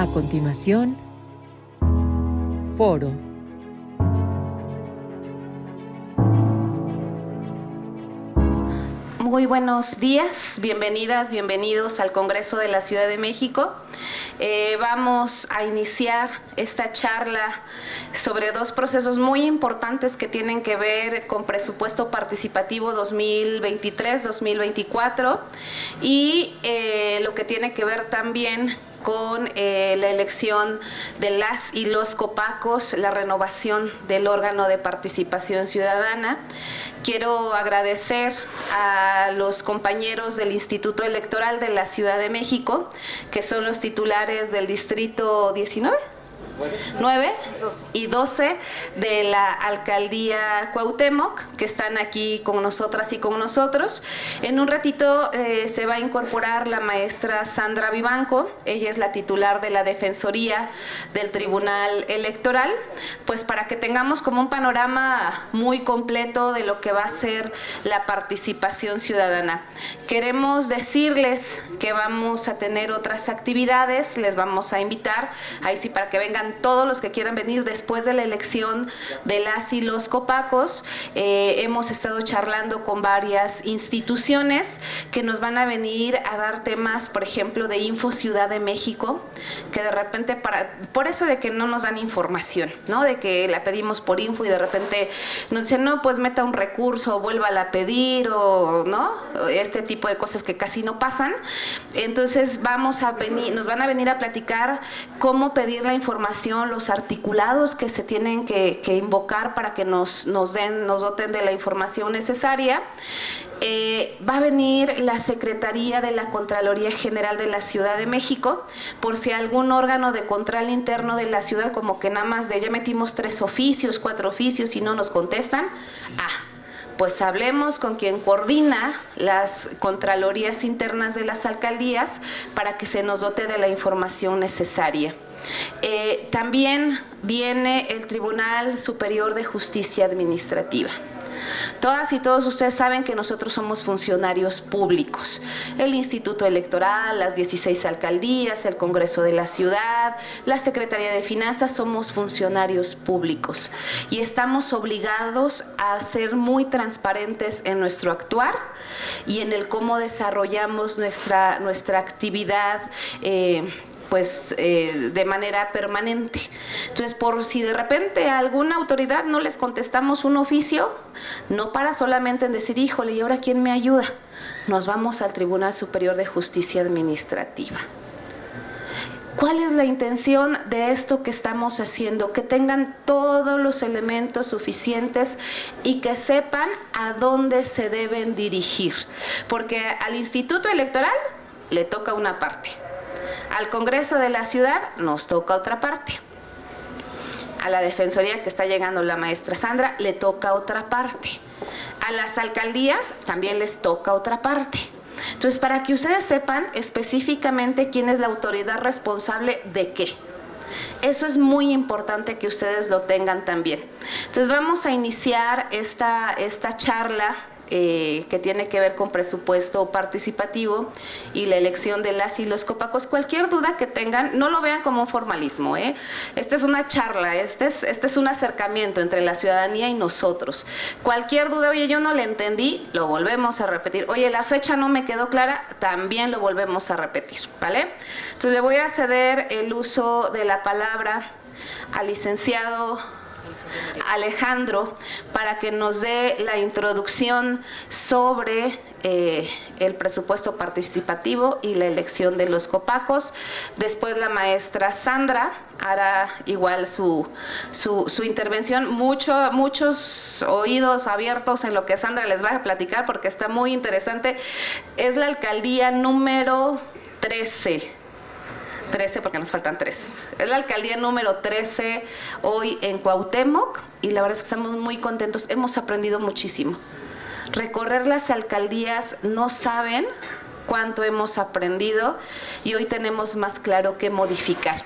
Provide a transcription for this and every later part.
A continuación, Foro. Muy buenos días, bienvenidas, bienvenidos al Congreso de la Ciudad de México. Vamos a iniciar esta charla sobre dos procesos muy importantes que tienen que ver con presupuesto participativo 2023-2024 y lo que tiene que ver también con la elección de las y los copacos, la renovación del órgano de participación ciudadana. Quiero agradecer a los compañeros del Instituto Electoral de la Ciudad de México, que son los titulares del Distrito 19. 9 y 12 de la Alcaldía Cuauhtémoc, que están aquí con nosotras y con nosotros. En un ratito se va a incorporar la maestra Sandra Vivanco, ella es la titular de la Defensoría del Tribunal Electoral, pues para que tengamos como un panorama muy completo de lo que va a ser la participación ciudadana. Queremos decirles que vamos a tener otras actividades, les vamos a invitar, ahí sí para que vengan todos los que quieran venir después de la elección de las y los copacos. Hemos estado charlando con varias instituciones que nos van a venir a dar temas, por ejemplo, de Info Ciudad de México, que de repente, por eso de que no nos dan información, ¿no? De que la pedimos por info y de repente nos dicen, no, pues meta un recurso, vuélvala a pedir, o no, este tipo de cosas que casi no pasan. Entonces nos van a venir a platicar cómo pedir la información, los articulados que se tienen que invocar para que nos doten de la información necesaria. Va a venir la Secretaría de la Contraloría General de la Ciudad de México, por si algún órgano de control interno de la ciudad, como que nada más ya metimos 3 oficios, 4 oficios y no nos contestan, pues hablemos con quien coordina las contralorías internas de las alcaldías para que se nos dote de la información necesaria. También viene el Tribunal Superior de Justicia Administrativa. Todas y todos ustedes saben que nosotros somos funcionarios públicos. El Instituto Electoral, las 16 alcaldías, el Congreso de la Ciudad, la Secretaría de Finanzas, somos funcionarios públicos y estamos obligados a ser muy transparentes en nuestro actuar y en el cómo desarrollamos nuestra actividad de manera permanente. Entonces, por si de repente a alguna autoridad no les contestamos un oficio, no para solamente en decir, híjole, ¿y ahora quién me ayuda? Nos vamos al Tribunal Superior de Justicia Administrativa. ¿Cuál es la intención de esto que estamos haciendo? Que tengan todos los elementos suficientes y que sepan a dónde se deben dirigir. Porque al Instituto Electoral le toca una parte. Al Congreso de la Ciudad nos toca otra parte. A la Defensoría que está llegando la maestra Sandra le toca otra parte. A las alcaldías también les toca otra parte. Entonces, para que ustedes sepan específicamente quién es la autoridad responsable de qué. Eso es muy importante que ustedes lo tengan también. Entonces, vamos a iniciar esta charla que tiene que ver con presupuesto participativo y la elección de las y los copacos. Cualquier duda que tengan, no lo vean como un formalismo, Esta es una charla, este es un acercamiento entre la ciudadanía y nosotros. Cualquier duda, oye, yo no le entendí, lo volvemos a repetir. Oye, la fecha no me quedó clara, también lo volvemos a repetir, ¿vale? Entonces le voy a ceder el uso de la palabra al licenciado Alejandro para que nos dé la introducción sobre el presupuesto participativo y la elección de los copacos. Después la maestra Sandra hará igual su intervención. Muchos oídos abiertos en lo que Sandra les va a platicar porque está muy interesante. Es la alcaldía número 13 porque nos faltan 3. Es la alcaldía número 13 hoy en Cuauhtémoc y la verdad es que estamos muy contentos, hemos aprendido muchísimo. Recorrer las alcaldías, no saben cuánto hemos aprendido y hoy tenemos más claro qué modificar.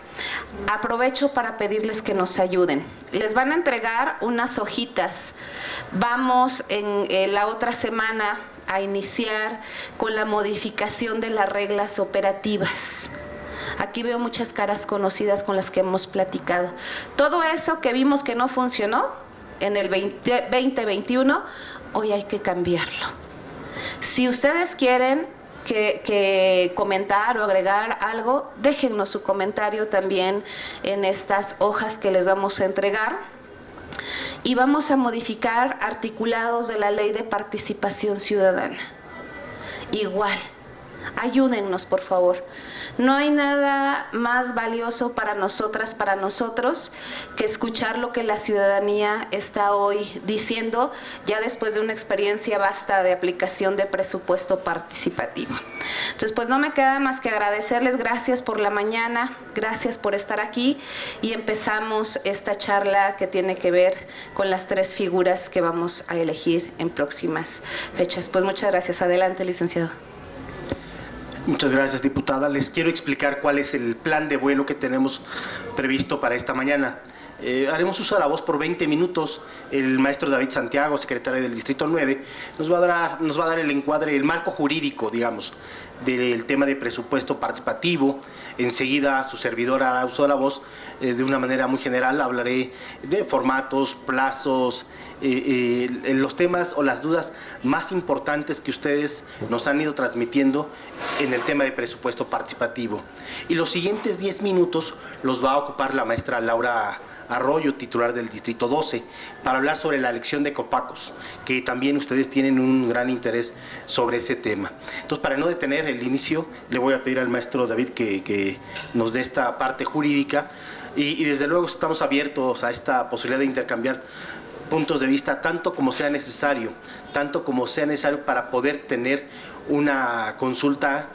Aprovecho para pedirles que nos ayuden. Les van a entregar unas hojitas. Vamos en la otra semana a iniciar con la modificación de las reglas operativas. Aquí veo muchas caras conocidas con las que hemos platicado. Todo eso que vimos que no funcionó en el 2021, hoy hay que cambiarlo. Si ustedes quieren que comentar o agregar algo, déjennos su comentario también en estas hojas que les vamos a entregar. Y vamos a modificar articulados de la Ley de Participación Ciudadana. Igual, ayúdennos, por favor. No hay nada más valioso para nosotras, para nosotros, que escuchar lo que la ciudadanía está hoy diciendo, ya después de una experiencia vasta de aplicación de presupuesto participativo. Entonces, pues no me queda más que agradecerles, gracias por la mañana, gracias por estar aquí, y empezamos esta charla que tiene que ver con las 3 figuras que vamos a elegir en próximas fechas. Pues muchas gracias. Adelante, licenciado. Muchas gracias, diputada. Les quiero explicar cuál es el plan de vuelo que tenemos previsto para esta mañana. Haremos uso de la voz por 20 minutos. El maestro David Santiago, secretario del Distrito 9, nos va a dar el encuadre, el marco jurídico, digamos, del tema de presupuesto participativo. Enseguida su servidora hará uso de la voz. De una manera muy general hablaré de formatos, plazos, los temas o las dudas más importantes que ustedes nos han ido transmitiendo en el tema de presupuesto participativo. Y los siguientes 10 minutos los va a ocupar la maestra Laura Arroyo, titular del Distrito 12, para hablar sobre la elección de Copacos, que también ustedes tienen un gran interés sobre ese tema. Entonces, para no detener el inicio, le voy a pedir al maestro David que nos dé esta parte jurídica, y desde luego estamos abiertos a esta posibilidad de intercambiar puntos de vista tanto como sea necesario para poder tener una consulta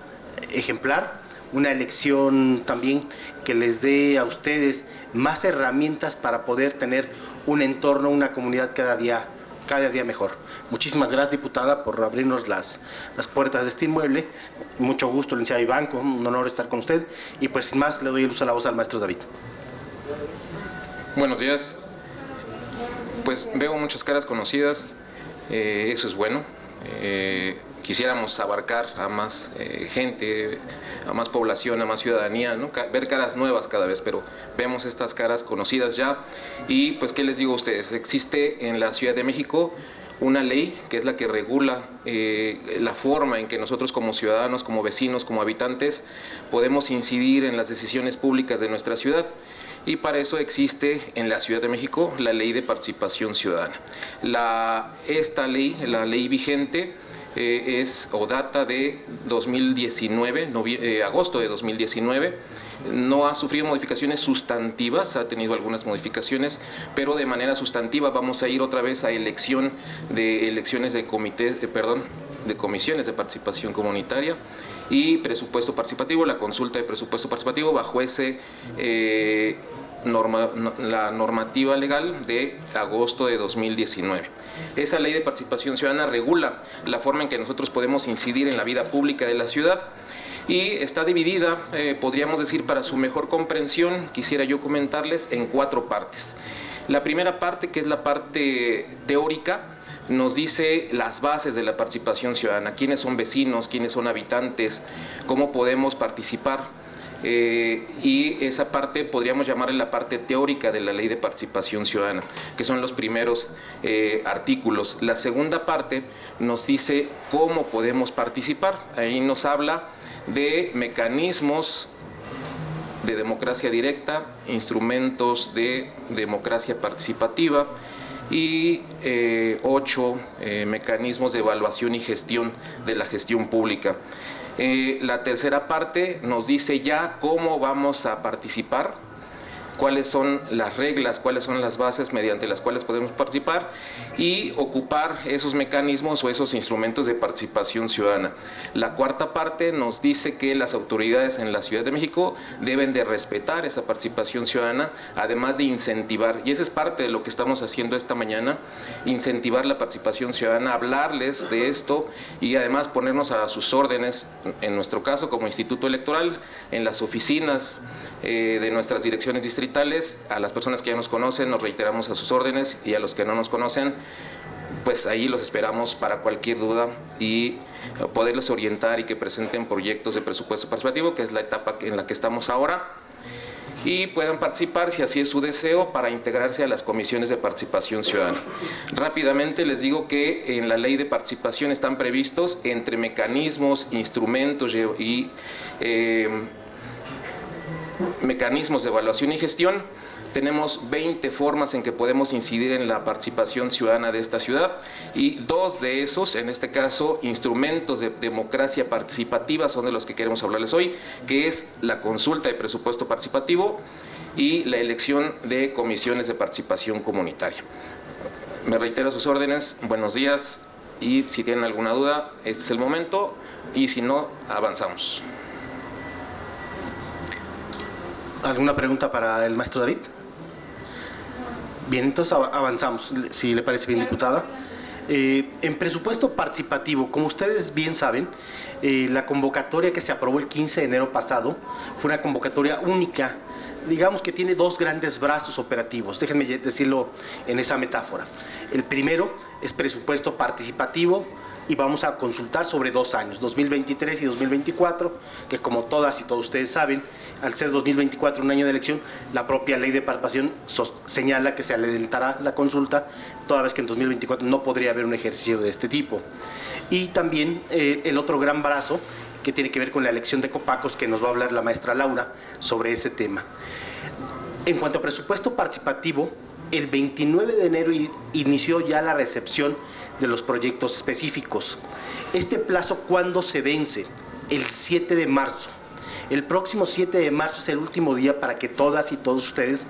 ejemplar, una elección también que les dé a ustedes más herramientas para poder tener un entorno, una comunidad cada día mejor. Muchísimas gracias, diputada, por abrirnos las puertas de este inmueble. Mucho gusto, licenciada Ivanco, un honor estar con usted. Y pues sin más, le doy el uso de la voz al maestro David. Buenos días. Pues veo muchas caras conocidas, eso es bueno. Quisiéramos abarcar a más gente, a más población, a más ciudadanía, ¿no? Ver caras nuevas cada vez, pero vemos estas caras conocidas ya. Y pues, ¿qué les digo a ustedes? Existe en la Ciudad de México una ley que es la que regula la forma en que nosotros como ciudadanos, como vecinos, como habitantes, podemos incidir en las decisiones públicas de nuestra ciudad. Y para eso existe en la Ciudad de México la Ley de Participación Ciudadana. Esta ley, la ley vigente, data de 2019, agosto de 2019, no ha sufrido modificaciones sustantivas, ha tenido algunas modificaciones, pero de manera sustantiva vamos a ir otra vez a elecciones de comisiones de participación comunitaria y presupuesto participativo, la consulta de presupuesto participativo bajo la normativa legal de agosto de 2019. Esa ley de participación ciudadana regula la forma en que nosotros podemos incidir en la vida pública de la ciudad y está dividida, podríamos decir, para su mejor comprensión, quisiera yo comentarles, en 4 partes. La primera parte, que es la parte teórica, nos dice las bases de la participación ciudadana, quiénes son vecinos, quiénes son habitantes, cómo podemos participar. Y esa parte podríamos llamarle la parte teórica de la Ley de Participación Ciudadana, que son los primeros artículos. La segunda parte nos dice cómo podemos participar. Ahí nos habla de mecanismos de democracia directa, instrumentos de democracia participativa y 8 mecanismos de evaluación y gestión de la gestión pública. La tercera parte nos dice ya cómo vamos a participar, cuáles son las reglas, cuáles son las bases mediante las cuales podemos participar y ocupar esos mecanismos o esos instrumentos de participación ciudadana. La cuarta parte nos dice que las autoridades en la Ciudad de México deben de respetar esa participación ciudadana, además de incentivar, y esa es parte de lo que estamos haciendo esta mañana, incentivar la participación ciudadana, hablarles de esto y además ponernos a sus órdenes, en nuestro caso como Instituto Electoral, en las oficinas de nuestras direcciones distritales. A las personas que ya nos conocen nos reiteramos a sus órdenes y a los que no nos conocen pues ahí los esperamos para cualquier duda y poderles orientar y que presenten proyectos de presupuesto participativo, que es la etapa en la que estamos ahora, y puedan participar, si así es su deseo, para integrarse a las comisiones de participación ciudadana. Rápidamente les digo que en la ley de participación están previstos, entre mecanismos, instrumentos y mecanismos de evaluación y gestión, tenemos 20 formas en que podemos incidir en la participación ciudadana de esta ciudad, y 2 de esos, en este caso, instrumentos de democracia participativa, son de los que queremos hablarles hoy, que es la consulta de presupuesto participativo y la elección de comisiones de participación comunitaria. Me reitero a sus órdenes, buenos días, y si tienen alguna duda, este es el momento, y si no, avanzamos. ¿Alguna pregunta para el maestro David? Bien, entonces avanzamos, si le parece bien, diputada. En presupuesto participativo, como ustedes bien saben, la convocatoria que se aprobó el 15 de enero pasado fue una convocatoria única, digamos que tiene 2 grandes brazos operativos, déjenme decirlo en esa metáfora. El primero es presupuesto participativo, y vamos a consultar sobre 2 años, 2023 y 2024, que como todas y todos ustedes saben, al ser 2024 un año de elección, la propia ley de participación señala que se adelantará la consulta, toda vez que en 2024 no podría haber un ejercicio de este tipo. Y también el otro gran brazo, que tiene que ver con la elección de copacos, que nos va a hablar la maestra Laura sobre ese tema. En cuanto a presupuesto participativo, el 29 de enero inició ya la recepción de los proyectos específicos. Este plazo, ¿cuándo se vence? El 7 de marzo. El próximo 7 de marzo es el último día para que todas y todos ustedes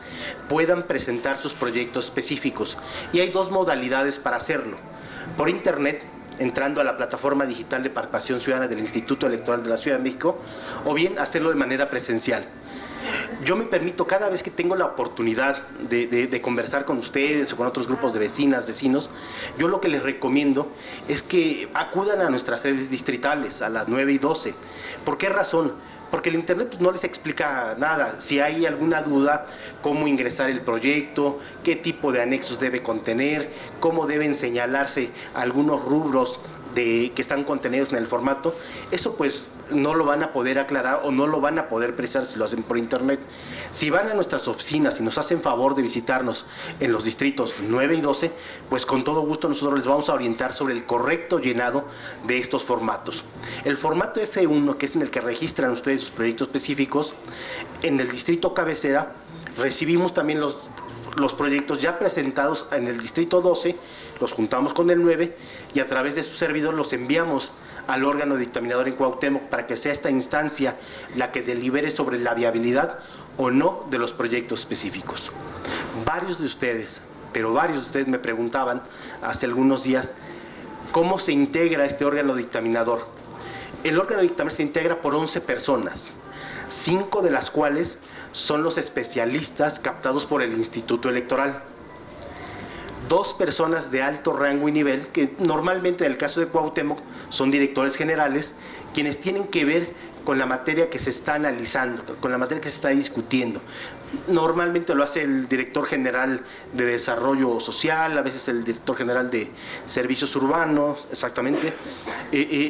puedan presentar sus proyectos específicos. Y hay 2 modalidades para hacerlo. Por internet, entrando a la plataforma digital de participación ciudadana del Instituto Electoral de la Ciudad de México, o bien hacerlo de manera presencial. Yo me permito, cada vez que tengo la oportunidad de conversar con ustedes o con otros grupos de vecinas, vecinos, yo lo que les recomiendo es que acudan a nuestras sedes distritales a las 9 y 12. ¿Por qué razón? Porque el internet pues, no les explica nada. Si hay alguna duda, cómo ingresar el proyecto, qué tipo de anexos debe contener, cómo deben señalarse algunos rubros que están contenidos en el formato, eso pues no lo van a poder aclarar o no lo van a poder precisar si lo hacen por internet. Si van a nuestras oficinas y nos hacen favor de visitarnos en los distritos 9 y 12, pues con todo gusto nosotros les vamos a orientar sobre el correcto llenado de estos formatos. El formato F1, que es en el que registran ustedes sus proyectos específicos, en el distrito cabecera recibimos también los proyectos ya presentados en el distrito 12, los juntamos con el 9 y a través de su servidor los enviamos al órgano dictaminador en Cuauhtémoc para que sea esta instancia la que delibere sobre la viabilidad o no de los proyectos específicos. Varios de ustedes me preguntaban hace algunos días cómo se integra este órgano dictaminador. El órgano dictaminador se integra por 11 personas, 5 de las cuales son los especialistas captados por el Instituto Electoral. 2 personas de alto rango y nivel, que normalmente en el caso de Cuauhtémoc son directores generales, quienes tienen que ver con la materia que se está analizando, con la materia que se está discutiendo. Normalmente lo hace el director general de Desarrollo Social, a veces el director general de Servicios Urbanos, exactamente.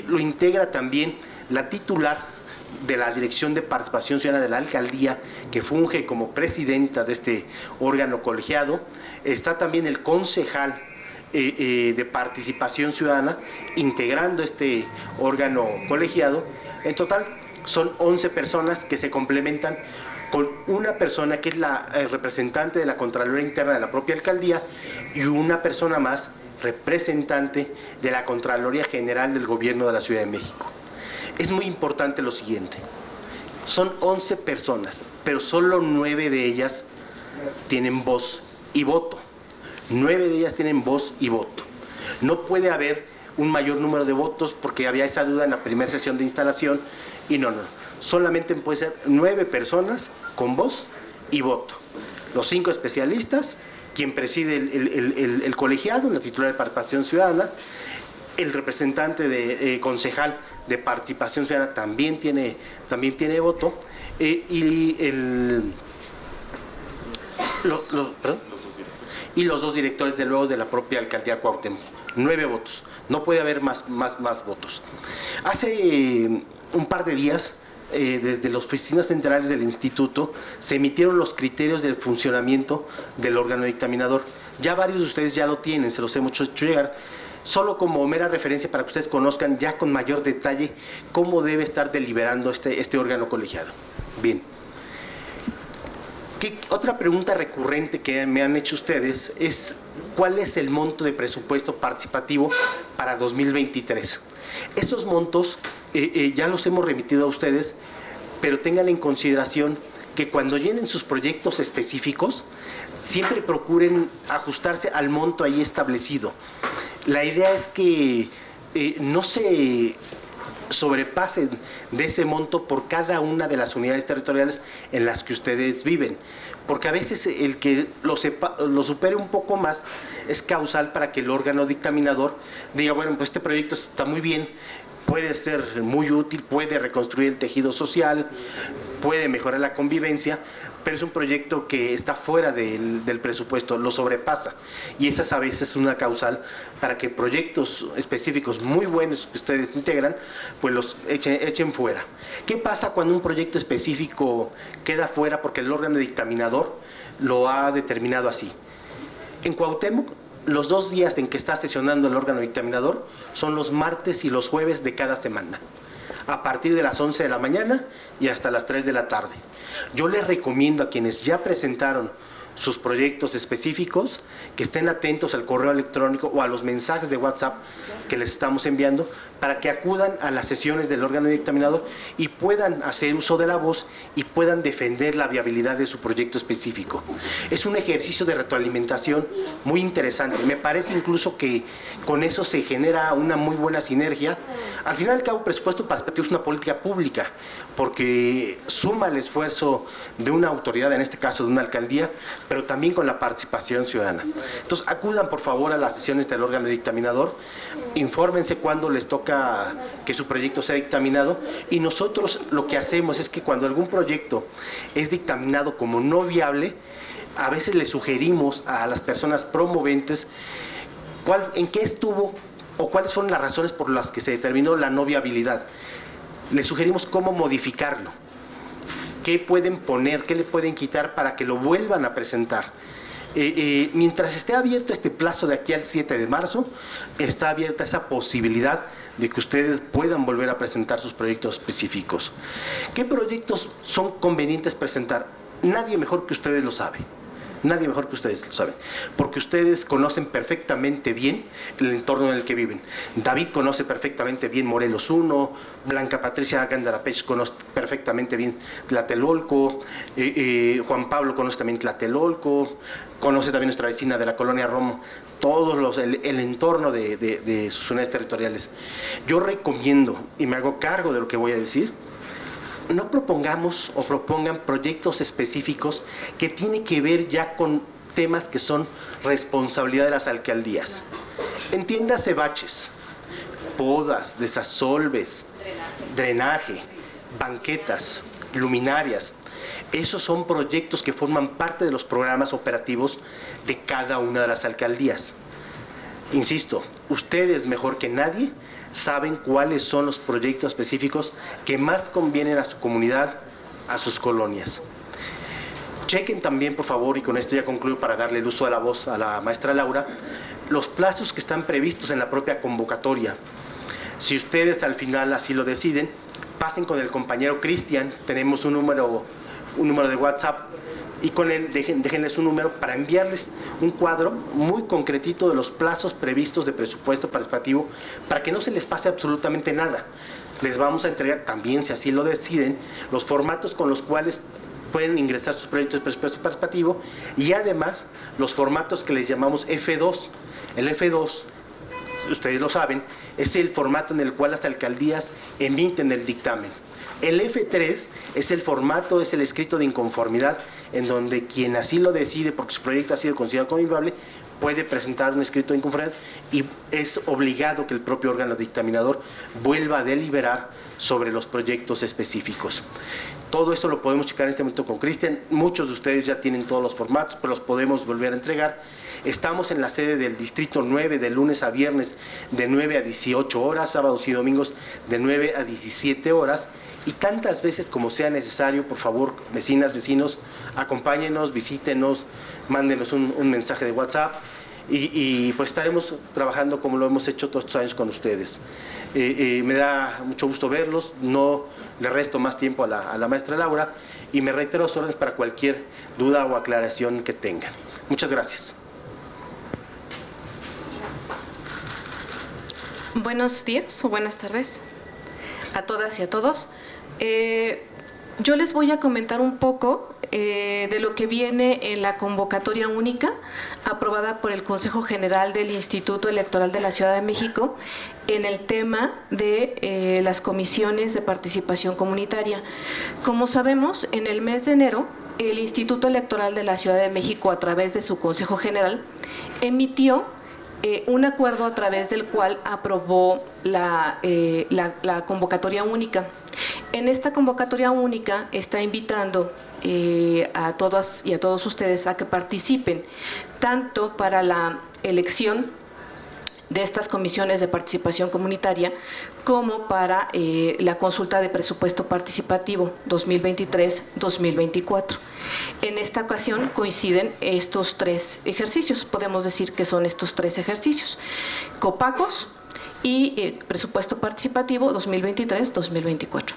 Lo integra también la titular de la Dirección de Participación Ciudadana de la Alcaldía, que funge como presidenta de este órgano colegiado. Está también el concejal de Participación Ciudadana integrando este órgano colegiado. En total son 11 personas que se complementan con una persona que es la representante de la Contraloría Interna de la propia alcaldía y una persona más representante de la Contraloría General del Gobierno de la Ciudad de México. Es muy importante lo siguiente, son 11 personas, pero solo 9 de ellas tienen voz y voto. 9 de ellas tienen voz y voto. No puede haber un mayor número de votos porque había esa duda en la primera sesión de instalación y no. Solamente puede ser 9 personas con voz y voto. Los 5 especialistas, quien preside el colegiado, la titular de Participación Ciudadana, el representante de concejal de Participación Ciudadana también tiene voto, y los 2 directores de luego de la propia alcaldía Cuauhtémoc. 9 votos. No puede haber más votos. Hace un par de días, desde las oficinas centrales del instituto, se emitieron los criterios del funcionamiento del órgano dictaminador. Ya varios de ustedes ya lo tienen, se los hemos hecho llegar. Solo como mera referencia para que ustedes conozcan ya con mayor detalle cómo debe estar deliberando este órgano colegiado. Bien. Otra pregunta recurrente que me han hecho ustedes es ¿cuál es el monto de presupuesto participativo para 2023? Esos montos ya los hemos remitido a ustedes, pero tengan en consideración que cuando llenen sus proyectos específicos, siempre procuren ajustarse al monto ahí establecido. La idea es que no se sobrepasen de ese monto por cada una de las unidades territoriales en las que ustedes viven, porque a veces el que lo supere un poco más es causal para que el órgano dictaminador diga, bueno, pues este proyecto está muy bien, puede ser muy útil, puede reconstruir el tejido social, puede mejorar la convivencia, pero es un proyecto que está fuera del presupuesto, lo sobrepasa, y esa a veces es una causal para que proyectos específicos muy buenos que ustedes integran, pues los echen fuera. ¿Qué pasa cuando un proyecto específico queda fuera porque el órgano dictaminador lo ha determinado así? En Cuauhtémoc, los 2 días en que está sesionando el órgano dictaminador son los martes y los jueves de cada semana, a partir de las 11 de la mañana y hasta las 3 de la tarde. Yo les recomiendo a quienes ya presentaron sus proyectos específicos que estén atentos al correo electrónico o a los mensajes de WhatsApp que les estamos enviando para que acudan a las sesiones del órgano dictaminador y puedan hacer uso de la voz y puedan defender la viabilidad de su proyecto específico. Es un ejercicio de retroalimentación muy interesante. Me parece incluso que con eso se genera una muy buena sinergia. Al final y al cabo, presupuesto participativo es una política pública porque suma el esfuerzo de una autoridad, en este caso de una alcaldía, pero también con la participación ciudadana. Entonces, acudan por favor a las sesiones del órgano dictaminador, infórmense cuándo les toca que su proyecto sea dictaminado, y nosotros lo que hacemos es que cuando algún proyecto es dictaminado como no viable, a veces le sugerimos a las personas promoventes en qué estuvo o cuáles fueron las razones por las que se determinó la no viabilidad. Les sugerimos cómo modificarlo, qué pueden poner, qué le pueden quitar para que lo vuelvan a presentar. Mientras esté abierto este plazo de aquí al 7 de marzo, está abierta esa posibilidad de que ustedes puedan volver a presentar sus proyectos específicos. ¿Qué proyectos son convenientes presentar? Nadie mejor que ustedes lo sabe. Nadie mejor que ustedes lo saben, porque ustedes conocen perfectamente bien el entorno en el que viven. David conoce perfectamente bien Morelos 1, Blanca Patricia Gandarapech conoce perfectamente bien Tlatelolco, Juan Pablo conoce también Tlatelolco, conoce también nuestra vecina de la colonia Romo, el entorno de sus unidades territoriales. Yo recomiendo, y me hago cargo de lo que voy a decir, no propongamos o propongan proyectos específicos que tienen que ver ya con temas que son responsabilidad de las alcaldías. Entiéndase baches, podas, desasolves, drenaje, banquetas, luminarias. Esos son proyectos que forman parte de los programas operativos de cada una de las alcaldías. Insisto, ustedes mejor que nadie saben cuáles son los proyectos específicos que más convienen a su comunidad, a sus colonias. Chequen también, por favor, y con esto ya concluyo para darle el uso de la voz a la maestra Laura, los plazos que están previstos en la propia convocatoria. Si ustedes al final así lo deciden, pasen con el compañero Cristian, tenemos un número de WhatsApp, y con él déjenle su número para enviarles un cuadro muy concretito de los plazos previstos de presupuesto participativo para que no se les pase absolutamente nada. Les vamos a entregar también, si así lo deciden, los formatos con los cuales pueden ingresar sus proyectos de presupuesto participativo y además los formatos que les llamamos F2. El F2, ustedes lo saben, es el formato en el cual las alcaldías emiten el dictamen. El F3 es el formato, es el escrito de inconformidad, en donde quien así lo decide, porque su proyecto ha sido considerado como inviable, puede presentar un escrito de inconformidad y es obligado que el propio órgano dictaminador vuelva a deliberar sobre los proyectos específicos. Todo esto lo podemos checar en este momento con Cristian. Muchos de ustedes ya tienen todos los formatos, pero los podemos volver a entregar. Estamos en la sede del Distrito 9 de lunes a viernes de 9 a 18 horas, sábados y domingos de 9 a 17 horas. Y tantas veces como sea necesario, por favor, vecinas, vecinos, acompáñenos, visítenos, mándenos un mensaje de WhatsApp y pues estaremos trabajando como lo hemos hecho todos estos años con ustedes. Me da mucho gusto verlos, no le resto más tiempo a la maestra Laura y me reitero a sus órdenes para cualquier duda o aclaración que tengan. Muchas gracias. Buenos días o buenas tardes a todas y a todos. Yo les voy a comentar un poco de lo que viene en la convocatoria única aprobada por el Consejo General del Instituto Electoral de la Ciudad de México en el tema de las comisiones de participación comunitaria. Como sabemos, en el mes de enero, el Instituto Electoral de la Ciudad de México, a través de su Consejo General, emitió un acuerdo a través del cual aprobó la convocatoria única. En esta convocatoria única está invitando a todas y a todos ustedes a que participen, tanto para la elección de estas comisiones de participación comunitaria, como para la consulta de presupuesto participativo 2023-2024. En esta ocasión coinciden estos tres ejercicios, podemos decir que son estos tres ejercicios: COPACOS y presupuesto participativo 2023-2024.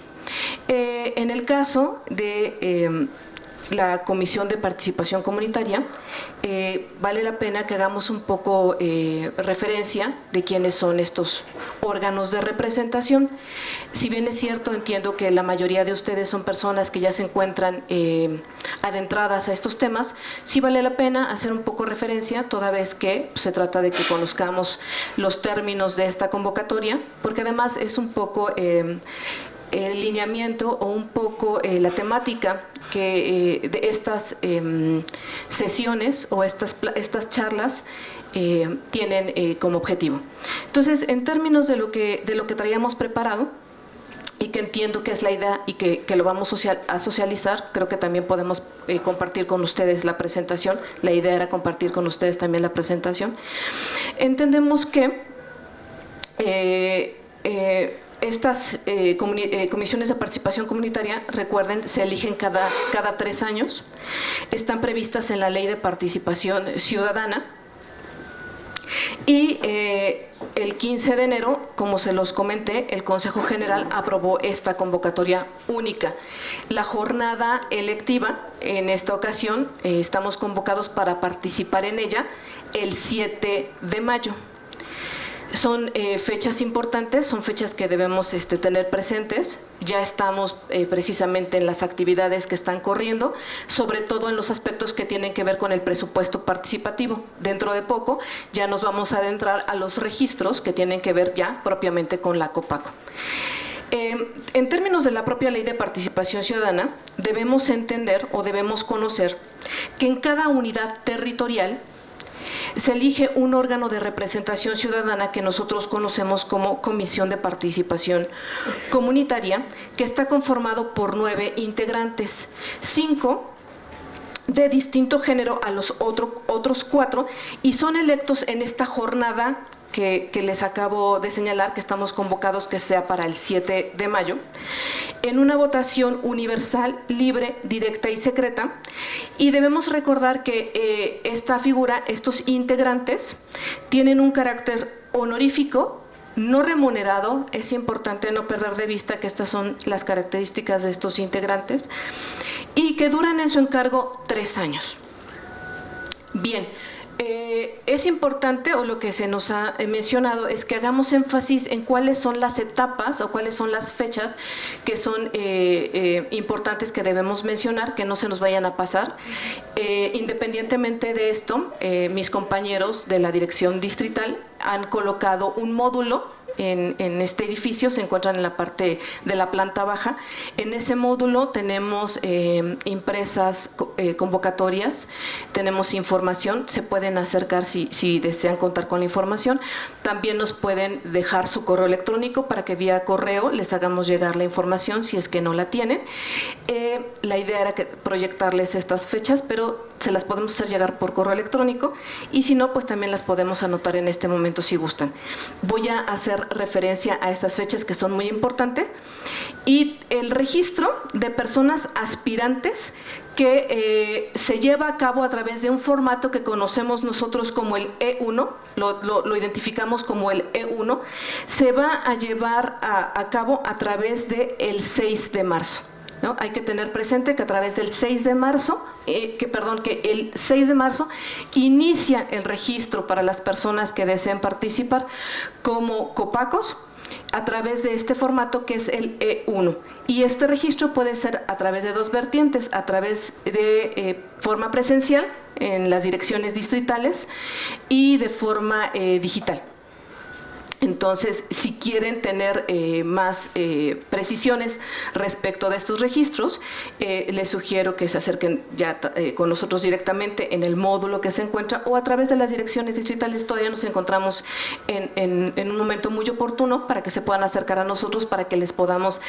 En el caso de la Comisión de Participación Comunitaria, vale la pena que hagamos un poco referencia de quiénes son estos órganos de representación. Si bien es cierto, entiendo que la mayoría de ustedes son personas que ya se encuentran adentradas a estos temas, sí vale la pena hacer un poco referencia, toda vez que se trata de que conozcamos los términos de esta convocatoria, porque además es un poco el lineamiento o un poco la temática que de estas sesiones o estas charlas tienen como objetivo. Entonces, en términos de lo que traíamos preparado, y que entiendo que es la idea y que lo vamos a socializar, creo que también podemos compartir con ustedes la presentación. La idea era compartir con ustedes también la presentación. Entendemos que estas comisiones de participación comunitaria, recuerden, se eligen cada 3 años, están previstas en la Ley de Participación Ciudadana y el 15 de enero, como se los comenté, el Consejo General aprobó esta convocatoria única. La jornada electiva, en esta ocasión, estamos convocados para participar en ella el 7 de mayo. Son fechas importantes, son fechas que debemos tener presentes. Ya estamos precisamente en las actividades que están corriendo, sobre todo en los aspectos que tienen que ver con el presupuesto participativo. Dentro de poco ya nos vamos a adentrar a los registros que tienen que ver ya propiamente con la COPACO. En términos de la propia Ley de Participación Ciudadana, debemos entender o debemos conocer que en cada unidad territorial se elige un órgano de representación ciudadana que nosotros conocemos como Comisión de Participación Comunitaria, que está conformado por 9 integrantes, 5 de distinto género a los otros 4, y son electos en esta jornada que les acabo de señalar, que estamos convocados, que sea para el 7 de mayo, en una votación universal, libre, directa y secreta. Y debemos recordar que esta figura, estos integrantes, tienen un carácter honorífico, no remunerado. Es importante no perder de vista que estas son las características de estos integrantes, y que duran en su encargo 3 años. Bien. Es importante, o lo que se nos ha mencionado, es que hagamos énfasis en cuáles son las etapas o cuáles son las fechas que son importantes, que debemos mencionar, que no se nos vayan a pasar. Independientemente de esto, mis compañeros de la dirección distrital han colocado un módulo en este edificio, se encuentran en la parte de la planta baja. En ese módulo tenemos impresas convocatorias, tenemos información, se pueden acercar si desean contar con la información. También nos pueden dejar su correo electrónico para que vía correo les hagamos llegar la información si es que no la tienen. La idea era proyectarles estas fechas, pero se las podemos hacer llegar por correo electrónico, y si no, pues también las podemos anotar en este momento si gustan. Voy a hacer referencia a estas fechas que son muy importantes, y el registro de personas aspirantes que se lleva a cabo a través de un formato que conocemos nosotros como el E1, lo identificamos como el E1, se va a llevar a cabo a través del 6 de marzo. ¿No? Hay que tener presente que a través del 6 de marzo, que el 6 de marzo inicia el registro para las personas que deseen participar como copacos a través de este formato que es el E1. Y este registro puede ser a través de dos vertientes, a través de forma presencial en las direcciones distritales y de forma digital. Entonces, si quieren tener más precisiones respecto de estos registros, les sugiero que se acerquen ya con nosotros directamente en el módulo que se encuentra, o a través de las direcciones distritales. Todavía nos encontramos en un momento muy oportuno para que se puedan acercar a nosotros, para que les podamos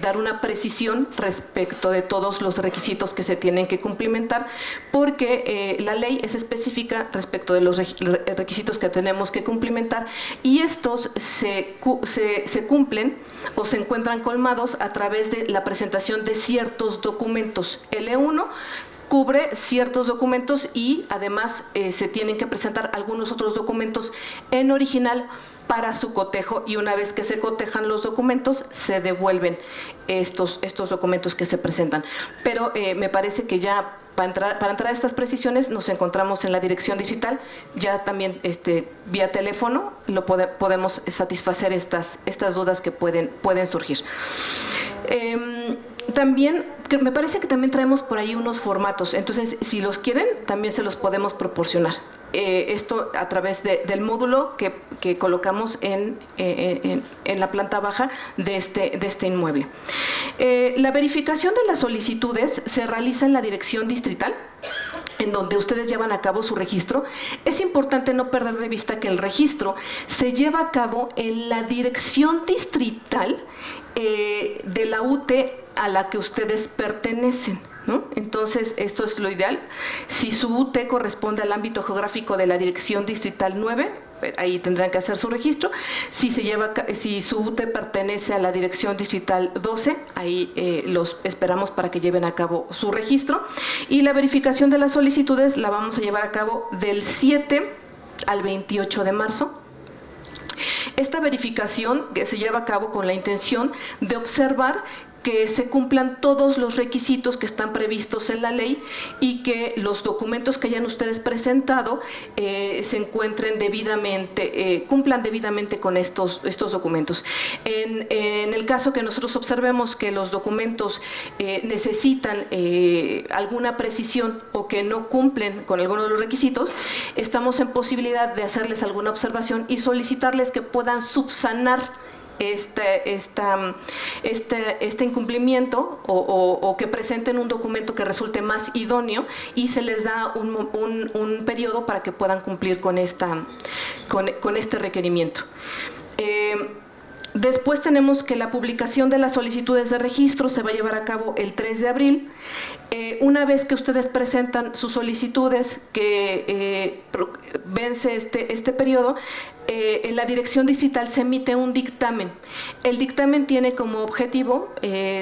dar una precisión respecto de todos los requisitos que se tienen que cumplimentar, porque la ley es específica respecto de los requisitos que tenemos que cumplimentar, y estos se cumplen o se encuentran colmados a través de la presentación de ciertos documentos. El E1 cubre ciertos documentos y además se tienen que presentar algunos otros documentos en original para su cotejo, y una vez que se cotejan los documentos se devuelven estos documentos que se presentan. Pero me parece que ya para entrar a estas precisiones nos encontramos en la dirección digital, ya también vía teléfono podemos satisfacer estas dudas que pueden surgir. También, me parece que también traemos por ahí unos formatos, entonces si los quieren también se los podemos proporcionar. Esto a través del módulo que colocamos en la planta baja de este inmueble. La verificación de las solicitudes se realiza en la dirección distrital, en donde ustedes llevan a cabo su registro. Es importante no perder de vista que el registro se lleva a cabo en la dirección distrital de la UTE a la que ustedes pertenecen, ¿no? Entonces, esto es lo ideal. Si su UT corresponde al ámbito geográfico de la dirección distrital 9, ahí tendrán que hacer su registro. Si su UT pertenece a la dirección distrital 12, ahí los esperamos para que lleven a cabo su registro. Y la verificación de las solicitudes la vamos a llevar a cabo del 7 al 28 de marzo. Esta verificación que se lleva a cabo con la intención de observar que se cumplan todos los requisitos que están previstos en la ley y que los documentos que hayan ustedes presentado se encuentren debidamente, cumplan debidamente con estos documentos. En el caso que nosotros observemos que los documentos necesitan alguna precisión o que no cumplen con alguno de los requisitos, estamos en posibilidad de hacerles alguna observación y solicitarles que puedan subsanar este incumplimiento o que presenten un documento que resulte más idóneo, y se les da un periodo para que puedan cumplir con este requerimiento. Después tenemos que la publicación de las solicitudes de registro se va a llevar a cabo el 3 de abril. Una vez que ustedes presentan sus solicitudes, que vence este periodo, en la dirección distrital se emite un dictamen. El dictamen tiene como objetivo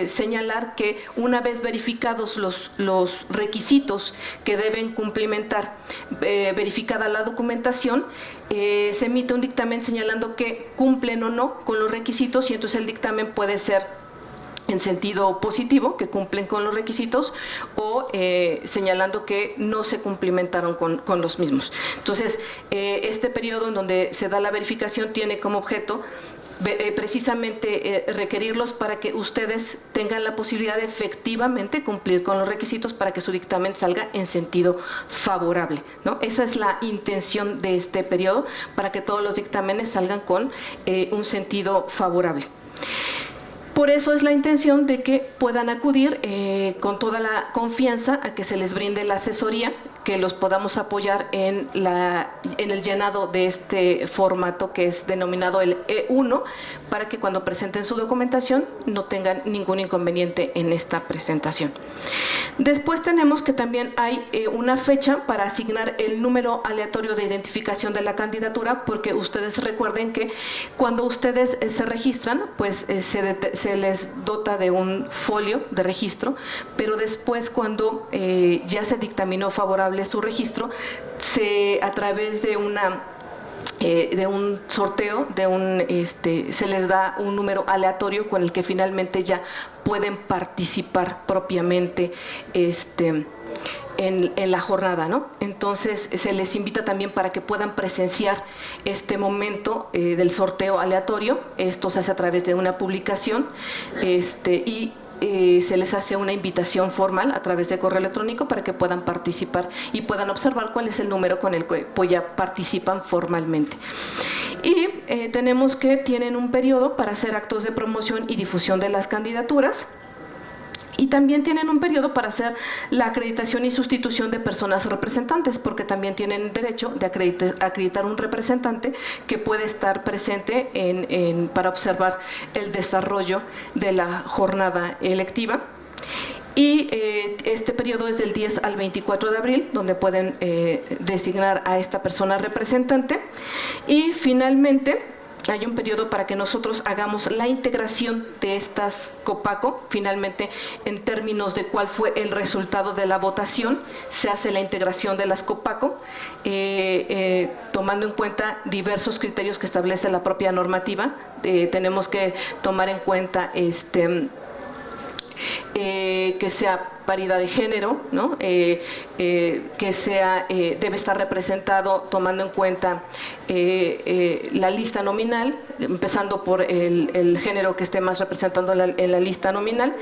señalar que una vez verificados los requisitos que deben cumplimentar, verificada la documentación, se emite un dictamen señalando que cumplen o no con los requisitos, y entonces el dictamen puede ser en sentido positivo, que cumplen con los requisitos, o señalando que no se cumplimentaron con los mismos. Entonces, este periodo en donde se da la verificación tiene como objeto precisamente requerirlos para que ustedes tengan la posibilidad de efectivamente cumplir con los requisitos para que su dictamen salga en sentido favorable, ¿no? Esa es la intención de este periodo, para que todos los dictámenes salgan con un sentido favorable. Por eso es la intención de que puedan acudir con toda la confianza a que se les brinde la asesoría, que los podamos apoyar en el llenado de este formato que es denominado el E1, para que cuando presenten su documentación no tengan ningún inconveniente en esta presentación. Después tenemos que también hay una fecha para asignar el número aleatorio de identificación de la candidatura, porque ustedes recuerden que cuando ustedes se registran, pues se les dota de un folio de registro, pero después cuando ya se dictaminó favorable su registro, a través de un sorteo, se les da un número aleatorio con el que finalmente ya pueden participar propiamente en la jornada, ¿no? Entonces se les invita también para que puedan presenciar este momento del sorteo aleatorio. Esto se hace a través de una publicación y se les hace una invitación formal a través de correo electrónico para que puedan participar y puedan observar cuál es el número con el que pues, ya participan formalmente. Y tenemos que tienen un periodo para hacer actos de promoción y difusión de las candidaturas. Y también tienen un periodo para hacer la acreditación y sustitución de personas representantes, porque también tienen derecho de acreditar un representante que puede estar presente para observar el desarrollo de la jornada electiva. Y este periodo es del 10 al 24 de abril, donde pueden designar a esta persona representante. Y finalmente hay un periodo para que nosotros hagamos la integración de estas COPACO. Finalmente, en términos de cuál fue el resultado de la votación, se hace la integración de las COPACO, tomando en cuenta diversos criterios que establece la propia normativa. Tenemos que tomar en cuenta que sea paridad de género, ¿no? Que debe estar representado tomando en cuenta la lista nominal, empezando por el género que esté más representando en la lista nominal,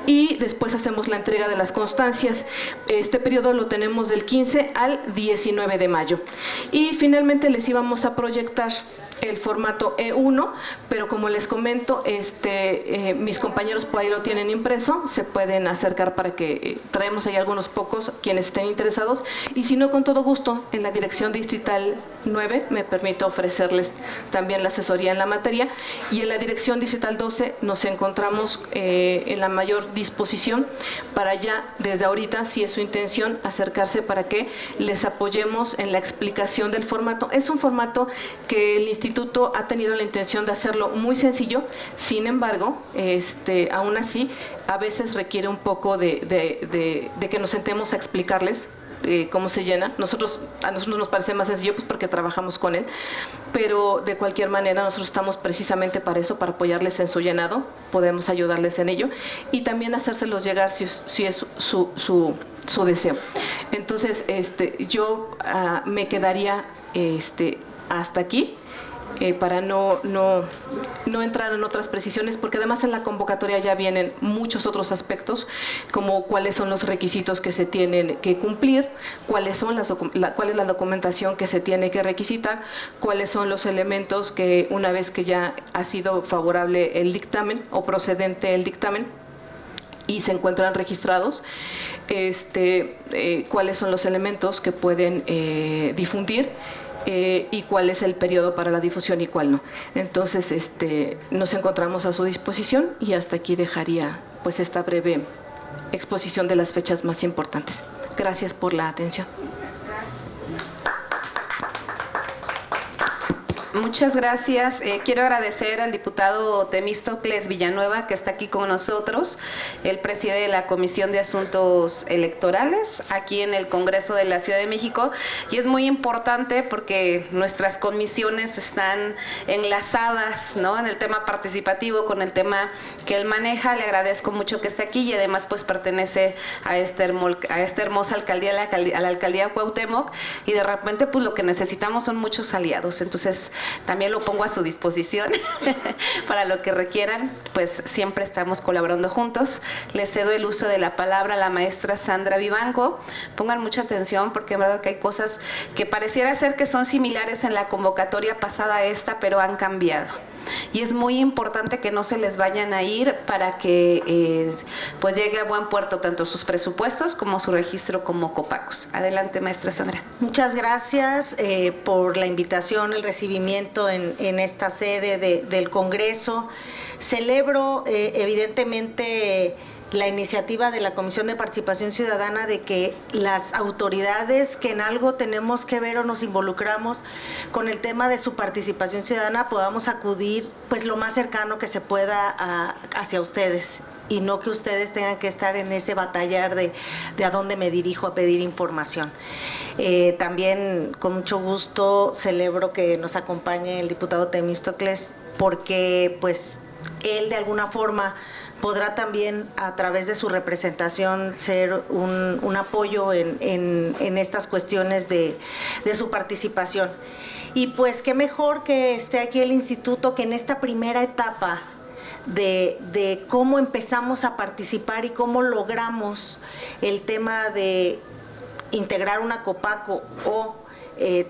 y después hacemos la entrega de las constancias. Este periodo lo tenemos del 15 al 19 de mayo. Y finalmente les íbamos a proyectar el formato E1, pero como les comento, mis compañeros por ahí lo tienen impreso, se pueden acercar para que traemos ahí algunos pocos quienes estén interesados, y si no, con todo gusto, en la Dirección Distrital 9 me permito ofrecerles también la asesoría en la materia, y en la Dirección Distrital 12 nos encontramos en la mayor disposición para ya, desde ahorita, si es su intención, acercarse para que les apoyemos en la explicación del formato. Es un formato que el Instituto ha tenido la intención de hacerlo muy sencillo, sin embargo, aún así, a veces requiere un poco de que nos sentemos a explicarles cómo se llena. A nosotros nos parece más sencillo pues porque trabajamos con él, pero de cualquier manera nosotros estamos precisamente para eso, para apoyarles en su llenado, podemos ayudarles en ello y también hacérselos llegar si es su deseo. Entonces, yo me quedaría hasta aquí. Para no entrar en otras precisiones, porque además en la convocatoria ya vienen muchos otros aspectos, como cuáles son los requisitos que se tienen que cumplir, cuál es la documentación que se tiene que requisitar, cuáles son los elementos que una vez que ya ha sido favorable el dictamen o procedente el dictamen y se encuentran registrados, cuáles son los elementos que pueden difundir, y cuál es el periodo para la difusión y cuál no. Entonces, nos encontramos a su disposición y hasta aquí dejaría pues esta breve exposición de las fechas más importantes. Gracias por la atención. Muchas gracias. Quiero agradecer al diputado Temístocles Villanueva, que está aquí con nosotros. Él preside la Comisión de Asuntos Electorales aquí en el Congreso de la Ciudad de México, y es muy importante porque nuestras comisiones están enlazadas, ¿no?, en el tema participativo con el tema que él maneja. Le agradezco mucho que esté aquí y además pues pertenece a esta hermosa alcaldía, a la alcaldía Cuauhtémoc, y de repente pues lo que necesitamos son muchos aliados. Entonces también lo pongo a su disposición para lo que requieran, pues siempre estamos colaborando juntos. Les cedo el uso de la palabra a la maestra Sandra Vivanco. Pongan mucha atención porque en verdad que hay cosas que pareciera ser que son similares en la convocatoria pasada a esta, pero han cambiado. y es muy importante que no se les vayan a ir para que pues llegue a buen puerto tanto sus presupuestos como su registro como Copacos. Adelante, maestra Sandra. Muchas gracias por la invitación, el recibimiento en esta sede del Congreso. Celebro evidentemente la iniciativa de la Comisión de Participación Ciudadana de que las autoridades que en algo tenemos que ver o nos involucramos con el tema de su participación ciudadana podamos acudir pues lo más cercano que se pueda hacia ustedes, y no que ustedes tengan que estar en ese batallar de a dónde me dirijo a pedir información. También con mucho gusto celebro que nos acompañe el diputado Temístocles, porque pues él de alguna forma podrá también a través de su representación ser un apoyo en estas cuestiones de su participación. Y pues qué mejor que esté aquí el instituto, que en esta primera etapa de cómo empezamos a participar y cómo logramos el tema de integrar una Copaco o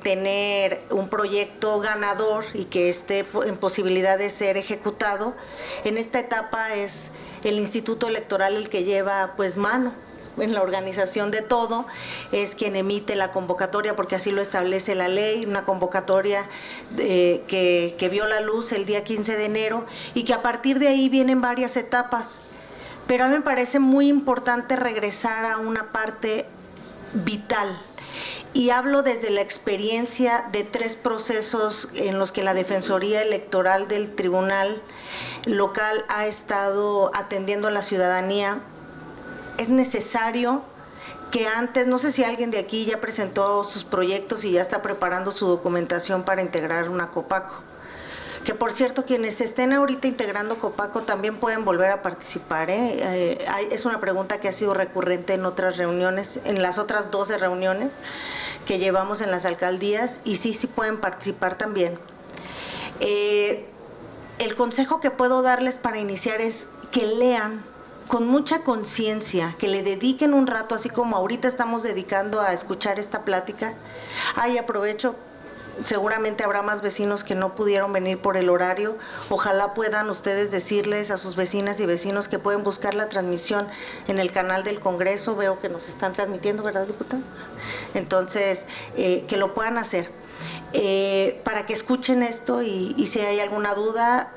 tener un proyecto ganador y que esté en posibilidad de ser ejecutado. En esta etapa es el Instituto Electoral el que lleva pues mano en la organización de todo, es quien emite la convocatoria, porque así lo establece la ley, una convocatoria que vio la luz el día 15 de enero y que a partir de ahí vienen varias etapas. Pero a mí me parece muy importante regresar a una parte vital. Y hablo desde la experiencia de 3 procesos en los que la Defensoría Electoral del Tribunal Local ha estado atendiendo a la ciudadanía. Es necesario que antes, no sé si alguien de aquí ya presentó sus proyectos y ya está preparando su documentación para integrar una Copaco. Que por cierto, quienes estén ahorita integrando Copaco también pueden volver a participar, es una pregunta que ha sido recurrente en otras reuniones, en las otras 12 reuniones que llevamos en las alcaldías, y sí pueden participar también. El consejo que puedo darles para iniciar es que lean con mucha conciencia, que le dediquen un rato, así como ahorita estamos dedicando a escuchar esta plática. Aprovecho. Seguramente habrá más vecinos que no pudieron venir por el horario. Ojalá puedan ustedes decirles a sus vecinas y vecinos que pueden buscar la transmisión en el canal del Congreso. Veo que nos están transmitiendo, ¿verdad, diputado? Entonces, que lo puedan hacer. Para que escuchen esto y si hay alguna duda,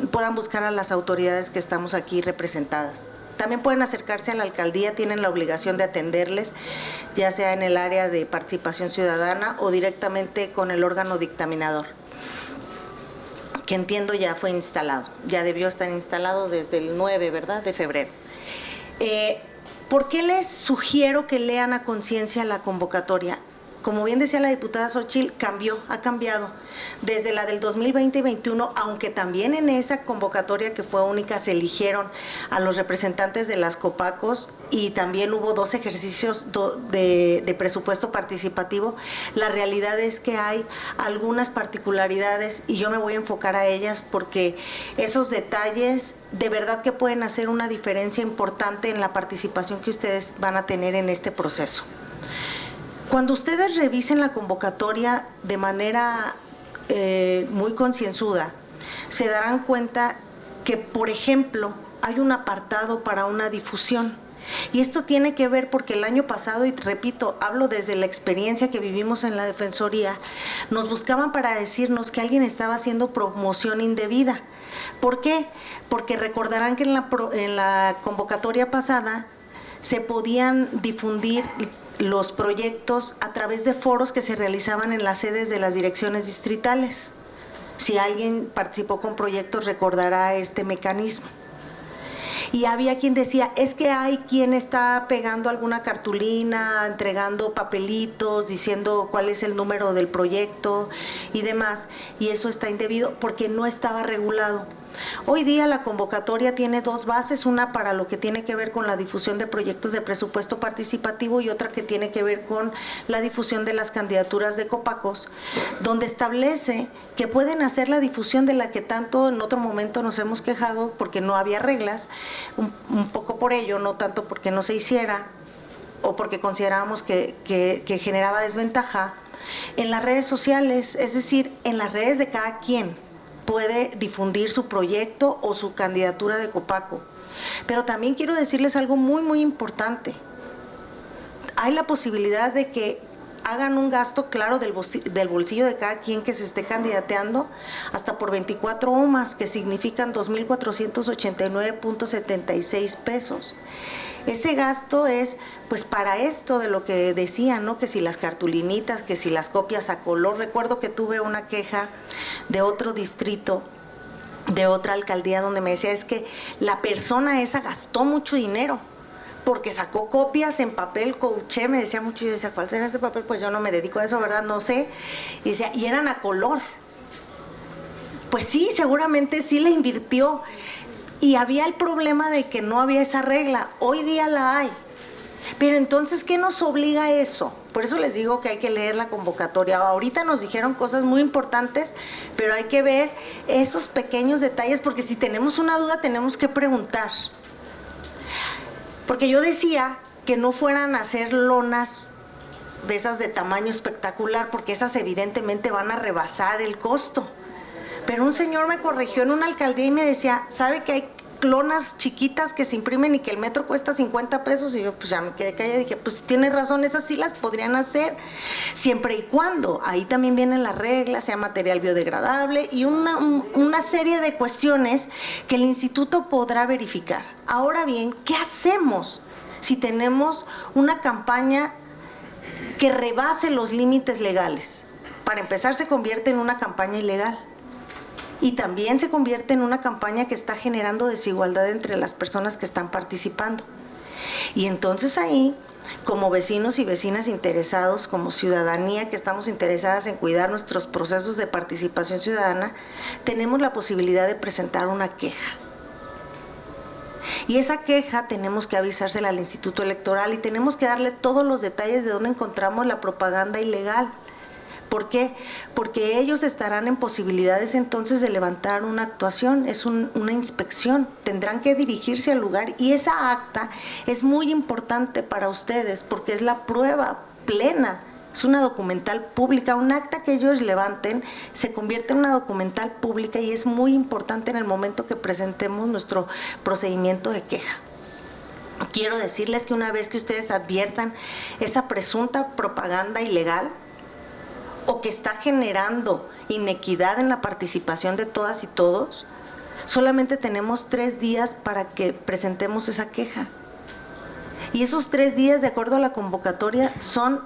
puedan buscar a las autoridades que estamos aquí representadas. También pueden acercarse a la alcaldía, tienen la obligación de atenderles, ya sea en el área de participación ciudadana o directamente con el órgano dictaminador, que entiendo ya fue instalado, ya debió estar instalado desde el 9, ¿verdad?, de febrero. ¿Por qué les sugiero que lean a conciencia la convocatoria? Como bien decía la diputada Xochitl, ha cambiado desde la del 2020 y 2021, aunque también en esa convocatoria que fue única se eligieron a los representantes de las Copacos y también hubo 2 ejercicios de presupuesto participativo. La realidad es que hay algunas particularidades y yo me voy a enfocar a ellas porque esos detalles de verdad que pueden hacer una diferencia importante en la participación que ustedes van a tener en este proceso. Cuando ustedes revisen la convocatoria de manera muy concienzuda, se darán cuenta que, por ejemplo, hay un apartado para una difusión. Y esto tiene que ver porque el año pasado, y repito, hablo desde la experiencia que vivimos en la Defensoría, nos buscaban para decirnos que alguien estaba haciendo promoción indebida. ¿Por qué? Porque recordarán que en la convocatoria pasada se podían difundir los proyectos a través de foros que se realizaban en las sedes de las direcciones distritales. Si alguien participó con proyectos recordará este mecanismo. Y había quien decía, es que hay quien está pegando alguna cartulina, entregando papelitos, diciendo cuál es el número del proyecto y demás, y eso está indebido porque no estaba regulado. Hoy día la convocatoria tiene 2 bases, una para lo que tiene que ver con la difusión de proyectos de presupuesto participativo y otra que tiene que ver con la difusión de las candidaturas de Copacos, donde establece que pueden hacer la difusión de la que tanto en otro momento nos hemos quejado porque no había reglas, un poco por ello, no tanto porque no se hiciera o porque considerábamos que generaba desventaja, en las redes sociales, es decir, en las redes de cada quien. puede difundir su proyecto o su candidatura de Copaco. Pero también quiero decirles algo muy, muy importante. Hay la posibilidad de que hagan un gasto, claro, del bolsillo de cada quien que se esté candidateando, hasta por 24 UMAS, que significan 2,489.76 pesos. Ese gasto es, pues, para esto de lo que decían, ¿no? Que si las cartulinitas, que si las copias a color. Recuerdo que tuve una queja de otro distrito, de otra alcaldía, donde me decía, es que la persona esa gastó mucho dinero, porque sacó copias en papel couché, me decía mucho, yo decía, ¿cuál será ese papel? Pues yo no me dedico a eso, ¿verdad? No sé. Y decía, y eran a color. Pues sí, seguramente sí le invirtió. Y había el problema de que no había esa regla. Hoy día la hay. Pero entonces, ¿qué nos obliga a eso? Por eso les digo que hay que leer la convocatoria. Ahorita nos dijeron cosas muy importantes, pero hay que ver esos pequeños detalles, porque si tenemos una duda tenemos que preguntar. Porque yo decía que no fueran a hacer lonas de esas de tamaño espectacular, porque esas evidentemente van a rebasar el costo. Pero un señor me corrigió en una alcaldía y me decía, ¿sabe que hay lonas chiquitas que se imprimen y que el metro cuesta 50 pesos? Y yo pues ya me quedé callada y dije, pues tiene razón, esas sí las podrían hacer, siempre y cuando, ahí también vienen las reglas, sea material biodegradable y una serie de cuestiones que el instituto podrá verificar. Ahora bien, ¿qué hacemos si tenemos una campaña que rebase los límites legales? Para empezar, se convierte en una campaña ilegal. Y también se convierte en una campaña que está generando desigualdad entre las personas que están participando. Y entonces ahí, como vecinos y vecinas interesados, como ciudadanía que estamos interesadas en cuidar nuestros procesos de participación ciudadana, tenemos la posibilidad de presentar una queja. Y esa queja tenemos que avisársela al Instituto Electoral y tenemos que darle todos los detalles de dónde encontramos la propaganda ilegal. ¿Por qué? Porque ellos estarán en posibilidades entonces de levantar una actuación, es una inspección, tendrán que dirigirse al lugar y esa acta es muy importante para ustedes porque es la prueba plena, es una documental pública, un acta que ellos levanten se convierte en una documental pública y es muy importante en el momento que presentemos nuestro procedimiento de queja. Quiero decirles que una vez que ustedes adviertan esa presunta propaganda ilegal, o que está generando inequidad en la participación de todas y todos, solamente tenemos 3 días para que presentemos esa queja. Y esos 3 días, de acuerdo a la convocatoria, son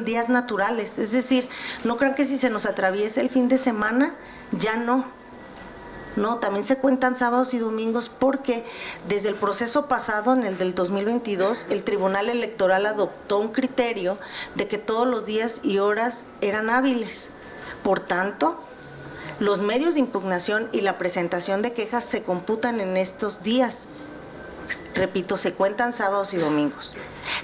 días naturales. Es decir, no crean que si se nos atraviesa el fin de semana, ya no. No, también se cuentan sábados y domingos porque desde el proceso pasado, en el del 2022, el Tribunal Electoral adoptó un criterio de que todos los días y horas eran hábiles. Por tanto, los medios de impugnación y la presentación de quejas se computan en estos días. Repito, se cuentan sábados y domingos.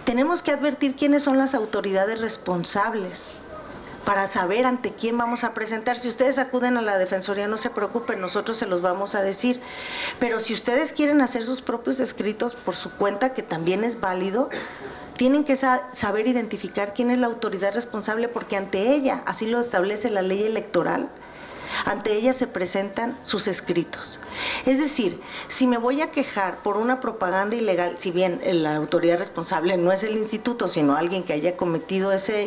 Tenemos que advertir quiénes son las autoridades responsables para saber ante quién vamos a presentar. Si ustedes acuden a la Defensoría, no se preocupen, nosotros se los vamos a decir. Pero si ustedes quieren hacer sus propios escritos por su cuenta, que también es válido, tienen que saber identificar quién es la autoridad responsable, porque ante ella, así lo establece la ley electoral, ante ella se presentan sus escritos. Es decir, si me voy a quejar por una propaganda ilegal, si bien la autoridad responsable no es el instituto, sino alguien que haya cometido esa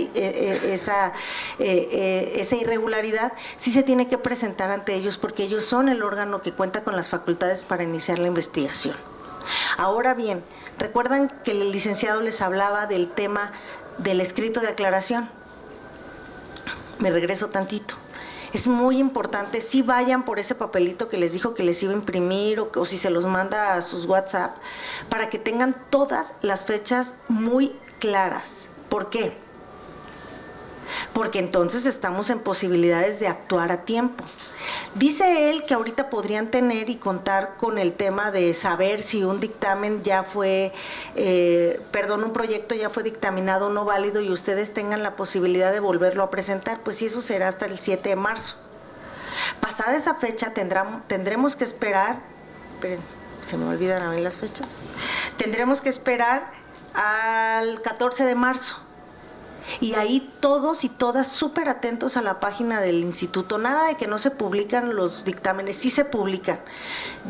irregularidad, sí se tiene que presentar ante ellos porque ellos son el órgano que cuenta con las facultades para iniciar la investigación. Ahora bien, ¿recuerdan que el licenciado les hablaba del tema del escrito de aclaración? Me regreso tantito. Es muy importante, si vayan por ese papelito que les dijo que les iba a imprimir o si se los manda a sus WhatsApp, para que tengan todas las fechas muy claras. ¿Por qué? Porque entonces estamos en posibilidades de actuar a tiempo. Dice él que ahorita podrían tener y contar con el tema de saber si un dictamen ya fue, un proyecto ya fue dictaminado o no válido y ustedes tengan la posibilidad de volverlo a presentar, pues sí, eso será hasta el 7 de marzo. Pasada esa fecha tendremos que esperar, esperen, se me olvidan a mí las fechas, tendremos que esperar al 14 de marzo. Y ahí todos y todas súper atentos a la página del instituto. Nada de que no se publican los dictámenes, sí se publican.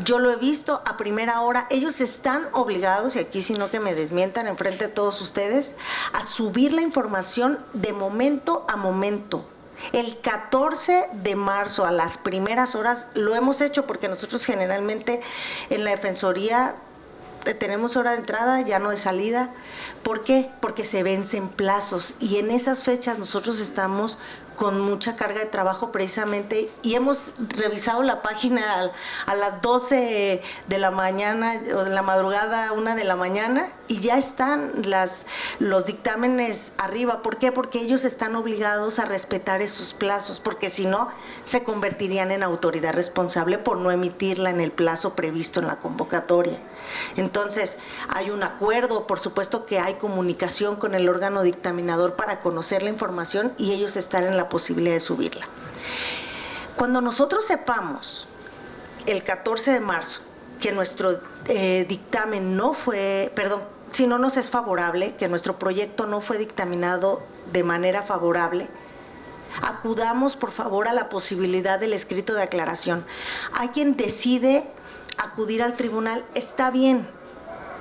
Yo lo he visto a primera hora. Ellos están obligados, y aquí si no que me desmientan enfrente de todos ustedes, a subir la información de momento a momento. El 14 de marzo a las primeras horas lo hemos hecho porque nosotros generalmente en la Defensoría tenemos hora de entrada, ya no de salida. ¿Por qué? Porque se vencen plazos y en esas fechas nosotros estamos con mucha carga de trabajo precisamente y hemos revisado la página a las 12 de la mañana o de la madrugada, 1 de la mañana y ya están los dictámenes arriba. ¿Por qué? Porque ellos están obligados a respetar esos plazos, porque si no se convertirían en autoridad responsable por no emitirla en el plazo previsto en la convocatoria. Entonces, hay un acuerdo, por supuesto que hay comunicación con el órgano dictaminador para conocer la información y ellos están en la posibilidad de subirla. Cuando nosotros sepamos, el 14 de marzo, que nuestro dictamen no fue, si no nos es favorable, que nuestro proyecto no fue dictaminado de manera favorable, acudamos por favor a la posibilidad del escrito de aclaración. Hay quien decide acudir al tribunal, está bien,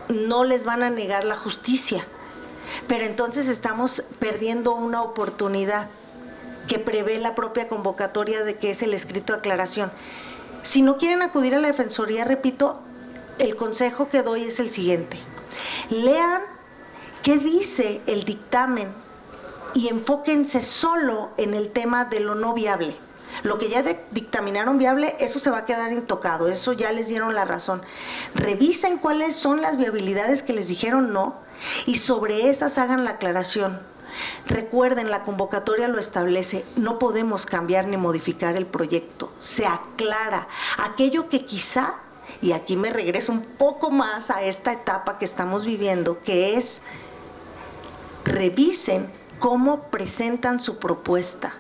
no les van a negar la justicia, pero entonces estamos perdiendo una oportunidad que prevé la propia convocatoria de que es el escrito de aclaración. Si no quieren acudir a la Defensoría, repito, el consejo que doy es el siguiente: lean qué dice el dictamen y enfóquense solo en el tema de lo no viable. Lo que ya dictaminaron viable, eso se va a quedar intocado, eso ya les dieron la razón. Revisen cuáles son las viabilidades que les dijeron no y sobre esas hagan la aclaración. Recuerden, la convocatoria lo establece, no podemos cambiar ni modificar el proyecto, se aclara aquello que quizá, y aquí me regreso un poco más a esta etapa que estamos viviendo, que es revisen cómo presentan su propuesta.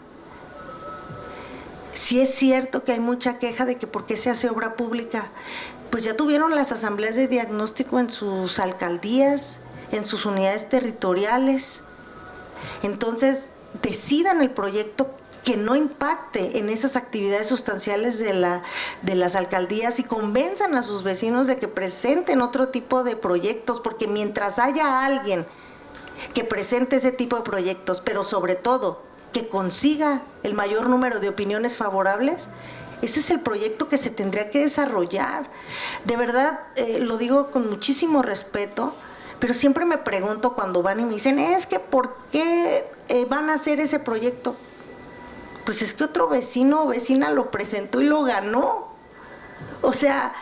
Si es cierto que hay mucha queja de que por qué se hace obra pública, pues ya tuvieron las asambleas de diagnóstico en sus alcaldías, en sus unidades territoriales. Entonces, decidan el proyecto que no impacte en esas actividades sustanciales de las alcaldías y convenzan a sus vecinos de que presenten otro tipo de proyectos, porque mientras haya alguien que presente ese tipo de proyectos, pero sobre todo que consiga el mayor número de opiniones favorables, ese es el proyecto que se tendría que desarrollar. De verdad, lo digo con muchísimo respeto, pero siempre me pregunto cuando van y me dicen, es que ¿por qué van a hacer ese proyecto? Pues es que otro vecino o vecina lo presentó y lo ganó. O sea,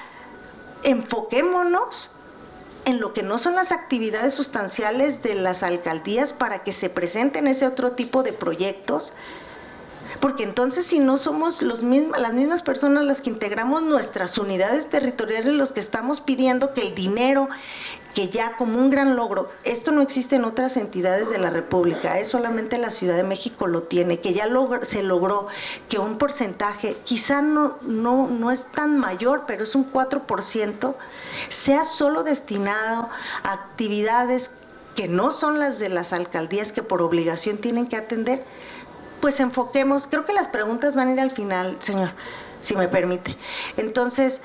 enfoquémonos en lo que no son las actividades sustanciales de las alcaldías para que se presenten ese otro tipo de proyectos, porque entonces si no somos las mismas personas las que integramos nuestras unidades territoriales los que estamos pidiendo que el dinero, que ya como un gran logro, esto no existe en otras entidades de la República, es solamente la Ciudad de México lo tiene, que ya se logró que un porcentaje, quizá no es tan mayor, pero es un 4%, sea solo destinado a actividades que no son las de las alcaldías que por obligación tienen que atender. Pues enfoquemos, creo que las preguntas van a ir al final, señor, si me permite. Entonces,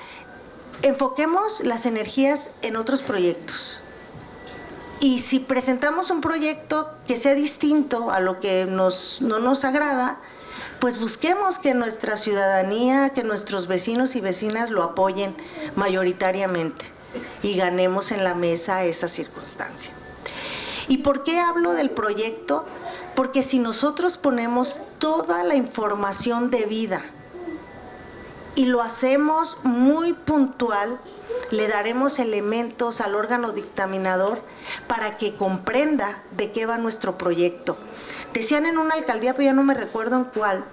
enfoquemos las energías en otros proyectos. Y si presentamos un proyecto que sea distinto a lo que no nos agrada, pues busquemos que nuestra ciudadanía, que nuestros vecinos y vecinas lo apoyen mayoritariamente y ganemos en la mesa esa circunstancia. ¿Y por qué hablo del proyecto? Porque si nosotros ponemos toda la información debida y lo hacemos muy puntual, le daremos elementos al órgano dictaminador para que comprenda de qué va nuestro proyecto. Decían en una alcaldía, pero ya no me recuerdo en cuál,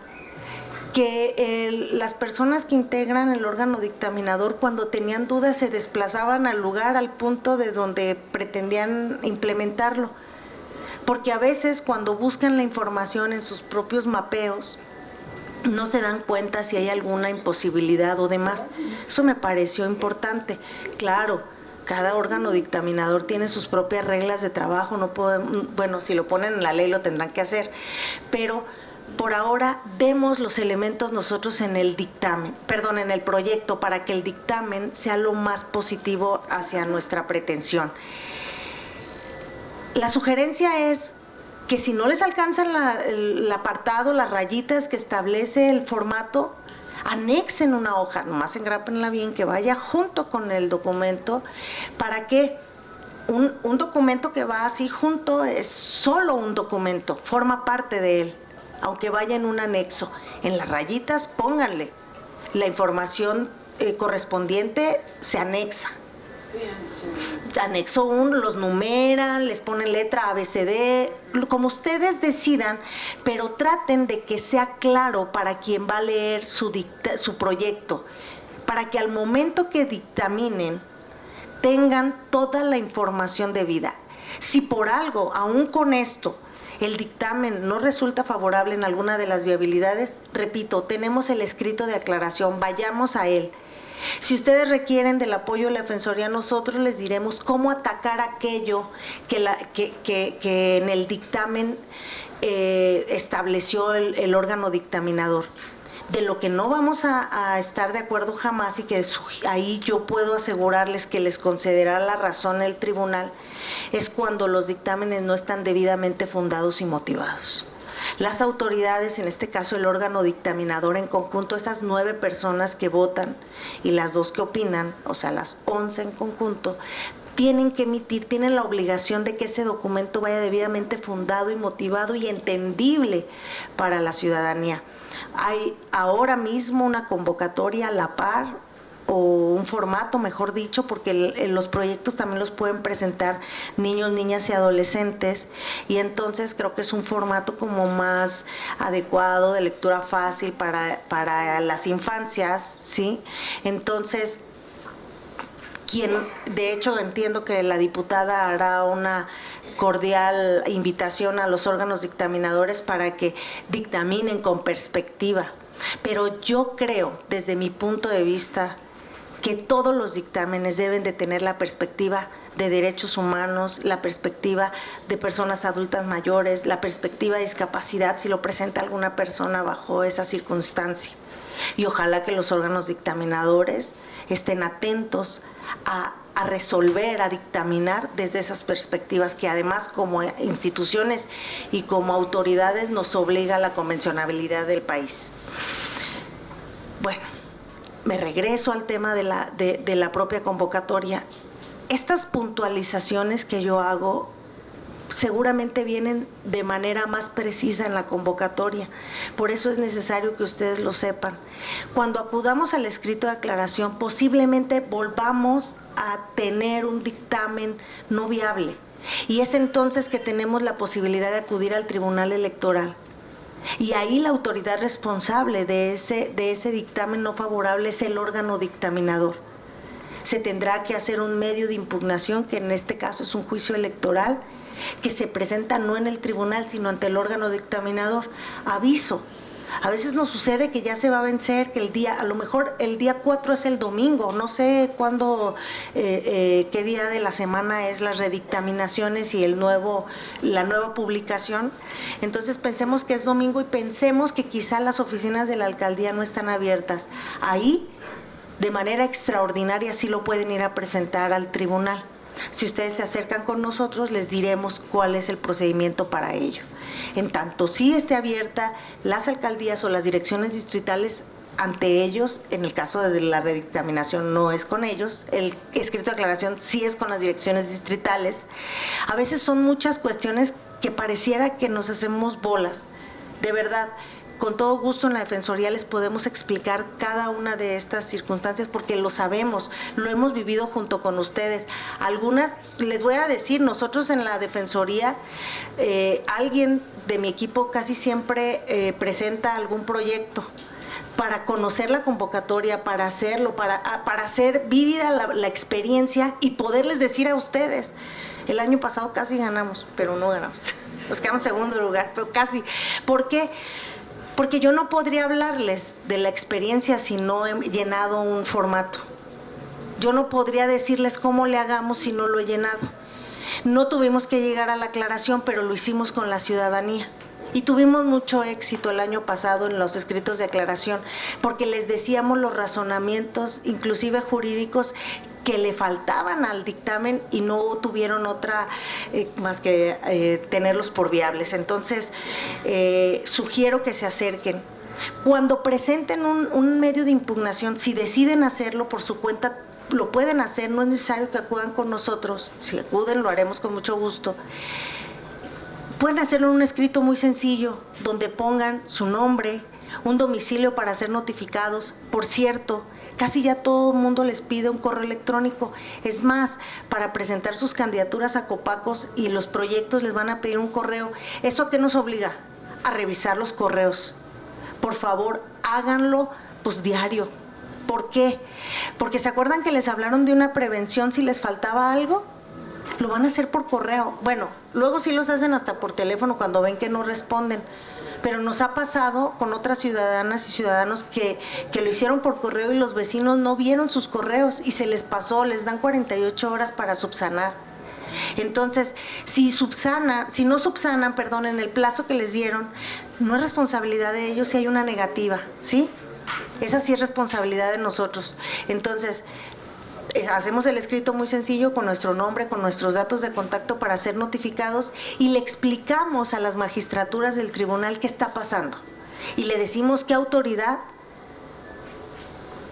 que las personas que integran el órgano dictaminador, cuando tenían dudas, se desplazaban al lugar, al punto de donde pretendían implementarlo. Porque a veces cuando buscan la información en sus propios mapeos, no se dan cuenta si hay alguna imposibilidad o demás. Eso me pareció importante. Claro, cada órgano dictaminador tiene sus propias reglas de trabajo, no podemos, bueno, si lo ponen en la ley lo tendrán que hacer, pero por ahora demos los elementos nosotros en el dictamen, perdón, en el proyecto, para que el dictamen sea lo más positivo hacia nuestra pretensión. La sugerencia es que si no les alcanzan el apartado, las rayitas que establece el formato, anexen una hoja, nomás engrápenla bien, que vaya junto con el documento, para que un documento que va así junto es solo un documento, forma parte de él, aunque vaya en un anexo. En las rayitas pónganle la información correspondiente, se anexa. Anexo 1, los numeran, les ponen letra ABCD, como ustedes decidan, pero traten de que sea claro para quien va a leer su proyecto, para que al momento que dictaminen tengan toda la información debida. Si por algo, aún con esto, el dictamen no resulta favorable en alguna de las viabilidades, repito, tenemos el escrito de aclaración, vayamos a él. Si ustedes requieren del apoyo de la Defensoría, nosotros les diremos cómo atacar aquello que en el dictamen estableció el órgano dictaminador. De lo que no vamos a estar de acuerdo jamás, y que ahí yo puedo asegurarles que les concederá la razón el tribunal, es cuando los dictámenes no están debidamente fundados y motivados. Las autoridades, en este caso el órgano dictaminador en conjunto, esas 9 personas que votan y las 2 que opinan, o sea, las 11 en conjunto, tienen que emitir, tienen la obligación de que ese documento vaya debidamente fundado y motivado y entendible para la ciudadanía. Hay ahora mismo una convocatoria a la par, o un formato, mejor dicho, porque los proyectos también los pueden presentar niños, niñas y adolescentes, y entonces creo que es un formato como más adecuado, de lectura fácil para las infancias, ¿sí? Entonces, de hecho entiendo que la diputada hará una cordial invitación a los órganos dictaminadores para que dictaminen con perspectiva, pero yo creo, desde mi punto de vista, que todos los dictámenes deben de tener la perspectiva de derechos humanos, la perspectiva de personas adultas mayores, la perspectiva de discapacidad, si lo presenta alguna persona bajo esa circunstancia. Y ojalá que los órganos dictaminadores estén atentos a resolver, a dictaminar desde esas perspectivas, que además como instituciones y como autoridades nos obliga a la convencionabilidad del país. Bueno, me regreso al tema de la propia convocatoria. Estas puntualizaciones que yo hago seguramente vienen de manera más precisa en la convocatoria. Por eso es necesario que ustedes lo sepan. Cuando acudamos al escrito de aclaración, posiblemente volvamos a tener un dictamen no viable. Y es entonces que tenemos la posibilidad de acudir al Tribunal Electoral. Y ahí la autoridad responsable de ese dictamen no favorable es el órgano dictaminador. Se tendrá que hacer un medio de impugnación, que en este caso es un juicio electoral, que se presenta no en el tribunal, sino ante el órgano dictaminador. Aviso, a veces nos sucede que ya se va a vencer, que a lo mejor el día 4 es el domingo, no sé cuándo, qué día de la semana es las redictaminaciones y la nueva publicación. Entonces pensemos que es domingo y pensemos que quizá las oficinas de la alcaldía no están abiertas. Ahí, de manera extraordinaria, sí lo pueden ir a presentar al tribunal. Si ustedes se acercan con nosotros, les diremos cuál es el procedimiento para ello. En tanto sí esté abierta, las alcaldías o las direcciones distritales ante ellos, en el caso de la redictaminación no es con ellos, el escrito de aclaración sí es con las direcciones distritales. A veces son muchas cuestiones que pareciera que nos hacemos bolas. De verdad, con todo gusto en la Defensoría les podemos explicar cada una de estas circunstancias, porque lo sabemos, lo hemos vivido junto con ustedes. Algunas, les voy a decir, nosotros en la Defensoría, alguien de mi equipo casi siempre presenta algún proyecto para conocer la convocatoria, para hacerlo, para hacer vívida la experiencia y poderles decir a ustedes. El año pasado casi ganamos, pero no ganamos. Nos quedamos en segundo lugar, pero casi. ¿Por qué? Porque yo no podría hablarles de la experiencia si no he llenado un formato. Yo no podría decirles cómo le hagamos si no lo he llenado. No tuvimos que llegar a la aclaración, pero lo hicimos con la ciudadanía. Y tuvimos mucho éxito el año pasado en los escritos de aclaración, porque les decíamos los razonamientos, inclusive jurídicos, que le faltaban al dictamen y no tuvieron otra más que tenerlos por viables. Entonces, sugiero que se acerquen. Cuando presenten un medio de impugnación, si deciden hacerlo por su cuenta, lo pueden hacer, no es necesario que acudan con nosotros. Si acuden, lo haremos con mucho gusto. Pueden hacerlo en un escrito muy sencillo, donde pongan su nombre, un domicilio para ser notificados. Por cierto, casi ya todo el mundo les pide un correo electrónico. Es más, para presentar sus candidaturas a Copacos y los proyectos les van a pedir un correo. ¿Eso a qué nos obliga? A revisar los correos. Por favor, háganlo pues diario. ¿Por qué? Porque ¿se acuerdan que les hablaron de una prevención si les faltaba algo? Lo van a hacer por correo. Bueno, luego sí los hacen hasta por teléfono cuando ven que no responden. Pero nos ha pasado con otras ciudadanas y ciudadanos que lo hicieron por correo y los vecinos no vieron sus correos y se les pasó, les dan 48 horas para subsanar. Entonces, si no subsanan, en el plazo que les dieron, no es responsabilidad de ellos si hay una negativa, ¿sí? Esa sí es responsabilidad de nosotros. Entonces, hacemos el escrito muy sencillo con nuestro nombre, con nuestros datos de contacto para ser notificados y le explicamos a las magistraturas del tribunal qué está pasando. Y le decimos qué autoridad,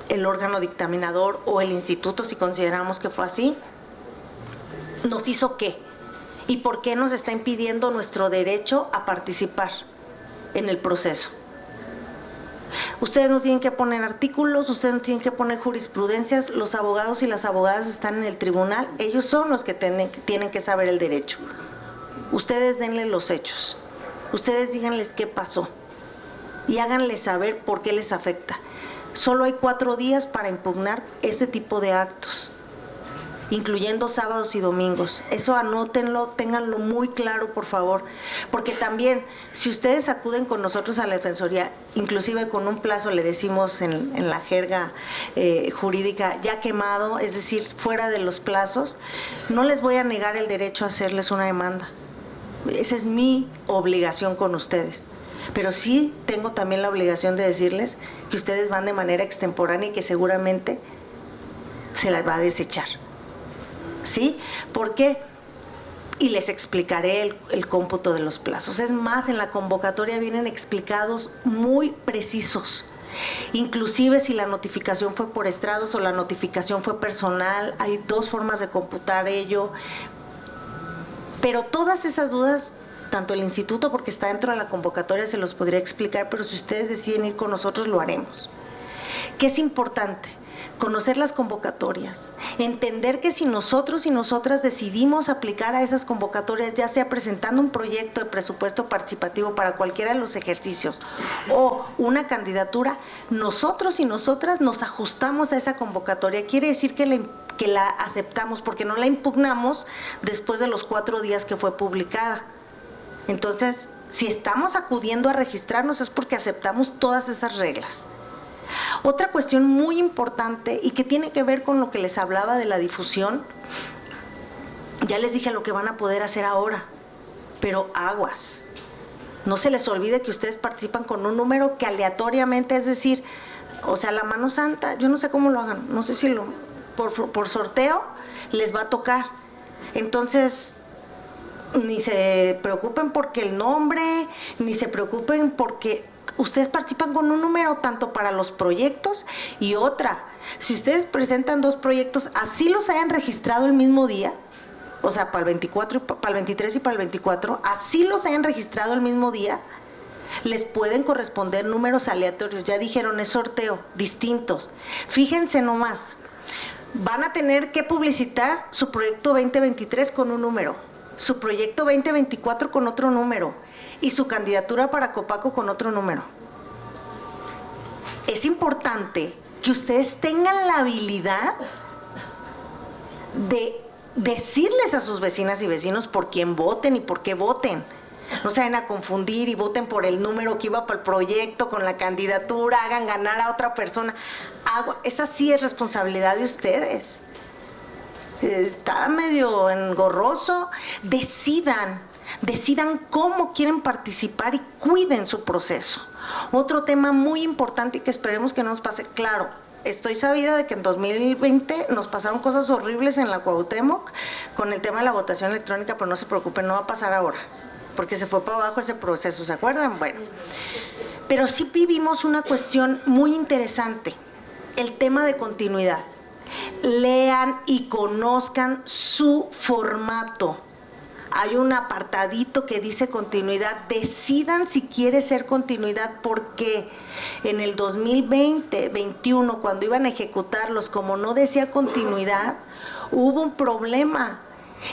el órgano dictaminador o el instituto, si consideramos que fue así, nos hizo qué y por qué nos está impidiendo nuestro derecho a participar en el proceso. Ustedes no tienen que poner artículos, ustedes no tienen que poner jurisprudencias, los abogados y las abogadas están en el tribunal, ellos son los que tienen que saber el derecho. Ustedes denle los hechos, ustedes díganles qué pasó y háganles saber por qué les afecta. Solo hay 4 días para impugnar este tipo de actos, incluyendo sábados y domingos. Eso anótenlo, ténganlo muy claro, por favor, porque también, si ustedes acuden con nosotros a la Defensoría, inclusive con un plazo, le decimos en la jerga jurídica, ya quemado, es decir, fuera de los plazos, no les voy a negar el derecho a hacerles una demanda. Esa es mi obligación con ustedes. Pero sí tengo también la obligación de decirles que ustedes van de manera extemporánea y que seguramente se las va a desechar. ¿Sí? ¿Por qué? Y les explicaré el cómputo de los plazos. Es más, en la convocatoria vienen explicados muy precisos. Inclusive si la notificación fue por estrados o la notificación fue personal, hay 2 formas de computar ello. Pero todas esas dudas, tanto el instituto, porque está dentro de la convocatoria, se los podría explicar, pero si ustedes deciden ir con nosotros, lo haremos. ¿Qué es importante? Conocer las convocatorias, entender que si nosotros y nosotras decidimos aplicar a esas convocatorias, ya sea presentando un proyecto de presupuesto participativo para cualquiera de los ejercicios o una candidatura, nosotros y nosotras nos ajustamos a esa convocatoria. Quiere decir que la aceptamos porque no la impugnamos después de los 4 días que fue publicada. Entonces, si estamos acudiendo a registrarnos es porque aceptamos todas esas reglas. Otra cuestión muy importante y que tiene que ver con lo que les hablaba de la difusión, ya les dije lo que van a poder hacer ahora, pero aguas. No se les olvide que ustedes participan con un número que aleatoriamente, es decir, o sea, la mano santa, yo no sé cómo lo hagan, no sé si por sorteo les va a tocar. Entonces, ni se preocupen porque el nombre, ni se preocupen porque ustedes participan con un número tanto para los proyectos y otra. Si ustedes presentan 2 proyectos, así los hayan registrado el mismo día, o sea, para el 24, para el 23 y para el 24, así los hayan registrado el mismo día, les pueden corresponder números aleatorios. Ya dijeron, es sorteo, distintos. Fíjense nomás, van a tener que publicitar su proyecto 2023 con un número, su proyecto 2024 con otro número y su candidatura para Copaco con otro número. Es importante que ustedes tengan la habilidad de decirles a sus vecinas y vecinos por quién voten y por qué voten. No se vayan a confundir y voten por el número que iba para el proyecto, con la candidatura, hagan ganar a otra persona. Esa sí es responsabilidad de ustedes. Está medio engorroso. Decidan cómo quieren participar y cuiden su proceso. Otro tema muy importante y que esperemos que no nos pase, claro, estoy sabida de que en 2020 nos pasaron cosas horribles en la Cuauhtémoc con el tema de la votación electrónica, pero no se preocupen, no va a pasar ahora, porque se fue para abajo ese proceso, ¿se acuerdan? Bueno, pero sí vivimos una cuestión muy interesante, el tema de continuidad. Lean y conozcan su formato. Hay un apartadito que dice continuidad. Decidan si quiere ser continuidad, porque en el 2020-21, cuando iban a ejecutarlos, como no decía continuidad, hubo un problema.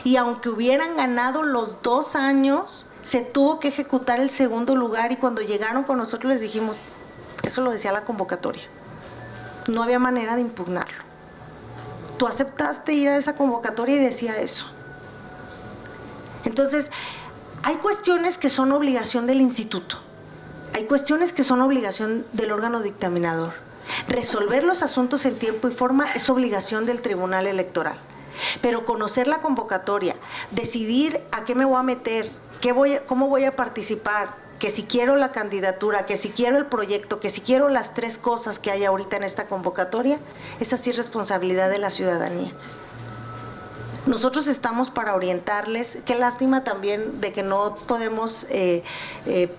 Y aunque hubieran ganado los 2 años, se tuvo que ejecutar el segundo lugar. Y cuando llegaron con nosotros les dijimos, eso lo decía la convocatoria. No había manera de impugnarlo. Tú aceptaste ir a esa convocatoria y decía eso. Entonces, hay cuestiones que son obligación del instituto, hay cuestiones que son obligación del órgano dictaminador. Resolver los asuntos en tiempo y forma es obligación del Tribunal Electoral. Pero conocer la convocatoria, decidir a qué me voy a meter, cómo voy a participar, que si quiero la candidatura, que si quiero el proyecto, que si quiero las 3 cosas que hay ahorita en esta convocatoria, esa sí es responsabilidad de la ciudadanía. Nosotros estamos para orientarles. Qué lástima también de que no podemos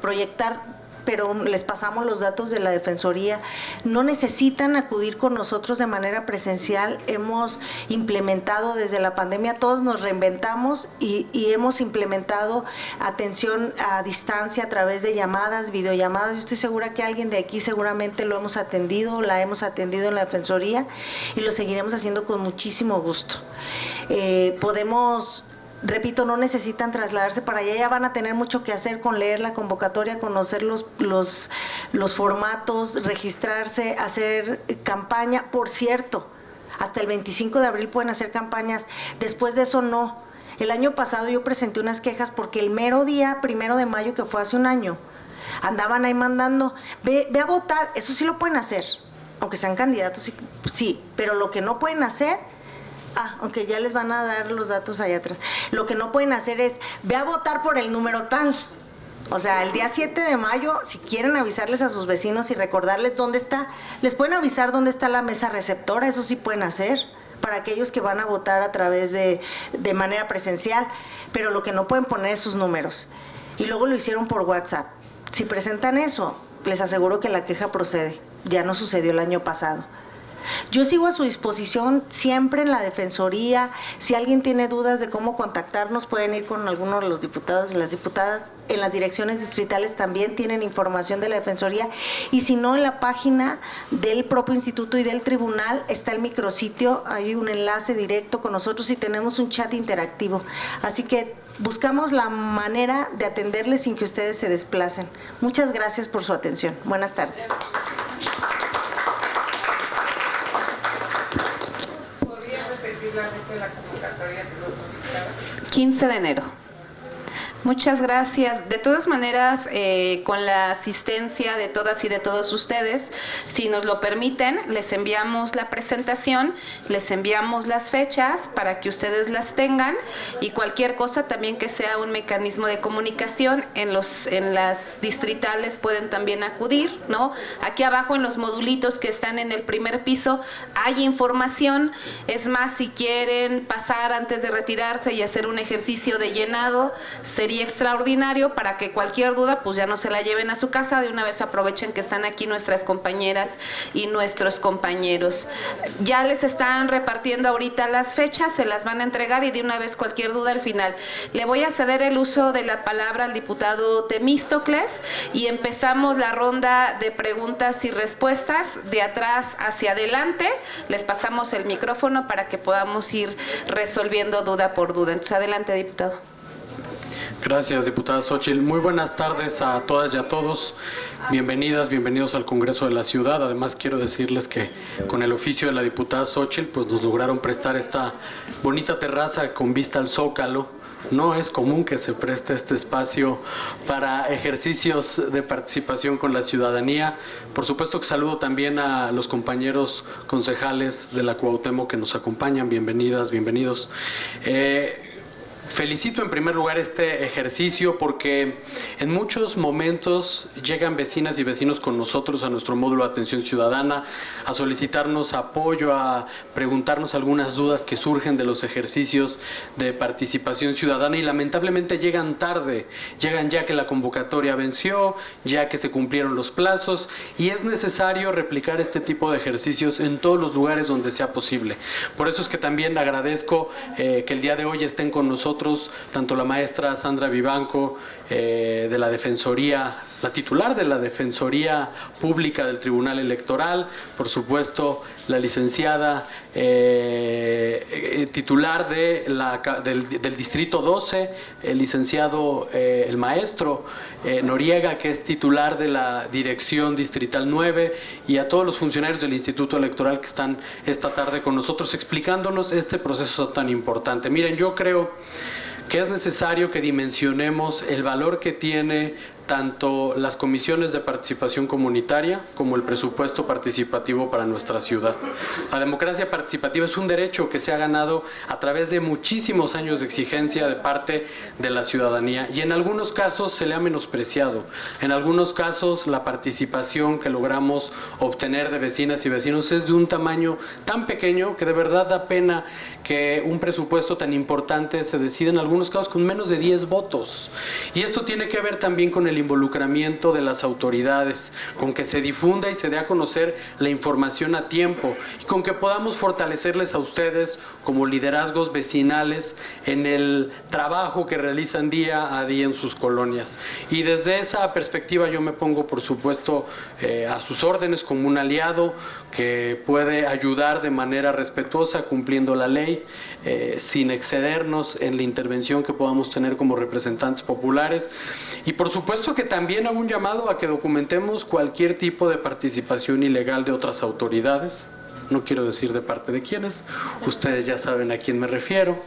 proyectar, pero les pasamos los datos de la Defensoría. No necesitan acudir con nosotros de manera presencial. Hemos implementado desde la pandemia, todos nos reinventamos y hemos implementado atención a distancia a través de llamadas, videollamadas. Yo estoy segura que alguien de aquí seguramente lo hemos atendido, la hemos atendido en la Defensoría y lo seguiremos haciendo con muchísimo gusto. Repito, no necesitan trasladarse para allá, ya van a tener mucho que hacer con leer la convocatoria, conocer los formatos, registrarse, hacer campaña. Por cierto, hasta el 25 de abril pueden hacer campañas, después de eso no. El año pasado yo presenté unas quejas porque el mero día 1 de mayo, que fue hace un año, andaban ahí mandando, ve a votar. Eso sí lo pueden hacer, aunque sean candidatos, sí, pero lo que no pueden hacer... aunque ya les van a dar los datos allá atrás. Lo que no pueden hacer es, ve a votar por el número tal. O sea, el día 7 de mayo, si quieren avisarles a sus vecinos y recordarles dónde está, les pueden avisar dónde está la mesa receptora, eso sí pueden hacer, para aquellos que van a votar a través de manera presencial, pero lo que no pueden poner es sus números. Y luego lo hicieron por WhatsApp. Si presentan eso, les aseguro que la queja procede. Ya no sucedió el año pasado. Yo sigo a su disposición siempre en la Defensoría. Si alguien tiene dudas de cómo contactarnos, pueden ir con alguno de los diputados y las diputadas. En las direcciones distritales también tienen información de la Defensoría. Y si no, en la página del propio instituto y del tribunal está el micrositio. Hay un enlace directo con nosotros y tenemos un chat interactivo. Así que buscamos la manera de atenderles sin que ustedes se desplacen. Muchas gracias por su atención. Buenas tardes. 15 de enero. Muchas gracias. De todas maneras, con la asistencia de todas y de todos ustedes, si nos lo permiten, les enviamos la presentación, les enviamos las fechas para que ustedes las tengan y cualquier cosa también que sea un mecanismo de comunicación en las distritales pueden también acudir, ¿no? Aquí abajo en los modulitos que están en el primer piso hay información. Es más, si quieren pasar antes de retirarse y hacer un ejercicio de llenado, sería extraordinario para que cualquier duda pues ya no se la lleven a su casa, de una vez aprovechen que están aquí nuestras compañeras y nuestros compañeros. Ya les están repartiendo ahorita las fechas, se las van a entregar y de una vez cualquier duda al final. Le voy a ceder el uso de la palabra al diputado Temístocles y empezamos la ronda de preguntas y respuestas de atrás hacia adelante. Les pasamos el micrófono para que podamos ir resolviendo duda por duda. Entonces adelante, diputado. Gracias, diputada Xóchitl. Muy buenas tardes a todas y a todos. Bienvenidas, bienvenidos al Congreso de la Ciudad. Además, quiero decirles que con el oficio de la diputada Xóchitl, pues nos lograron prestar esta bonita terraza con vista al Zócalo, no es común que se preste este espacio para ejercicios de participación con la ciudadanía. Por supuesto que saludo también a los compañeros concejales de la Cuauhtémoc que nos acompañan. Bienvenidas, bienvenidos. Felicito en primer lugar este ejercicio porque en muchos momentos llegan vecinas y vecinos con nosotros a nuestro módulo de atención ciudadana a solicitarnos apoyo, a preguntarnos algunas dudas que surgen de los ejercicios de participación ciudadana y lamentablemente llegan tarde, llegan ya que la convocatoria venció, ya que se cumplieron los plazos y es necesario replicar este tipo de ejercicios en todos los lugares donde sea posible. Por eso es que también agradezco que el día de hoy estén con nosotros tanto la maestra Sandra Vivanco de la Defensoría, la titular de la Defensoría Pública del Tribunal Electoral, por supuesto la licenciada titular del Distrito 12, el licenciado, el maestro Noriega, que es titular de la Dirección Distrital 9, y a todos los funcionarios del Instituto Electoral que están esta tarde con nosotros explicándonos este proceso tan importante. Miren, yo creo que es necesario que dimensionemos el valor que tiene tanto las comisiones de participación comunitaria como el presupuesto participativo para nuestra ciudad. La democracia participativa es un derecho que se ha ganado a través de muchísimos años de exigencia de parte de la ciudadanía y en algunos casos se le ha menospreciado. En algunos casos la participación que logramos obtener de vecinas y vecinos es de un tamaño tan pequeño que de verdad da pena que un presupuesto tan importante se decida en algunos casos con menos de 10 votos. Y esto tiene que ver también con el involucramiento de las autoridades, con que se difunda y se dé a conocer la información a tiempo y con que podamos fortalecerles a ustedes como liderazgos vecinales en el trabajo que realizan día a día en sus colonias. Y desde esa perspectiva yo me pongo, por supuesto, a sus órdenes como un aliado que puede ayudar de manera respetuosa cumpliendo la ley, sin excedernos en la intervención que podamos tener como representantes populares. Y por supuesto que también hago un llamado a que documentemos cualquier tipo de participación ilegal de otras autoridades. No quiero decir de parte de quiénes, ustedes ya saben a quién me refiero,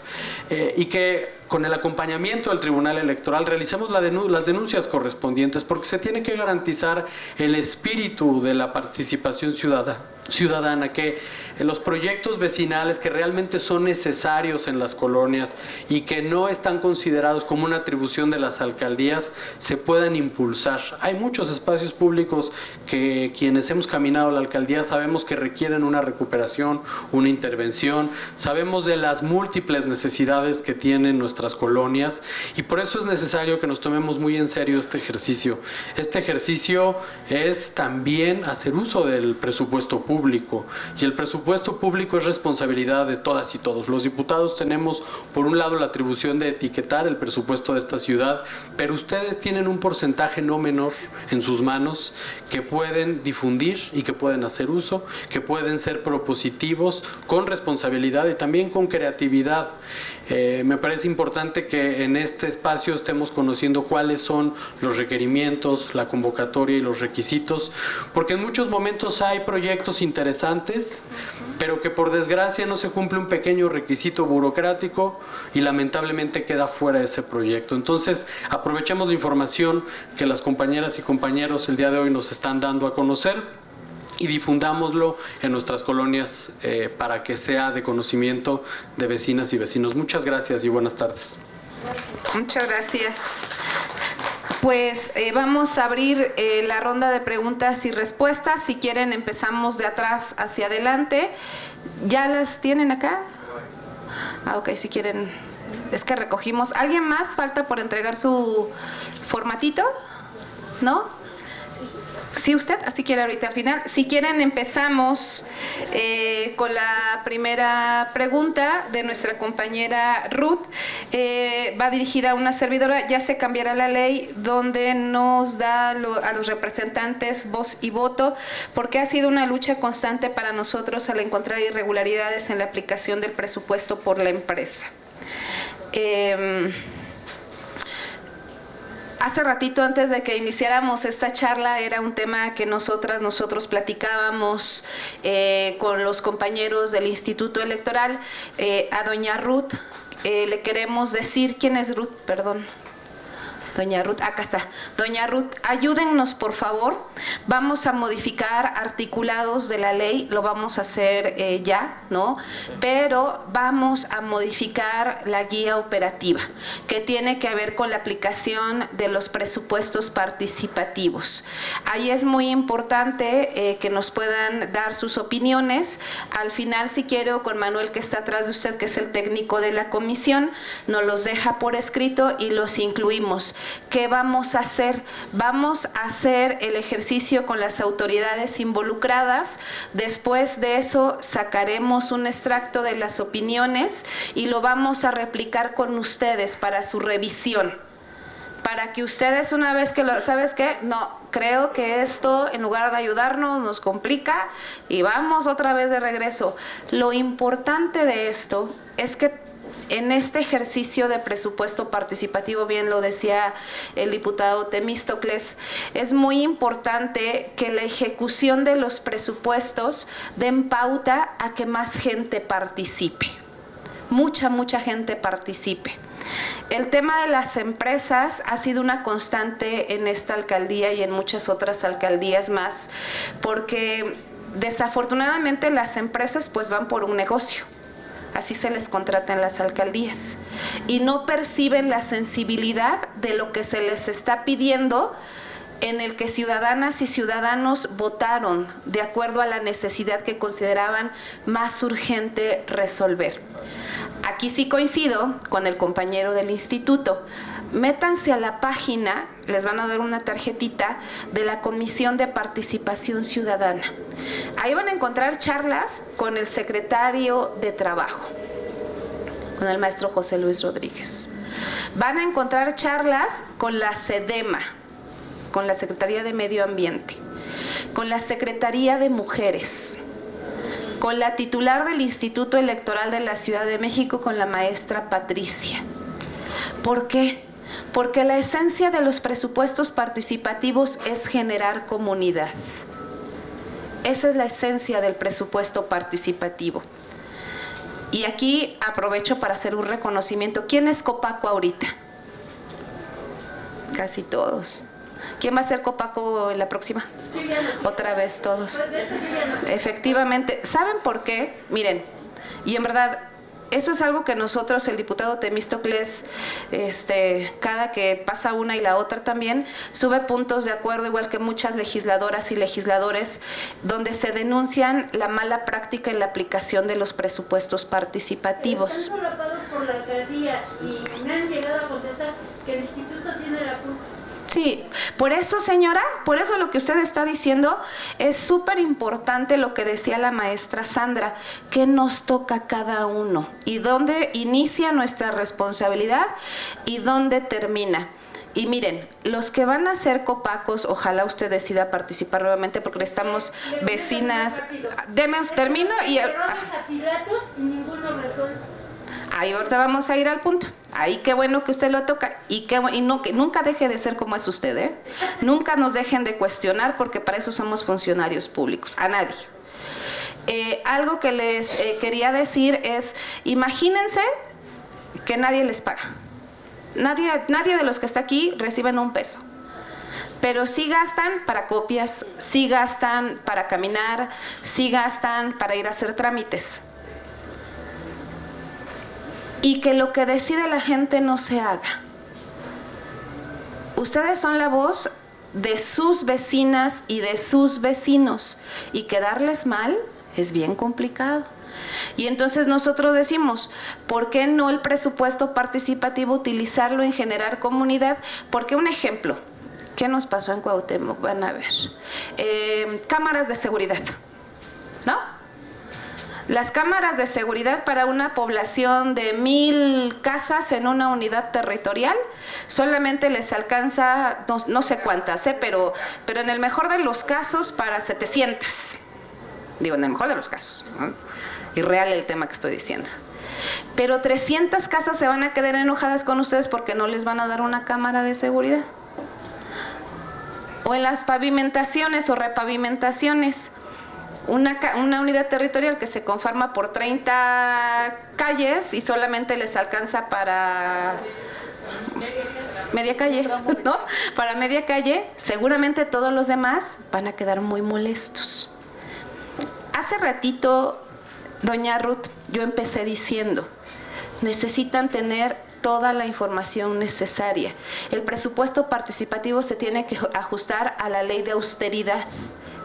y que con el acompañamiento del Tribunal Electoral realicemos las denuncias correspondientes, porque se tiene que garantizar el espíritu de la participación ciudadana, que los proyectos vecinales que realmente son necesarios en las colonias y que no están considerados como una atribución de las alcaldías se puedan impulsar. Hay muchos espacios públicos que quienes hemos caminado a la alcaldía sabemos que requieren una recuperación, una intervención, sabemos de las múltiples necesidades que tienen nuestras colonias y por eso es necesario que nos tomemos muy en serio este ejercicio. Este ejercicio es también hacer uso del presupuesto público y el presupuesto público es responsabilidad de todas y todos. Los diputados tenemos por un lado la atribución de etiquetar el presupuesto de esta ciudad, pero ustedes tienen un porcentaje no menor en sus manos que pueden difundir y que pueden hacer uso, que pueden ser propositivos con responsabilidad y también con creatividad. Me parece importante que en este espacio estemos conociendo cuáles son los requerimientos, la convocatoria y los requisitos, porque en muchos momentos hay proyectos interesantes, pero que por desgracia no se cumple un pequeño requisito burocrático y lamentablemente queda fuera ese proyecto. Entonces, aprovechemos la información que las compañeras y compañeros el día de hoy nos están dando a conocer y difundámoslo en nuestras colonias para que sea de conocimiento de vecinas y vecinos. Muchas gracias y buenas tardes. Muchas gracias. Pues vamos a abrir la ronda de preguntas y respuestas. Si quieren, empezamos de atrás hacia adelante. ¿Ya las tienen acá? Ok, si quieren. Es que recogimos. ¿Alguien más falta por entregar su formatito? ¿No? Sí, usted, así quiere ahorita al final. Si quieren, empezamos con la primera pregunta de nuestra compañera Ruth. Va dirigida a una servidora. Ya se cambiará la ley donde nos da a los representantes voz y voto, porque ha sido una lucha constante para nosotros al encontrar irregularidades en la aplicación del presupuesto por la empresa. Hace ratito, antes de que iniciáramos esta charla, era un tema que nosotros platicábamos con los compañeros del Instituto Electoral. A doña Ruth le queremos decir, ¿quién es Ruth? Perdón. Doña Ruth, acá está. Doña Ruth, ayúdennos, por favor. Vamos a modificar articulados de la ley, lo vamos a hacer ya, ¿no? Pero vamos a modificar la guía operativa, que tiene que ver con la aplicación de los presupuestos participativos. Ahí es muy importante que nos puedan dar sus opiniones. Al final, si quiero, con Manuel, que está atrás de usted, que es el técnico de la comisión, nos los deja por escrito y los incluimos. ¿Qué vamos a hacer? Vamos a hacer el ejercicio con las autoridades involucradas. Después de eso sacaremos un extracto de las opiniones y lo vamos a replicar con ustedes para su revisión. Para que ustedes, una vez que lo, ¿sabes qué? No, creo que esto en lugar de ayudarnos nos complica y vamos otra vez de regreso. Lo importante de esto es que en este ejercicio de presupuesto participativo, bien lo decía el diputado Temístocles, es muy importante que la ejecución de los presupuestos den pauta a que más gente participe. Mucha gente participe. El tema de las empresas ha sido una constante en esta alcaldía y en muchas otras alcaldías más, porque desafortunadamente las empresas pues van por un negocio. Así se les contrata en las alcaldías y no perciben la sensibilidad de lo que se les está pidiendo, en el que ciudadanas y ciudadanos votaron de acuerdo a la necesidad que consideraban más urgente resolver. Aquí sí coincido con el compañero del instituto. Métanse a la página, les van a dar una tarjetita de la Comisión de Participación Ciudadana. Ahí van a encontrar charlas con el secretario de Trabajo, con el maestro José Luis Rodríguez. Van a encontrar charlas con la SEDEMA, con la Secretaría de Medio Ambiente, con la Secretaría de Mujeres, con la titular del Instituto Electoral de la Ciudad de México, con la maestra Patricia. ¿Por qué? Porque la esencia de los presupuestos participativos es generar comunidad. Esa es la esencia del presupuesto participativo. Y aquí aprovecho para hacer un reconocimiento. ¿Quién es Copaco ahorita? Casi todos. ¿Quién va a ser Copaco en la próxima? Otra vez todos. Efectivamente. ¿Saben por qué? Miren, y en verdad, eso es algo que nosotros, el diputado Temístocles, cada que pasa una y la otra también, sube puntos de acuerdo, igual que muchas legisladoras y legisladores, donde se denuncian la mala práctica en la aplicación de los presupuestos participativos. Están solapados por la alcaldía y me han llegado a contestar que el instituto tiene la culpa. Sí, por eso, señora, por eso lo que usted está diciendo es súper importante lo que decía la maestra Sandra, que nos toca a cada uno y dónde inicia nuestra responsabilidad y dónde termina. Y miren, los que van a ser copacos, ojalá usted decida participar nuevamente porque estamos vecinas. Termino y... a Pilatos y ninguno resuelve. Ahí ahorita vamos a ir al punto. Ahí qué bueno que usted lo toca y que nunca deje de ser como es usted, ¿eh? Nunca nos dejen de cuestionar porque para eso somos funcionarios públicos, a nadie. Algo que les quería decir es, imagínense que nadie les paga. Nadie de los que está aquí reciben un peso. Pero sí gastan para copias, sí gastan para caminar, sí gastan para ir a hacer trámites. Y que lo que decide la gente no se haga. Ustedes son la voz de sus vecinas y de sus vecinos, y quedarles mal es bien complicado. Y entonces nosotros decimos, ¿por qué no el presupuesto participativo utilizarlo en generar comunidad? Porque un ejemplo, ¿qué nos pasó en Cuauhtémoc? Van a ver, cámaras de seguridad, ¿no? Las cámaras de seguridad para una población de 1,000 casas en una unidad territorial solamente les alcanza, no sé cuántas, pero en el mejor de los casos para 700. Digo, en el mejor de los casos, ¿no? Irreal el tema que estoy diciendo. Pero 300 casas se van a quedar enojadas con ustedes porque no les van a dar una cámara de seguridad. O en las pavimentaciones o repavimentaciones. Una unidad territorial que se conforma por 30 calles y solamente les alcanza para media calle, ¿no? Para media calle, seguramente todos los demás van a quedar muy molestos. Hace ratito, doña Ruth, yo empecé diciendo, necesitan tener toda la información necesaria. El presupuesto participativo se tiene que ajustar a la ley de austeridad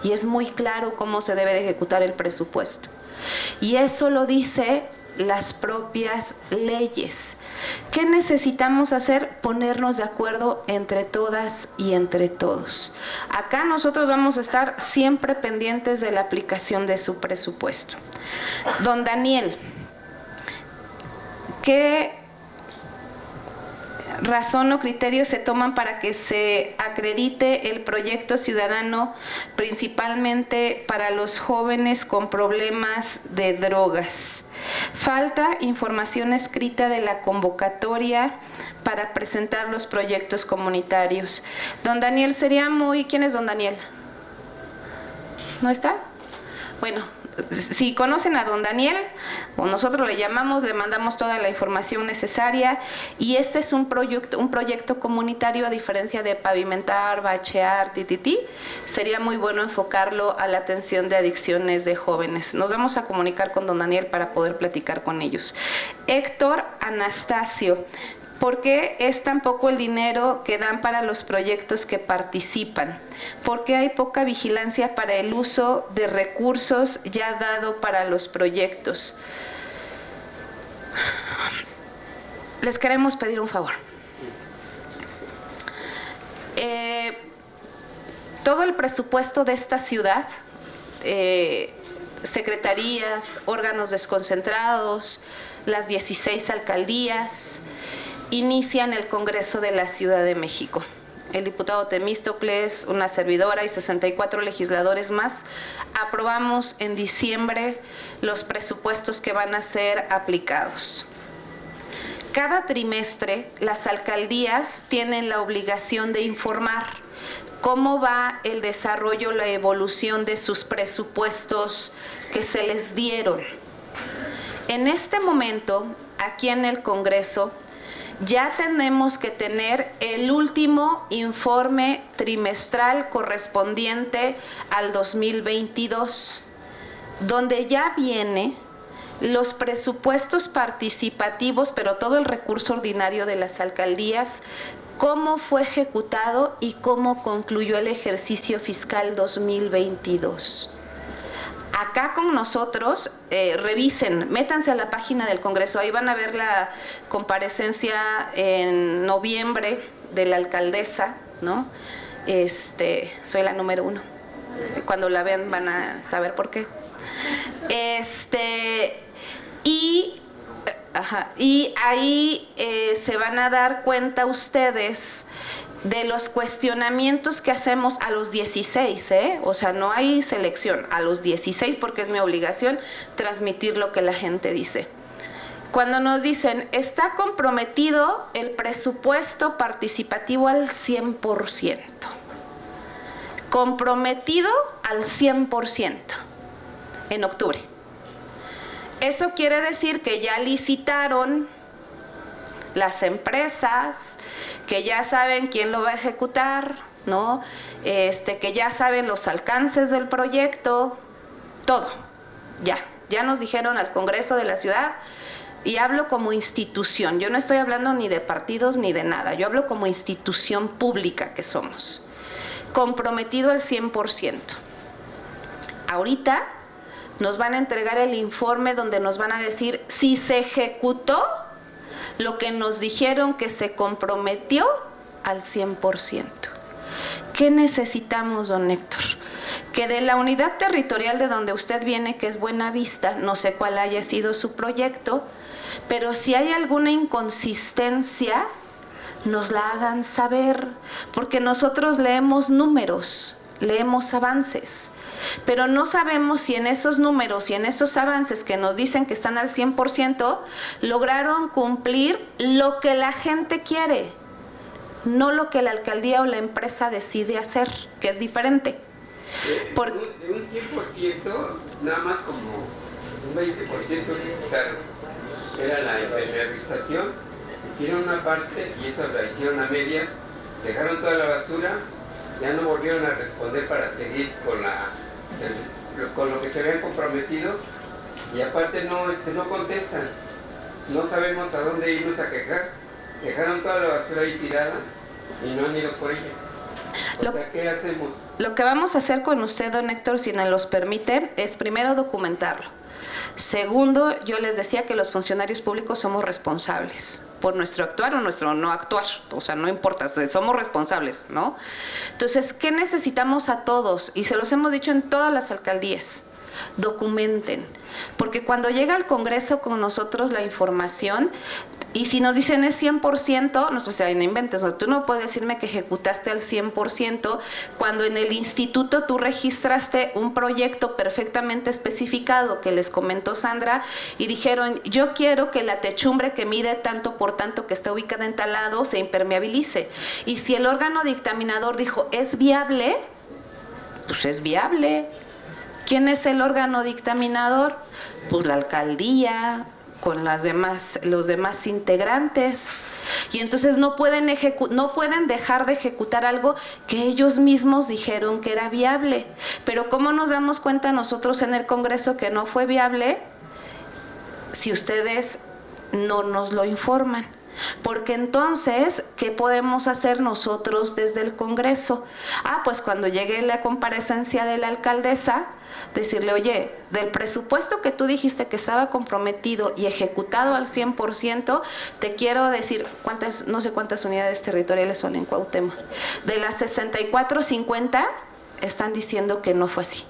y es muy claro cómo se debe de ejecutar el presupuesto. Y eso lo dice las propias leyes. ¿Qué necesitamos hacer? Ponernos de acuerdo entre todas y entre todos. Acá nosotros vamos a estar siempre pendientes de la aplicación de su presupuesto. Don Daniel, ¿qué razón o criterio se toman para que se acredite el proyecto ciudadano, principalmente para los jóvenes con problemas de drogas? Falta información escrita de la convocatoria para presentar los proyectos comunitarios. Don Daniel, sería muy... ¿Quién es don Daniel? ¿No está? Bueno, si conocen a don Daniel, o nosotros le llamamos, le mandamos toda la información necesaria, y este es un proyecto comunitario, a diferencia de pavimentar, bachear, sería muy bueno enfocarlo a la atención de adicciones de jóvenes. Nos vamos a comunicar con don Daniel para poder platicar con ellos. Héctor Anastasio, ¿por qué es tan poco el dinero que dan para los proyectos que participan? ¿Por qué hay poca vigilancia para el uso de recursos ya dado para los proyectos? Les queremos pedir un favor. Todo el presupuesto de esta ciudad, secretarías, órganos desconcentrados, las 16 alcaldías, inician el Congreso de la Ciudad de México. El diputado Temístocles, una servidora y 64 legisladores más, aprobamos en diciembre los presupuestos que van a ser aplicados. Cada trimestre, las alcaldías tienen la obligación de informar cómo va el desarrollo, la evolución de sus presupuestos que se les dieron. En este momento, aquí en el Congreso, ya tenemos que tener el último informe trimestral correspondiente al 2022, donde ya viene los presupuestos participativos, pero todo el recurso ordinario de las alcaldías, cómo fue ejecutado y cómo concluyó el ejercicio fiscal 2022. Acá con nosotros, revisen, métanse a la página del Congreso, ahí van a ver la comparecencia en noviembre de la alcaldesa, ¿no? Soy la número 1. Cuando la vean van a saber por qué. Y ahí se van a dar cuenta ustedes de los cuestionamientos que hacemos a los 16, o sea, no hay selección, a los 16, porque es mi obligación transmitir lo que la gente dice. Cuando nos dicen, está comprometido el presupuesto participativo al 100%, comprometido al 100% en octubre. Eso quiere decir que ya licitaron las empresas, que ya saben quién lo va a ejecutar, ¿no? Que ya saben los alcances del proyecto, todo, ya nos dijeron al Congreso de la Ciudad, y hablo como institución, yo no estoy hablando ni de partidos ni de nada, yo hablo como institución pública que somos, comprometido al 100%. Ahorita nos van a entregar el informe donde nos van a decir si se ejecutó lo que nos dijeron que se comprometió al 100%. ¿Qué necesitamos, don Héctor? Que de la unidad territorial de donde usted viene, que es Buenavista, no sé cuál haya sido su proyecto, pero si hay alguna inconsistencia, nos la hagan saber, porque nosotros leemos números, leemos avances, pero no sabemos si en esos números y en esos avances que nos dicen que están al 100%, lograron cumplir lo que la gente quiere. no lo que la alcaldía o la empresa decide hacer, que es diferente. De un 100%, nada más como un 20% ejecutaron. Era la impermeabilización, hicieron una parte y eso la hicieron a medias, dejaron toda la basura, ya no volvieron a responder para seguir con lo que se habían comprometido, y aparte no contestan, no sabemos a dónde irnos a quejar, dejaron toda la basura ahí tirada y no han ido por ella. O sea, ¿qué hacemos? Lo que vamos a hacer con usted, don Héctor, si nos los permite, es primero documentarlo. Segundo, yo les decía que los funcionarios públicos somos responsables por nuestro actuar o nuestro no actuar, o sea, no importa, somos responsables, ¿no? Entonces, ¿qué necesitamos a todos? Y se los hemos dicho en todas las alcaldías. Documenten, porque cuando llega al Congreso con nosotros la información, y si nos dicen es 100%, no inventes, no, tú no puedes decirme que ejecutaste al 100% cuando en el instituto tú registraste un proyecto perfectamente especificado que les comentó Sandra y dijeron, yo quiero que la techumbre que mide tanto por tanto que está ubicada en tal lado se impermeabilice, y si el órgano dictaminador dijo es viable, pues es viable. ¿Quién es el órgano dictaminador? Pues la alcaldía, con los demás integrantes. Y entonces no pueden dejar de ejecutar algo que ellos mismos dijeron que era viable. Pero ¿cómo nos damos cuenta nosotros en el Congreso que no fue viable si ustedes no nos lo informan? Porque entonces, ¿qué podemos hacer nosotros desde el Congreso? Pues cuando llegue la comparecencia de la alcaldesa, decirle, oye, del presupuesto que tú dijiste que estaba comprometido y ejecutado al 100%, te quiero decir, no sé cuántas unidades territoriales son en Cuauhtémoc. De las 6450, están diciendo que no fue así.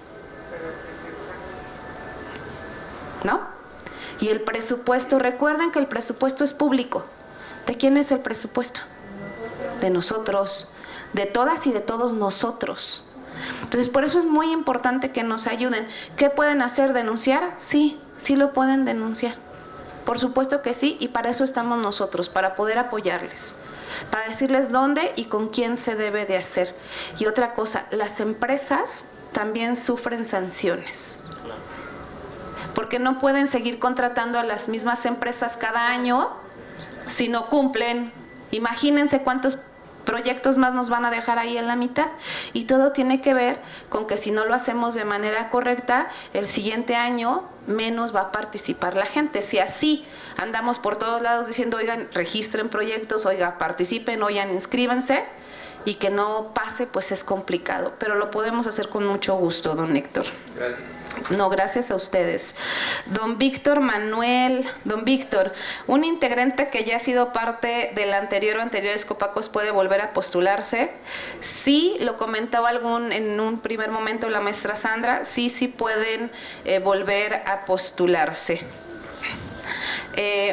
¿No? Y el presupuesto, recuerden que el presupuesto es público. ¿De quién es el presupuesto? De nosotros, de todas y de todos nosotros. Entonces, por eso es muy importante que nos ayuden. ¿Qué pueden hacer? ¿Denunciar? Sí, sí lo pueden denunciar. Por supuesto que sí, y para eso estamos nosotros, para poder apoyarles, para decirles dónde y con quién se debe de hacer. Y otra cosa, las empresas también sufren sanciones, porque no pueden seguir contratando a las mismas empresas cada año si no cumplen. Imagínense cuántos proyectos más nos van a dejar ahí en la mitad, y todo tiene que ver con que si no lo hacemos de manera correcta, el siguiente año menos va a participar la gente. Si así andamos por todos lados diciendo, oigan, registren proyectos, oiga, participen, oigan, inscríbanse, y que no pase, pues es complicado, pero lo podemos hacer con mucho gusto, don Héctor. Gracias. No, gracias a ustedes. Don Víctor Manuel, don Víctor, un integrante que ya ha sido parte del anterior o anteriores Copacos puede volver a postularse. Sí, lo comentaba en un primer momento la maestra Sandra, sí pueden volver a postularse.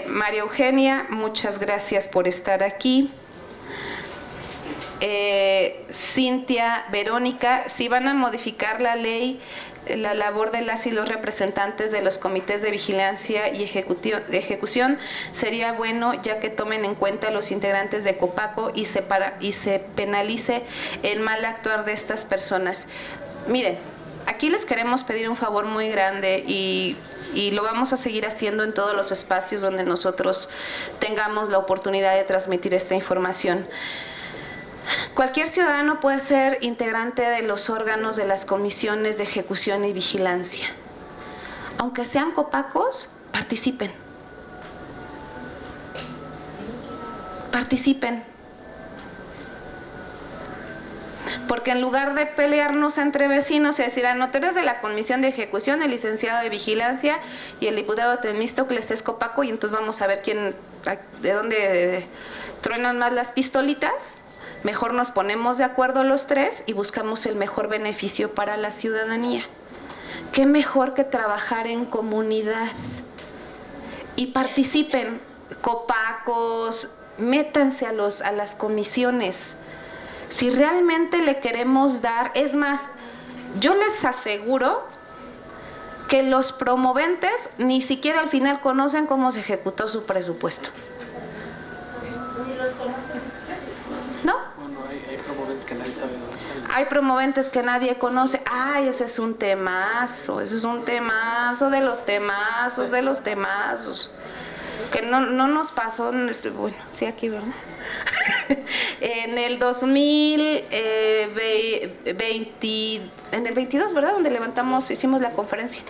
María Eugenia, muchas gracias por estar aquí. Cintia, Verónica, si van a modificar la ley, la labor de las y los representantes de los comités de vigilancia y ejecución, sería bueno ya que tomen en cuenta a los integrantes de Copaco y se penalice el mal actuar de estas personas. Miren, aquí les queremos pedir un favor muy grande y lo vamos a seguir haciendo en todos los espacios donde nosotros tengamos la oportunidad de transmitir esta información. Cualquier ciudadano puede ser integrante de los órganos de las comisiones de ejecución y vigilancia. Aunque sean Copacos, participen. Participen. Porque en lugar de pelearnos entre vecinos y decir, no, tú eres de la comisión de ejecución, el licenciado de vigilancia y el diputado Temístocles es Copaco, y entonces vamos a ver de dónde truenan más las pistolitas. Mejor nos ponemos de acuerdo los tres y buscamos el mejor beneficio para la ciudadanía. ¿Qué mejor que trabajar en comunidad? Y participen, Copacos, métanse a las comisiones. Si realmente le queremos dar, es más, yo les aseguro que los promoventes ni siquiera al final conocen cómo se ejecutó su presupuesto. Ni los conocen. ¿No? Hay promoventes que nadie conoce. Ay, ese es un temazo de los temazos. Que no nos pasó, bueno, sí aquí, ¿verdad? En el 2022, ¿verdad? Donde hicimos la conferencia.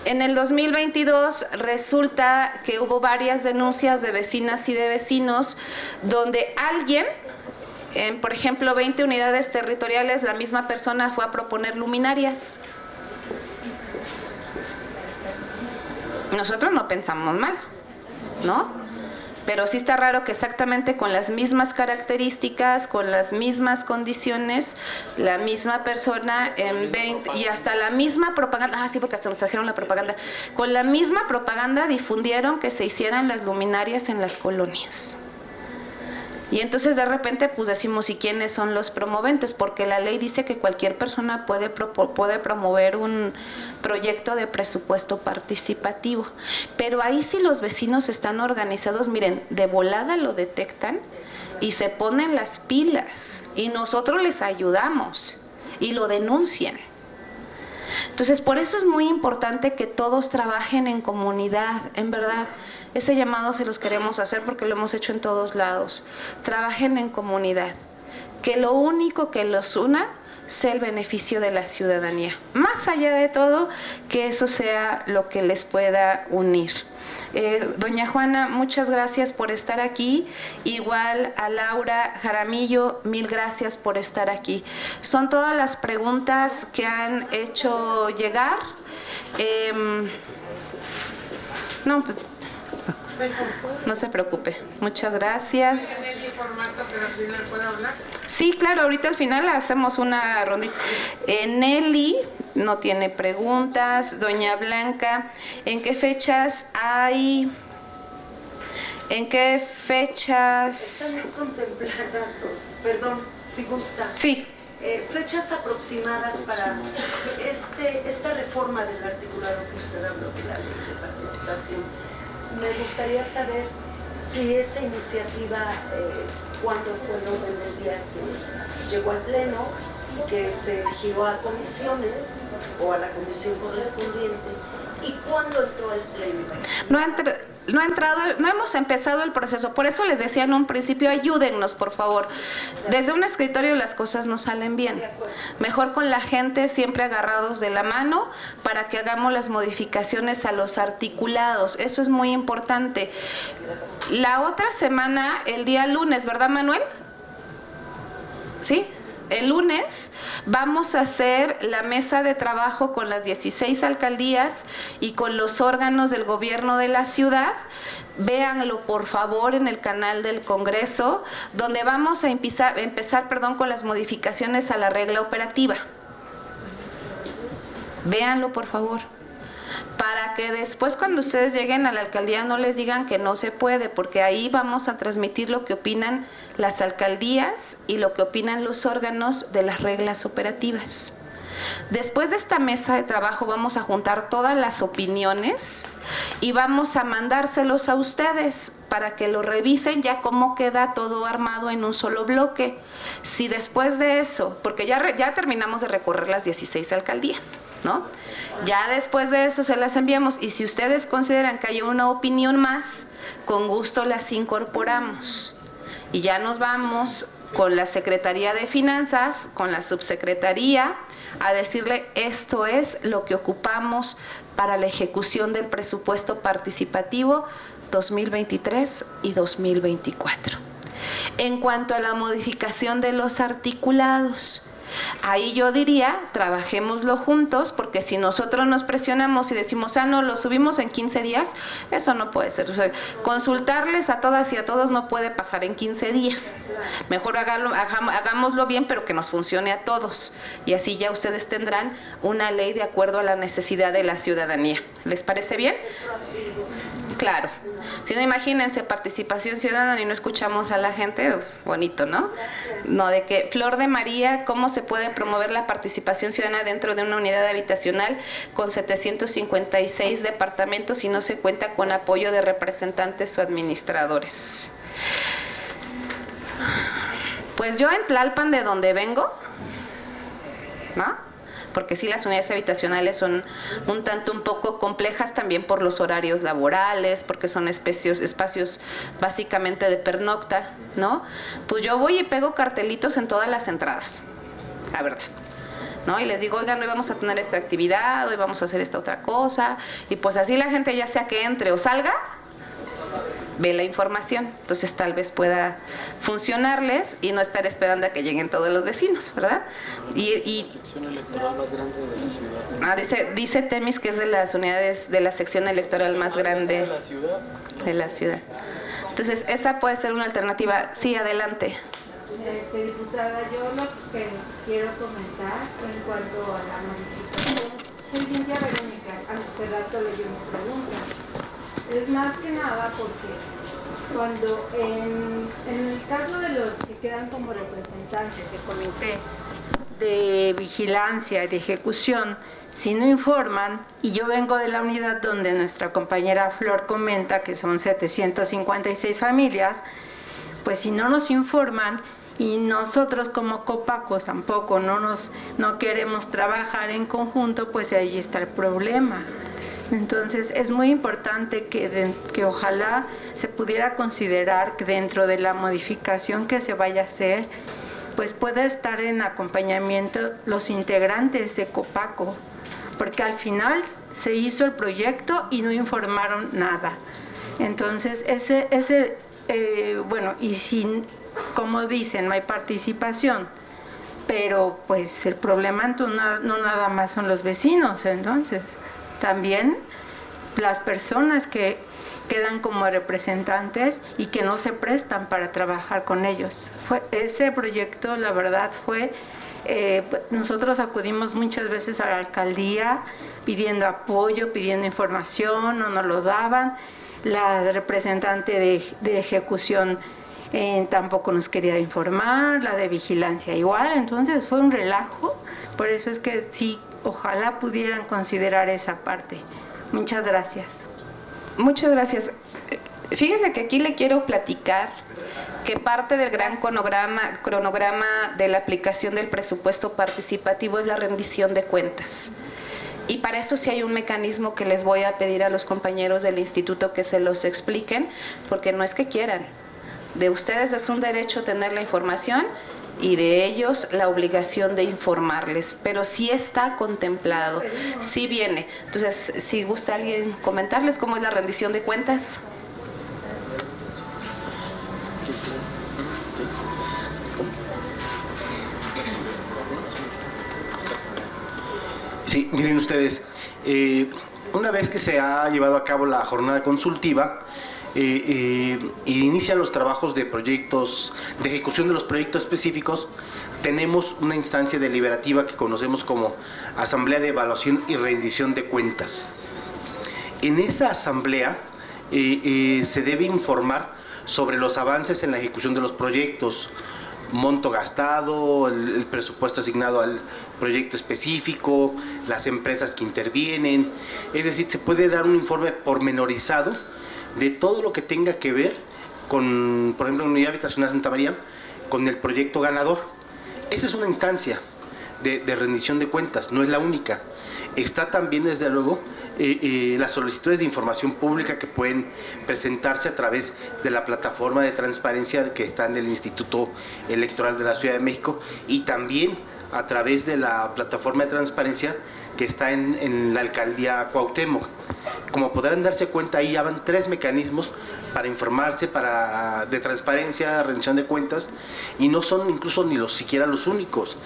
En el 2022 resulta que hubo varias denuncias de vecinas y de vecinos donde alguien, en, por ejemplo, 20 unidades territoriales, la misma persona fue a proponer luminarias. Nosotros no pensamos mal, ¿no? Pero sí está raro que exactamente con las mismas características, con las mismas condiciones, la misma persona en 20, y hasta la misma propaganda, sí, porque hasta nos trajeron la propaganda, con la misma propaganda difundieron que se hicieran las luminarias en las colonias. Y entonces de repente pues decimos, ¿y quiénes son los promoventes? Porque la ley dice que cualquier persona puede promover un proyecto de presupuesto participativo. Pero ahí si los vecinos están organizados, miren, de volada lo detectan y se ponen las pilas y nosotros les ayudamos y lo denuncian. Entonces, por eso es muy importante que todos trabajen en comunidad, en verdad. Ese llamado se los queremos hacer porque lo hemos hecho en todos lados. Trabajen en comunidad. Que lo único que los una sea el beneficio de la ciudadanía. Más allá de todo, que eso sea lo que les pueda unir. Doña Juana, muchas gracias por estar aquí. Igual a Laura Jaramillo, mil gracias por estar aquí. Son todas las preguntas que han hecho llegar. No se preocupe. Muchas gracias. Sí, claro, ahorita al final hacemos una rondita. Nelly no tiene preguntas. Doña Blanca, ¿en qué fechas hay? ¿En qué fechas? Están contempladas, perdón, si gusta. Sí. Fechas aproximadas para esta reforma del articulado que usted habló de la ley de participación. Me gustaría saber si esa iniciativa, cuándo fue el orden del día que llegó al Pleno, que se giró a comisiones o a la comisión correspondiente, y cuándo entró al Pleno. No hemos empezado el proceso, por eso les decía en un principio, ayúdennos por favor. Desde un escritorio las cosas no salen bien. Mejor con la gente siempre agarrados de la mano para que hagamos las modificaciones a los articulados, eso es muy importante. La otra semana, el día lunes, ¿verdad, Manuel? ¿Sí? El lunes vamos a hacer la mesa de trabajo con las 16 alcaldías y con los órganos del gobierno de la ciudad. Véanlo por favor en el canal del Congreso, donde vamos a empezar con las modificaciones a la regla operativa. Véanlo por favor, para que después cuando ustedes lleguen a la alcaldía no les digan que no se puede, porque ahí vamos a transmitir lo que opinan las alcaldías y lo que opinan los órganos de las reglas operativas. Después de esta mesa de trabajo vamos a juntar todas las opiniones y vamos a mandárselos a ustedes para que lo revisen ya cómo queda todo armado en un solo bloque. Si después de eso, porque ya terminamos de recorrer las 16 alcaldías, ¿no? Ya después de eso se las enviamos y si ustedes consideran que hay una opinión más, con gusto las incorporamos. Y ya nos vamos con la Secretaría de Finanzas, con la Subsecretaría, a decirle esto es lo que ocupamos para la ejecución del presupuesto participativo 2023 y 2024. En cuanto a la modificación de los articulados, ahí yo diría, trabajémoslo juntos, porque si nosotros nos presionamos y decimos, no, lo subimos en 15 días, eso no puede ser. O sea, consultarles a todas y a todos no puede pasar en 15 días. Mejor hagámoslo bien, pero que nos funcione a todos. Y así ya ustedes tendrán una ley de acuerdo a la necesidad de la ciudadanía. ¿Les parece bien? Claro. Si no, imagínense, participación ciudadana y no escuchamos a la gente, pues bonito, ¿no? No, de que, Flor de María, ¿cómo se puede promover la participación ciudadana dentro de una unidad habitacional con 756 departamentos si no se cuenta con apoyo de representantes o administradores? Pues yo en Tlalpan, de donde vengo, ¿no? Porque sí, las unidades habitacionales son un poco complejas también por los horarios laborales, porque son espacios básicamente de pernocta, ¿no? Pues yo voy y pego cartelitos en todas las entradas, la verdad, ¿no? Y les digo, oigan, hoy vamos a tener esta actividad, hoy vamos a hacer esta otra cosa, y pues así la gente, ya sea que entre o salga, ve la información, entonces tal vez pueda funcionarles y no estar esperando a que lleguen todos los vecinos, ¿verdad? Y la sección electoral más grande de la ciudad. Dice Temis que es de las unidades de la sección electoral más grande de la ciudad. Entonces, esa puede ser una alternativa. Sí, adelante. Diputada, yo lo que quiero comentar en cuanto a la modificación, soy Cintia Verónica, hace rato leí una pregunta. Es más que nada porque cuando en el caso de los que quedan como representantes de comités de vigilancia y de ejecución, si no informan, y yo vengo de la unidad donde nuestra compañera Flor comenta que son 756 familias, pues si no nos informan y nosotros como Copacos tampoco no queremos trabajar en conjunto, pues ahí está el problema. Entonces es muy importante que ojalá se pudiera considerar que dentro de la modificación que se vaya a hacer, pues pueda estar en acompañamiento los integrantes de Copaco, porque al final se hizo el proyecto y no informaron nada. Entonces bueno, y si, como dicen, no hay participación, pero pues el problema no nada más son los vecinos, entonces también las personas que quedan como representantes y que no se prestan para trabajar con ellos. Ese proyecto, la verdad, nosotros acudimos muchas veces a la alcaldía pidiendo apoyo, pidiendo información, no nos lo daban. La representante de ejecución tampoco nos quería informar, la de vigilancia igual, entonces fue un relajo. Por eso es que sí, ojalá pudieran considerar esa parte. Muchas gracias. Muchas gracias. Fíjese que aquí le quiero platicar que parte del gran cronograma de la aplicación del presupuesto participativo es la rendición de cuentas. Y para eso sí hay un mecanismo que les voy a pedir a los compañeros del instituto que se los expliquen, porque no es que quieran. De ustedes es un derecho tener la información y de ellos la obligación de informarles, pero sí está contemplado, sí viene. Entonces, si gusta alguien comentarles cómo es la rendición de cuentas. Sí, miren ustedes, una vez que se ha llevado a cabo la jornada consultiva, inician los trabajos de proyectos, de ejecución de los proyectos específicos, tenemos una instancia deliberativa que conocemos como Asamblea de Evaluación y Rendición de Cuentas. En esa asamblea se debe informar sobre los avances en la ejecución de los proyectos, monto gastado, el presupuesto asignado al proyecto específico, las empresas que intervienen, es decir, se puede dar un informe pormenorizado de todo lo que tenga que ver con, por ejemplo, en Unidad Habitacional Santa María, con el proyecto ganador. Esa es una instancia de rendición de cuentas, no es la única. Está también, desde luego, las solicitudes de información pública que pueden presentarse a través de la plataforma de transparencia que está en el Instituto Electoral de la Ciudad de México y también a través de la plataforma de transparencia que está en la Alcaldía Cuauhtémoc. Como podrán darse cuenta, ahí ya van 3 mecanismos para informarse, de transparencia, rendición de cuentas, y no son incluso ni siquiera los únicos.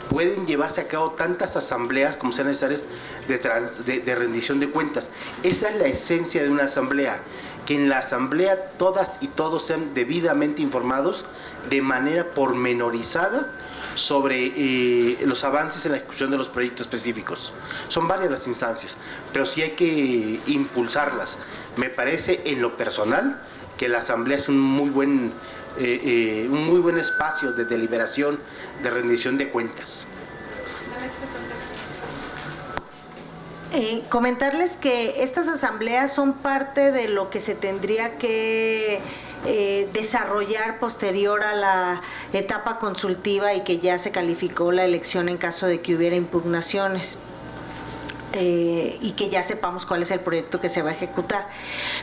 Pueden llevarse a cabo tantas asambleas como sean necesarias de rendición de cuentas. Esa es la esencia de una asamblea, que en la asamblea todas y todos sean debidamente informados de manera pormenorizada sobre los avances en la ejecución de los proyectos específicos. Son varias las instancias, pero sí hay que impulsarlas. Me parece, en lo personal, que la asamblea es un muy buen espacio de deliberación, de rendición de cuentas. Comentarles que estas asambleas son parte de lo que se tendría que desarrollar posterior a la etapa consultiva y que ya se calificó la elección en caso de que hubiera impugnaciones. Y que ya sepamos cuál es el proyecto que se va a ejecutar.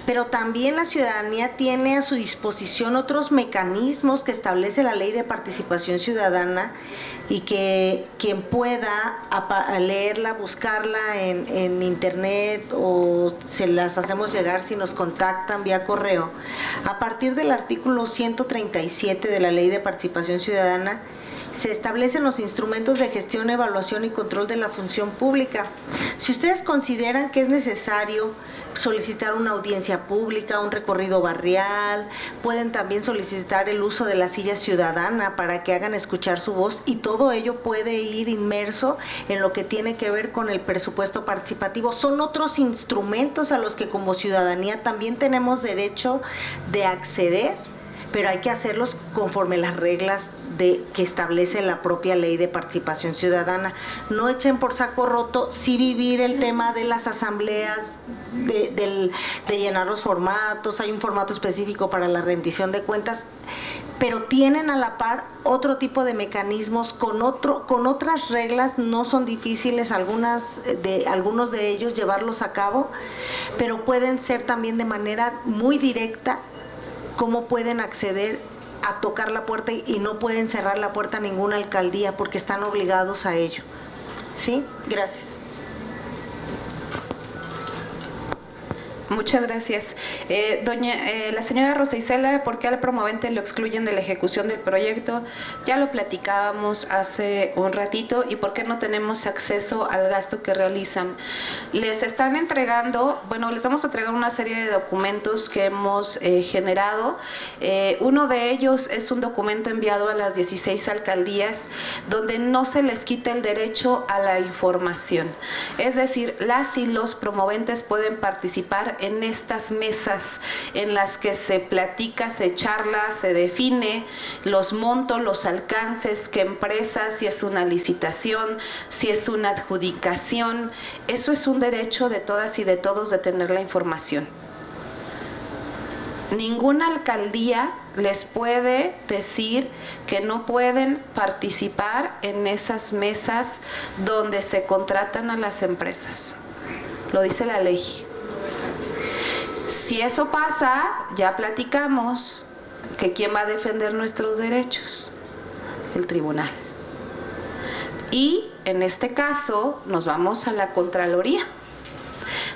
Pero también la ciudadanía tiene a su disposición otros mecanismos que establece la Ley de Participación Ciudadana y que quien pueda leerla, buscarla en internet o se las hacemos llegar si nos contactan vía correo. A partir del artículo 137 de la Ley de Participación Ciudadana, se establecen los instrumentos de gestión, evaluación y control de la función pública. Si ustedes consideran que es necesario solicitar una audiencia pública, un recorrido barrial, pueden también solicitar el uso de la silla ciudadana para que hagan escuchar su voz, y todo ello puede ir inmerso en lo que tiene que ver con el presupuesto participativo. Son otros instrumentos a los que como ciudadanía también tenemos derecho de acceder, pero hay que hacerlos conforme las reglas que establece la propia Ley de Participación Ciudadana. No echen por saco roto, sí vivir el tema de las asambleas, de llenar los formatos. Hay un formato específico para la rendición de cuentas, pero tienen a la par otro tipo de mecanismos con otras reglas. No son difíciles algunos de ellos llevarlos a cabo, pero pueden ser también de manera muy directa cómo pueden acceder a tocar la puerta, y no pueden cerrar la puerta a ninguna alcaldía porque están obligados a ello. ¿Sí? Gracias. Muchas gracias. La señora Rosa Isela, ¿por qué al promovente lo excluyen de la ejecución del proyecto? Ya lo platicábamos hace un ratito. ¿Y por qué no tenemos acceso al gasto que realizan? Les están entregando, les vamos a entregar una serie de documentos que hemos generado. Uno de ellos es un documento enviado a las 16 alcaldías donde no se les quita el derecho a la información. Es decir, las y los promoventes pueden participar en estas mesas en las que se platica, se charla, se define los montos, los alcances, qué empresas, si es una licitación, si es una adjudicación. Eso es un derecho de todas y de todos de tener la información. Ninguna alcaldía les puede decir que no pueden participar en esas mesas donde se contratan a las empresas. Lo dice la ley. Si eso pasa, ya platicamos que ¿quién va a defender nuestros derechos? El tribunal. Y en este caso nos vamos a la Contraloría.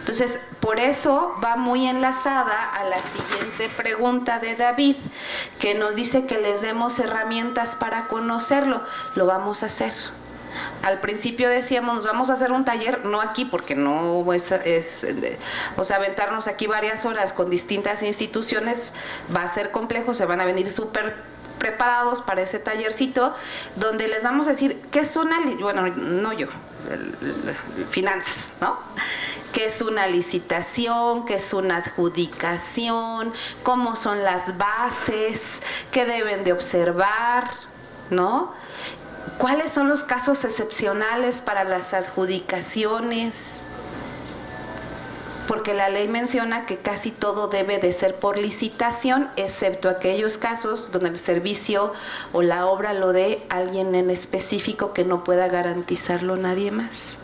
Entonces, por eso va muy enlazada a la siguiente pregunta de David, que nos dice que les demos herramientas para conocerlo. Lo vamos a hacer. Al principio decíamos, nos vamos a hacer un taller, no aquí porque no aventarnos aquí varias horas con distintas instituciones va a ser complejo, se van a venir súper preparados para ese tallercito, donde les vamos a decir qué es finanzas, ¿no? ¿Qué es una licitación? ¿Qué es una adjudicación? ¿Cómo son las bases? ¿Qué deben de observar? ¿No? ¿Cuáles son los casos excepcionales para las adjudicaciones? Porque la ley menciona que casi todo debe de ser por licitación, excepto aquellos casos donde el servicio o la obra lo dé alguien en específico que no pueda garantizarlo nadie más.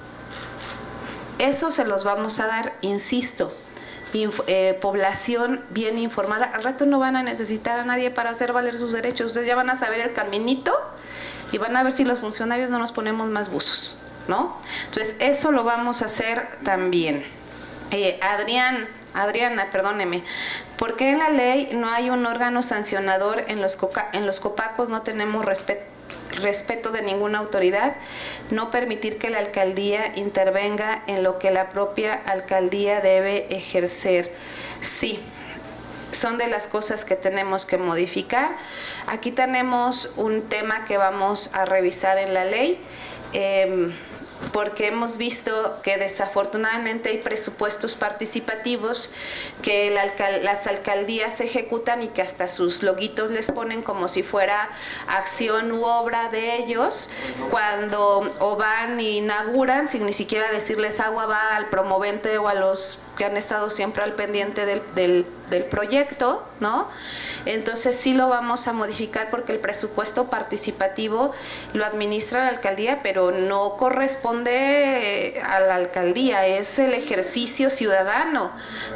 Eso se los vamos a dar, insisto, población bien informada. Al rato no van a necesitar a nadie para hacer valer sus derechos. Ustedes ya van a saber el caminito y van a ver si los funcionarios no nos ponemos más buzos, ¿no? Entonces, eso lo vamos a hacer también. Adriana, perdóneme, ¿por qué en la ley no hay un órgano sancionador? En los copacos no tenemos respeto de ninguna autoridad, no permitir que la alcaldía intervenga en lo que la propia alcaldía debe ejercer. Sí, son de las cosas que tenemos que modificar. Aquí tenemos un tema que vamos a revisar en la ley, porque hemos visto que desafortunadamente hay presupuestos participativos que las alcaldías ejecutan y que hasta sus loguitos les ponen como si fuera acción u obra de ellos, cuando o van e inauguran sin ni siquiera decirles agua va al promovente o a los que han estado siempre al pendiente del proyecto, ¿no? Entonces sí lo vamos a modificar porque el presupuesto participativo lo administra la alcaldía, pero no corresponde a la alcaldía, es el ejercicio ciudadano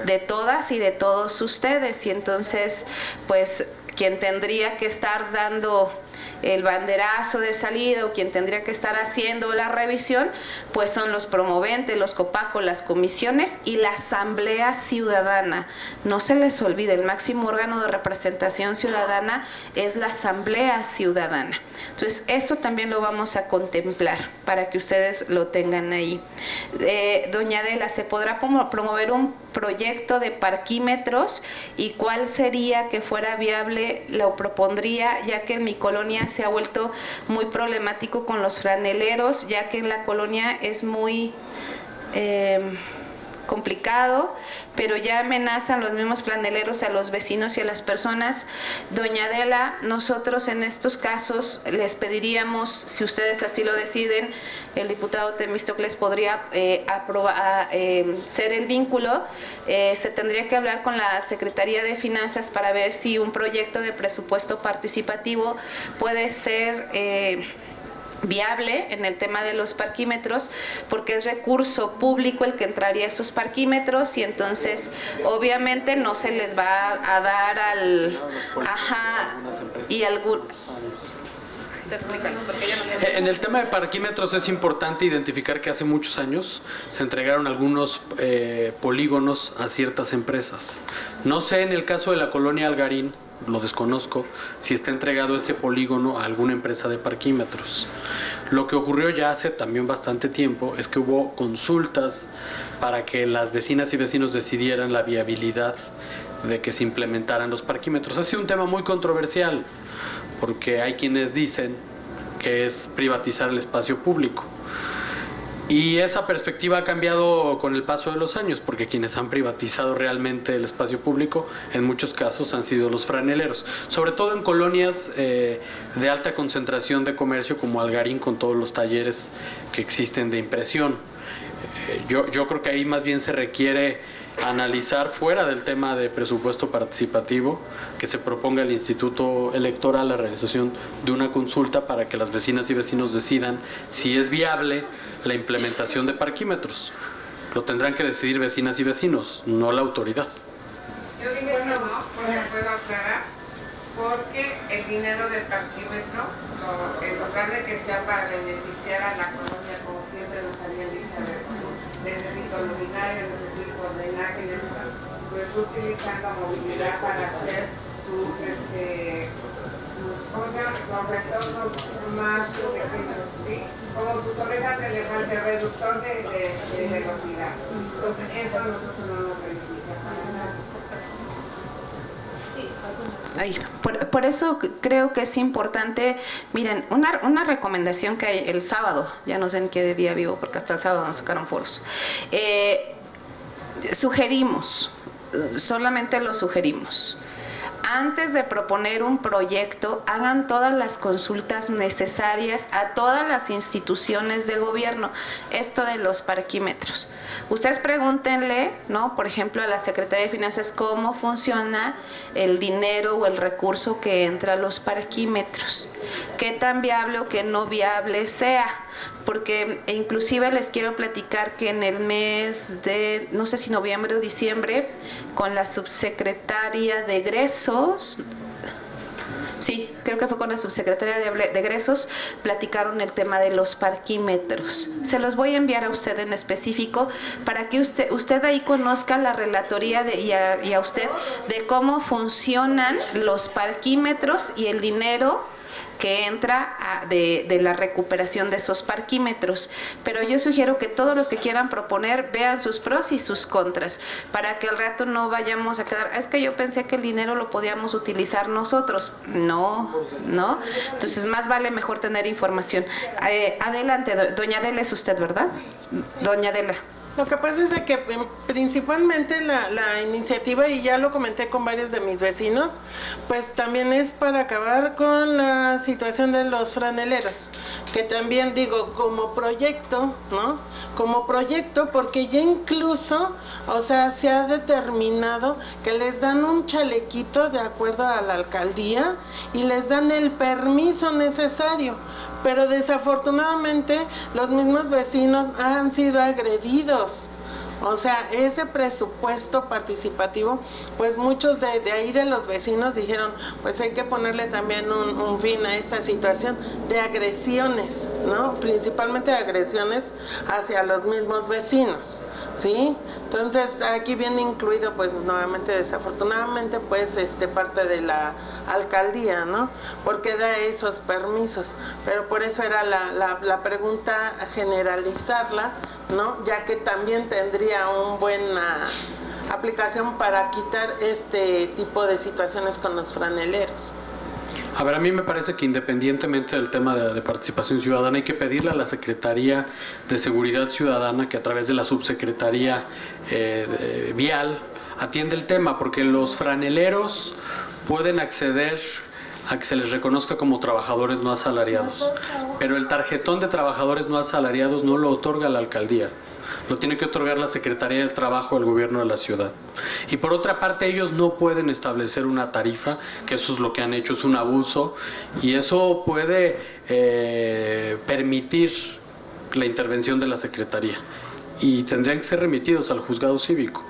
de todas y de todos ustedes, y entonces pues quien tendría que estar dando el banderazo de salida o quien tendría que estar haciendo la revisión, pues son los promoventes, los COPACO, las comisiones y la Asamblea Ciudadana. No se les olvide, el máximo órgano de representación ciudadana es la Asamblea Ciudadana. Entonces, eso también lo vamos a contemplar para que ustedes lo tengan ahí. Doña Adela, ¿se podrá promover un proyecto de parquímetros y cuál sería que fuera viable? Lo propondría, ya que en mi colonia se ha vuelto muy problemático con los franeleros, ya que en la colonia es muy complicado, pero ya amenazan los mismos flaneleros a los vecinos y a las personas. Doña Adela, nosotros en estos casos les pediríamos, si ustedes así lo deciden, el diputado Temístocles podría ser el vínculo, se tendría que hablar con la Secretaría de Finanzas para ver si un proyecto de presupuesto participativo puede ser viable en el tema de los parquímetros, porque es recurso público el que entraría a esos parquímetros y entonces obviamente no se les va a dar al y algún. En el tema de parquímetros es importante identificar que hace muchos años se entregaron algunos polígonos a ciertas empresas. No sé en el caso de la colonia Algarín, lo desconozco, si está entregado ese polígono a alguna empresa de parquímetros. Lo que ocurrió ya hace también bastante tiempo es que hubo consultas para que las vecinas y vecinos decidieran la viabilidad de que se implementaran los parquímetros. Ha sido un tema muy controversial porque hay quienes dicen que es privatizar el espacio público. Y esa perspectiva ha cambiado con el paso de los años, porque quienes han privatizado realmente el espacio público, en muchos casos han sido los franeleros, sobre todo en colonias de alta concentración de comercio como Algarín, con todos los talleres que existen de impresión. Yo creo que ahí más bien se requiere analizar, fuera del tema de presupuesto participativo, que se proponga al Instituto Electoral la realización de una consulta para que las vecinas y vecinos decidan si es viable la implementación de parquímetros. Lo tendrán que decidir vecinas y vecinos, no la autoridad. Yo dije no, porque puedo aclarar, porque el dinero del parquímetro, en lugar de que sea para beneficiar a la colonia, como siempre nos habían dicho, necesito luminarias, necesito drenaje, pues utilizan la movilidad para hacer sus ¿cómo se llama? Los retornos más vecinos, ¿sí? Como sus orejas de elefante, reductor de velocidad. Entonces, eso a nosotros no nos beneficia para nada. Por eso creo que es importante, miren, una recomendación que hay el sábado, ya no sé en qué día vivo porque hasta el sábado nos sacaron foros, sugerimos, solamente lo sugerimos, antes de proponer un proyecto, hagan todas las consultas necesarias a todas las instituciones de gobierno. Esto de los parquímetros. Ustedes pregúntenle, ¿no? Por ejemplo, a la Secretaría de Finanzas cómo funciona el dinero o el recurso que entra a los parquímetros. Qué tan viable o qué no viable sea. Porque inclusive les quiero platicar que en el mes de, no sé si noviembre o diciembre, con la subsecretaria de egresos, sí, creo que fue con la subsecretaria de egresos, platicaron el tema de los parquímetros. Se los voy a enviar a usted en específico para que usted ahí conozca la relatoría y a usted de cómo funcionan los parquímetros y el dinero que entra de la recuperación de esos parquímetros. Pero yo sugiero que todos los que quieran proponer vean sus pros y sus contras, para que al rato no vayamos a quedar, es que yo pensé que el dinero lo podíamos utilizar nosotros. No. Entonces más vale mejor tener información. Adelante, doña Adela es usted, ¿verdad? Doña Adela. Lo que pasa es de que principalmente la iniciativa, y ya lo comenté con varios de mis vecinos, pues también es para acabar con la situación de los franeleros, que también digo como proyecto, ¿no? Como proyecto, porque ya incluso, o sea, se ha determinado que les dan un chalequito de acuerdo a la alcaldía y les dan el permiso necesario, pero desafortunadamente los mismos vecinos han sido agredidos. O sea, ese presupuesto participativo, pues muchos de ahí de los vecinos dijeron, pues hay que ponerle también un fin a esta situación de agresiones, ¿no? Principalmente agresiones hacia los mismos vecinos, ¿sí? Entonces, aquí viene incluido, pues nuevamente, desafortunadamente, pues parte de la alcaldía, ¿no? Porque da esos permisos, pero por eso era la pregunta, generalizarla, ¿no? Ya que también tendría una buena aplicación para quitar este tipo de situaciones con los franeleros. A ver, a mí me parece que independientemente del tema de participación ciudadana, hay que pedirle a la Secretaría de Seguridad Ciudadana que a través de la Subsecretaría Vial atienda el tema, porque los franeleros pueden acceder a que se les reconozca como trabajadores no asalariados, pero el tarjetón de trabajadores no asalariados no lo otorga la alcaldía, lo tiene que otorgar la Secretaría del Trabajo del Gobierno de la ciudad. Y por otra parte, ellos no pueden establecer una tarifa, que eso es lo que han hecho, es un abuso, y eso puede permitir la intervención de la Secretaría, y tendrían que ser remitidos al juzgado cívico.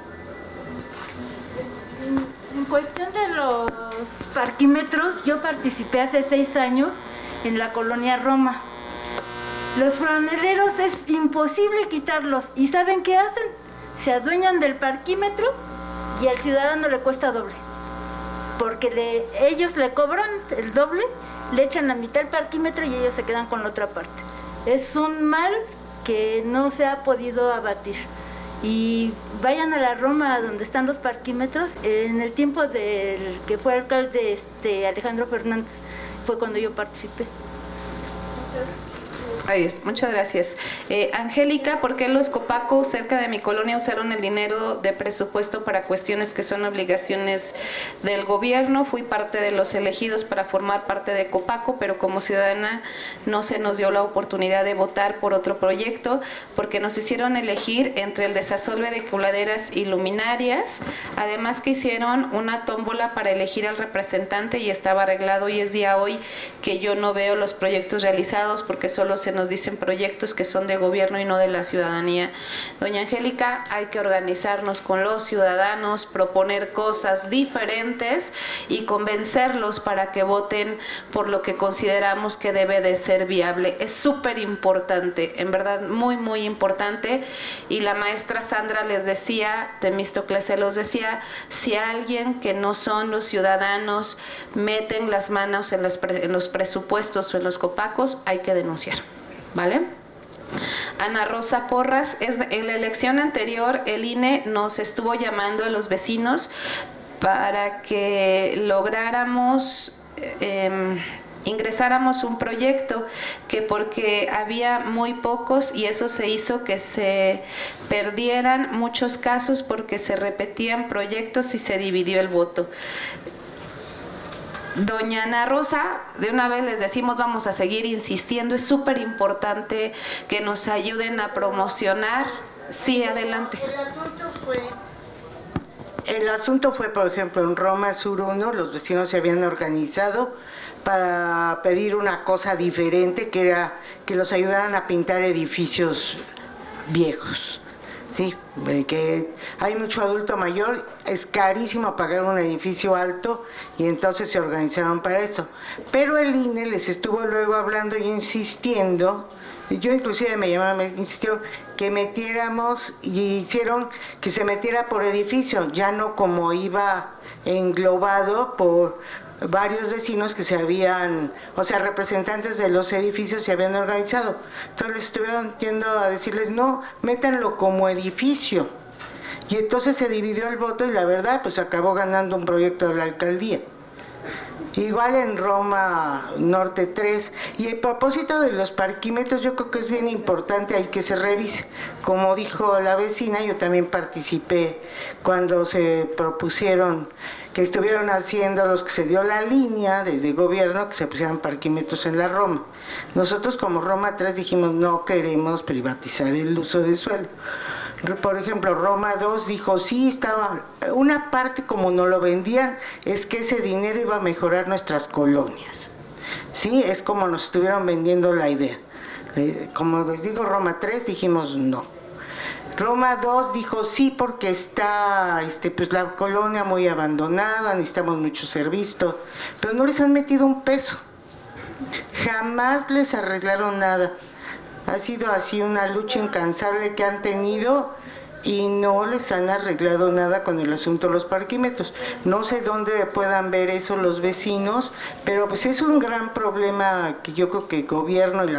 En cuestión de los parquímetros, yo participé hace 6 años en la colonia Roma. Los franeleros es imposible quitarlos. ¿Y saben qué hacen? Se adueñan del parquímetro y al ciudadano le cuesta doble. Porque ellos le cobran el doble, le echan la mitad del parquímetro y ellos se quedan con la otra parte. Es un mal que no se ha podido abatir. Y vayan a la Roma donde están los parquímetros. En el tiempo del que fue alcalde Alejandro Fernández fue cuando yo participé. Muchas gracias. Angélica, ¿por qué los Copacos cerca de mi colonia usaron el dinero de presupuesto para cuestiones que son obligaciones del gobierno? Fui parte de los elegidos para formar parte de Copaco, pero como ciudadana no se nos dio la oportunidad de votar por otro proyecto porque nos hicieron elegir entre el desasolve de coladeras y luminarias, además que hicieron una tómbola para elegir al representante y estaba arreglado, y es día hoy que yo no veo los proyectos realizados porque solo se nos dicen proyectos que son de gobierno y no de la ciudadanía. Doña Angélica, hay que organizarnos con los ciudadanos, proponer cosas diferentes y convencerlos para que voten por lo que consideramos que debe de ser viable. Es súper importante, en verdad muy, muy importante. Y la maestra Sandra les decía, Temístocles se los decía, si alguien que no son los ciudadanos meten las manos en los presupuestos o en los copacos, hay que denunciar. ¿Vale? Ana Rosa Porras, en la elección anterior el INE nos estuvo llamando a los vecinos para que lográramos, ingresáramos un proyecto, que porque había muy pocos y eso se hizo que se perdieran muchos casos porque se repetían proyectos y se dividió el voto. Doña Ana Rosa, de una vez les decimos, vamos a seguir insistiendo, es súper importante que nos ayuden a promocionar. Sí, adelante. El asunto fue, por ejemplo, en Roma Sur 1, los vecinos se habían organizado para pedir una cosa diferente, que era que los ayudaran a pintar edificios viejos. Sí, que hay mucho adulto mayor, es carísimo pagar un edificio alto y entonces se organizaron para eso. Pero el INE les estuvo luego hablando y insistiendo, y yo inclusive me insistió que metiéramos, y hicieron que se metiera por edificio, ya no como iba englobado por varios vecinos que se habían, o sea, representantes de los edificios se habían organizado. Entonces les estuvieron yendo a decirles, no, métanlo como edificio. Y entonces se dividió el voto y la verdad, pues acabó ganando un proyecto de la alcaldía. Igual en Roma Norte 3. Y a propósito de los parquímetros, yo creo que es bien importante ahí que se revise. Como dijo la vecina, yo también participé cuando se propusieron, que estuvieron haciendo los que se dio la línea desde el gobierno, que se pusieran parquímetros en la Roma. Nosotros como Roma 3 dijimos no queremos privatizar el uso de suelo. Por ejemplo, Roma 2 dijo, sí, estaba, una parte como nos lo vendían, es que ese dinero iba a mejorar nuestras colonias. Sí, es como nos estuvieron vendiendo la idea. Como les digo, Roma 3 dijimos no. Roma 2 dijo sí porque está pues la colonia muy abandonada, necesitamos mucho servicio, pero no les han metido un peso. Jamás les arreglaron nada. Ha sido así una lucha incansable que han tenido y no les han arreglado nada con el asunto de los parquímetros. No sé dónde puedan ver eso los vecinos, pero pues es un gran problema que yo creo que el gobierno y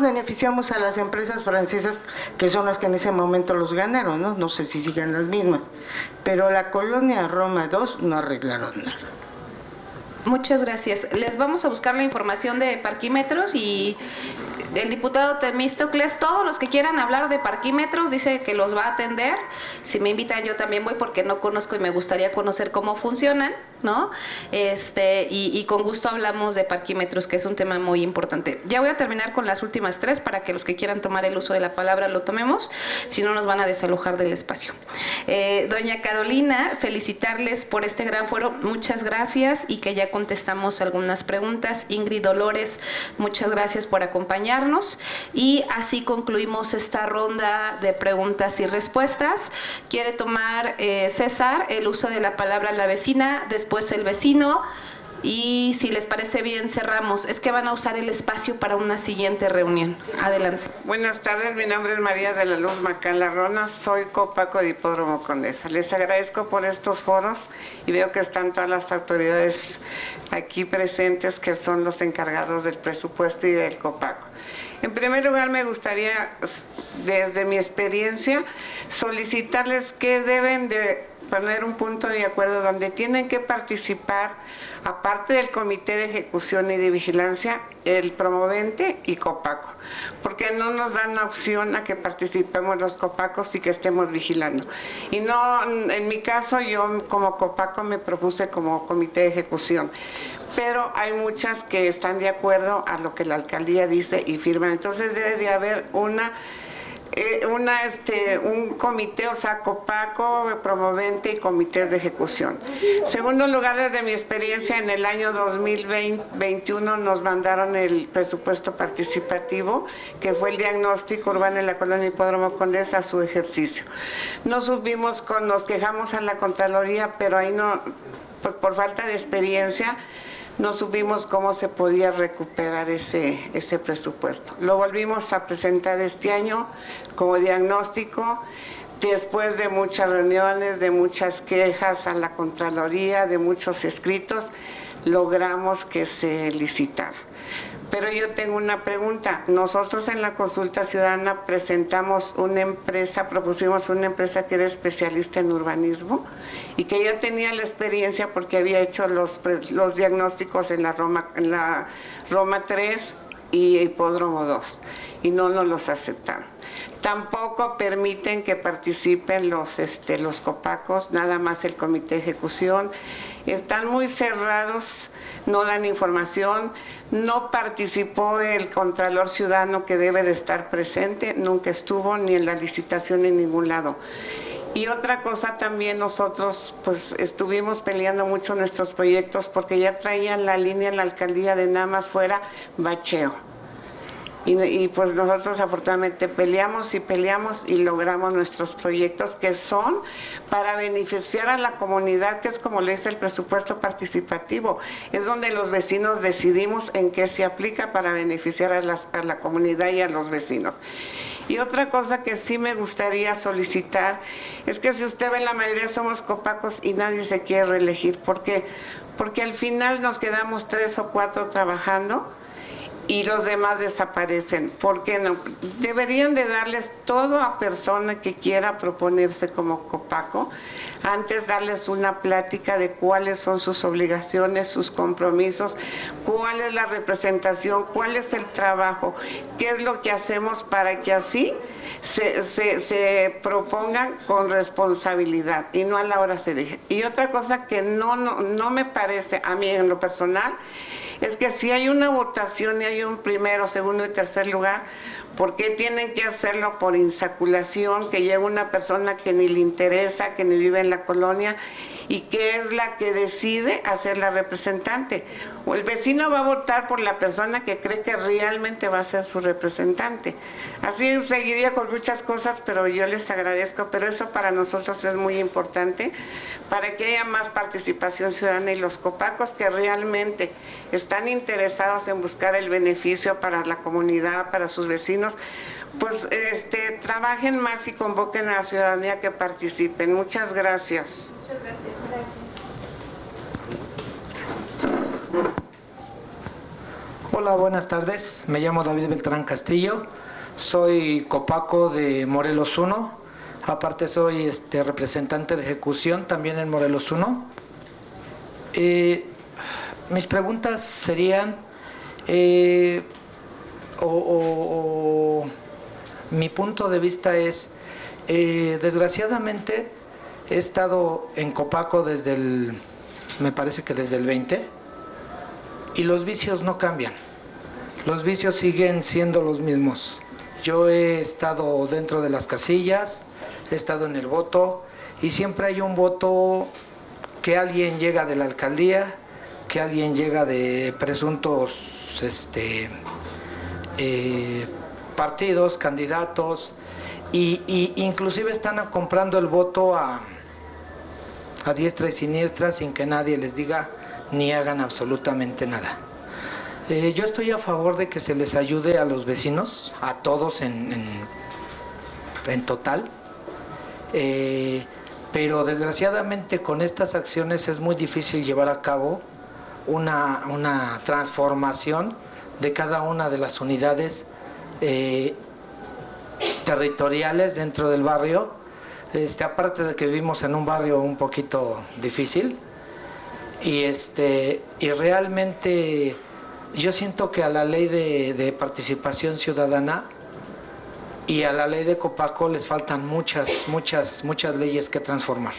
beneficiamos a las empresas francesas que son las que en ese momento los ganaron, ¿no? No sé si sigan las mismas, pero la colonia Roma 2 no arreglaron nada. Muchas gracias. Les vamos a buscar la información de parquímetros y el diputado Temístocles, todos los que quieran hablar de parquímetros, dice que los va a atender. Si me invitan yo también voy porque no conozco y me gustaría conocer cómo funcionan, ¿no? Y con gusto hablamos de parquímetros, que es un tema muy importante. Ya voy a terminar con las últimas tres para que los que quieran tomar el uso de la palabra lo tomemos, si no nos van a desalojar del espacio. Doña Carolina, felicitarles por este gran foro, muchas gracias y que ya contestamos algunas preguntas. Ingrid Dolores, muchas gracias por acompañarnos y así concluimos esta ronda de preguntas y respuestas. Quiere tomar César el uso de la palabra la vecina, después el vecino y si les parece bien cerramos. Es que van a usar el espacio para una siguiente reunión. Adelante. Buenas tardes, mi nombre es María de la Luz Macán Larrona, soy copaco de Hipódromo Condesa. Les agradezco por estos foros y veo que están todas las autoridades aquí presentes que son los encargados del presupuesto y del copaco. En primer lugar, me gustaría, desde mi experiencia, solicitarles que deben de poner un punto de acuerdo donde tienen que participar, aparte del Comité de Ejecución y de Vigilancia, el promovente y copaco, porque no nos dan opción a que participemos los copacos y que estemos vigilando. Y no, en mi caso, yo como copaco me propuse como Comité de Ejecución, pero hay muchas que están de acuerdo a lo que la alcaldía dice y firman. Entonces debe de haber un comité, o sea, copaco, promovente y comités de ejecución. Segundo lugar, desde mi experiencia, en el año 2021 nos mandaron el presupuesto participativo, que fue el diagnóstico urbano en la colonia Hipódromo Condesa, su ejercicio. Nos quejamos a la Contraloría, pero ahí no, pues por falta de experiencia, no supimos cómo se podía recuperar ese presupuesto. Lo volvimos a presentar este año como diagnóstico, después de muchas reuniones, de muchas quejas a la Contraloría, de muchos escritos, logramos que se licitara. Pero yo tengo una pregunta. Nosotros en la consulta ciudadana propusimos una empresa que era especialista en urbanismo y que ya tenía la experiencia porque había hecho los diagnósticos en la Roma 3 y Hipódromo 2 y no nos los aceptaron. Tampoco permiten que participen los copacos, nada más el comité de ejecución. Están muy cerrados, no dan información, no participó el Contralor Ciudadano que debe de estar presente, nunca estuvo ni en la licitación en ningún lado. Y otra cosa también, nosotros pues estuvimos peleando mucho nuestros proyectos porque ya traían la línea en la alcaldía de nada más fuera bacheo. Y pues nosotros afortunadamente peleamos y logramos nuestros proyectos que son para beneficiar a la comunidad, que es como le dice el presupuesto participativo. Es donde los vecinos decidimos en qué se aplica para beneficiar a la comunidad y a los vecinos. Y otra cosa que sí me gustaría solicitar es que si usted ve, la mayoría somos copacos y nadie se quiere reelegir. ¿Por qué? Porque al final nos quedamos 3 o 4 trabajando y los demás desaparecen. ¿Por qué no? Deberían de darles todo a persona que quiera proponerse como Copaco, antes darles una plática de cuáles son sus obligaciones, sus compromisos, cuál es la representación, cuál es el trabajo, qué es lo que hacemos para que así se propongan con responsabilidad y no a la hora se deje. Y otra cosa que no me parece a mí en lo personal es que si hay una votación y hay un primero, segundo y tercer lugar, ¿por qué tienen que hacerlo por insaculación, que llega una persona que ni le interesa, que ni vive en la colonia y que es la que decide hacer la representante? O el vecino va a votar por la persona que cree que realmente va a ser su representante. Así seguiría con muchas cosas, pero yo les agradezco, pero eso para nosotros es muy importante, para que haya más participación ciudadana y los copacos que realmente están interesados en buscar el beneficio para la comunidad, para sus vecinos, pues trabajen más y convoquen a la ciudadanía que participen. Muchas gracias. Muchas gracias. Hola, buenas tardes. Me llamo David Beltrán Castillo. Soy copaco de Morelos 1. Aparte soy representante de ejecución también en Morelos 1. Mis preguntas serían, mi punto de vista es, desgraciadamente he estado en Copaco me parece que desde el 20, y los vicios no cambian. Los vicios siguen siendo los mismos. Yo he estado dentro de las casillas, he estado en el voto, y siempre hay un voto que alguien llega de la alcaldía, que alguien llega de presuntos partidos, candidatos, y inclusive están comprando el voto a diestra y siniestra sin que nadie les diga ni hagan absolutamente nada. Yo estoy a favor de que se les ayude a los vecinos, a todos en total, pero desgraciadamente con estas acciones es muy difícil llevar a cabo una transformación de cada una de las unidades territoriales dentro del barrio, aparte de que vivimos en un barrio un poquito difícil, y realmente yo siento que a la ley de participación ciudadana y a la ley de Copaco les faltan muchas leyes que transformar.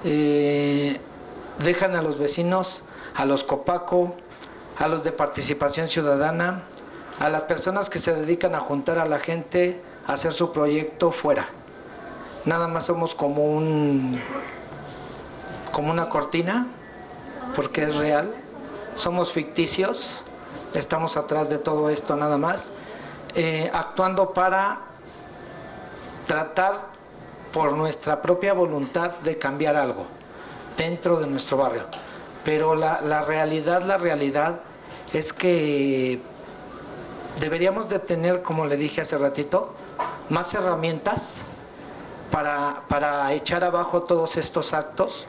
Dejan a los vecinos, a los Copaco, a los de participación ciudadana, a las personas que se dedican a juntar a la gente, a hacer su proyecto fuera. Nada más somos como una cortina, porque es real. Somos ficticios, estamos atrás de todo esto nada más, actuando para tratar por nuestra propia voluntad de cambiar algo dentro de nuestro barrio. Pero la realidad es que deberíamos de tener, como le dije hace ratito, más herramientas para echar abajo todos estos actos,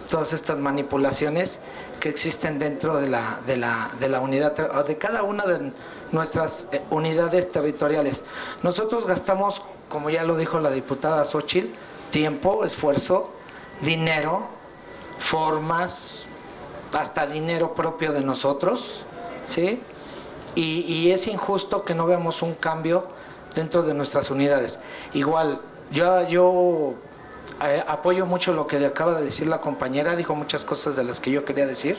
todas estas manipulaciones que existen dentro de la unidad, de cada una de nuestras unidades territoriales. Nosotros gastamos, como ya lo dijo la diputada Xóchitl, tiempo, esfuerzo, dinero, formas, hasta dinero propio de nosotros, ¿sí? Y es injusto que no veamos un cambio dentro de nuestras unidades. Igual, yo apoyo mucho lo que acaba de decir la compañera, dijo muchas cosas de las que yo quería decir.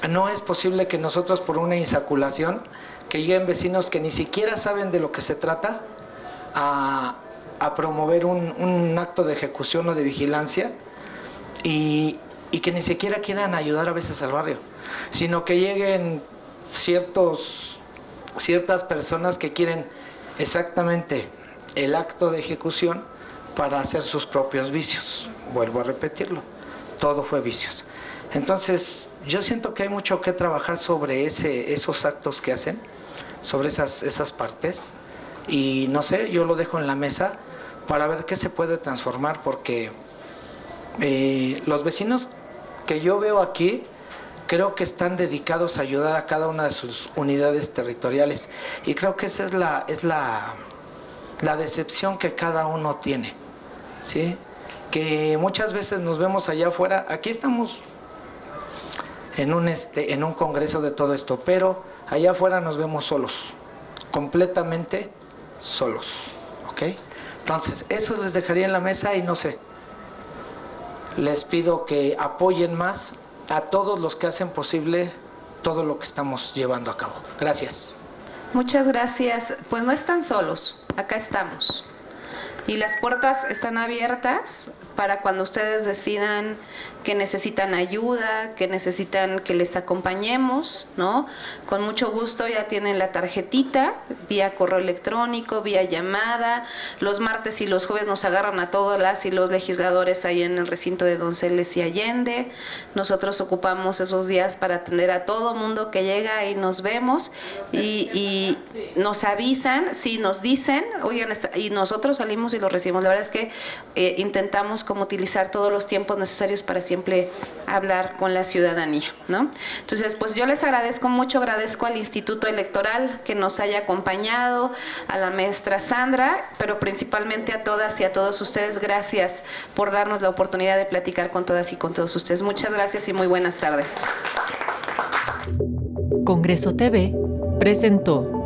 No es posible que nosotros, por una insaculación, que lleguen vecinos que ni siquiera saben de lo que se trata a promover un acto de ejecución o de vigilancia, y que ni siquiera quieran ayudar a veces al barrio, sino que lleguen ciertas personas que quieren exactamente el acto de ejecución para hacer sus propios vicios. Vuelvo a repetirlo, todo fue vicios. Entonces yo siento que hay mucho que trabajar sobre esos actos que hacen, sobre esas partes, y no sé, yo lo dejo en la mesa para ver qué se puede transformar, porque los vecinos que yo veo aquí creo que están dedicados a ayudar a cada una de sus unidades territoriales. Y creo que esa es la decepción que cada uno tiene, ¿sí? Que muchas veces nos vemos allá afuera, aquí estamos en un congreso de todo esto, pero allá afuera nos vemos solos, completamente solos, ¿ok? Entonces, eso les dejaría en la mesa y no sé, les pido que apoyen más a todos los que hacen posible todo lo que estamos llevando a cabo. Gracias. Muchas gracias. Pues no están solos, acá estamos. Y las puertas están abiertas para cuando ustedes decidan que necesitan ayuda, que necesitan que les acompañemos, ¿no? Con mucho gusto ya tienen la tarjetita, vía correo electrónico, vía llamada. Los martes y los jueves nos agarran a todas las y los legisladores ahí en el recinto de Donceles y Allende. Nosotros ocupamos esos días para atender a todo mundo que llega y nos vemos y nos avisan, sí, nos dicen, oigan, y nosotros salimos y lo recibimos. La verdad es que intentamos como utilizar todos los tiempos necesarios para siempre hablar con la ciudadanía, ¿no? Entonces, pues yo les agradezco mucho, agradezco al Instituto Electoral que nos haya acompañado, a la maestra Sandra, pero principalmente a todas y a todos ustedes, gracias por darnos la oportunidad de platicar con todas y con todos ustedes. Muchas gracias y muy buenas tardes. Congreso TV presentó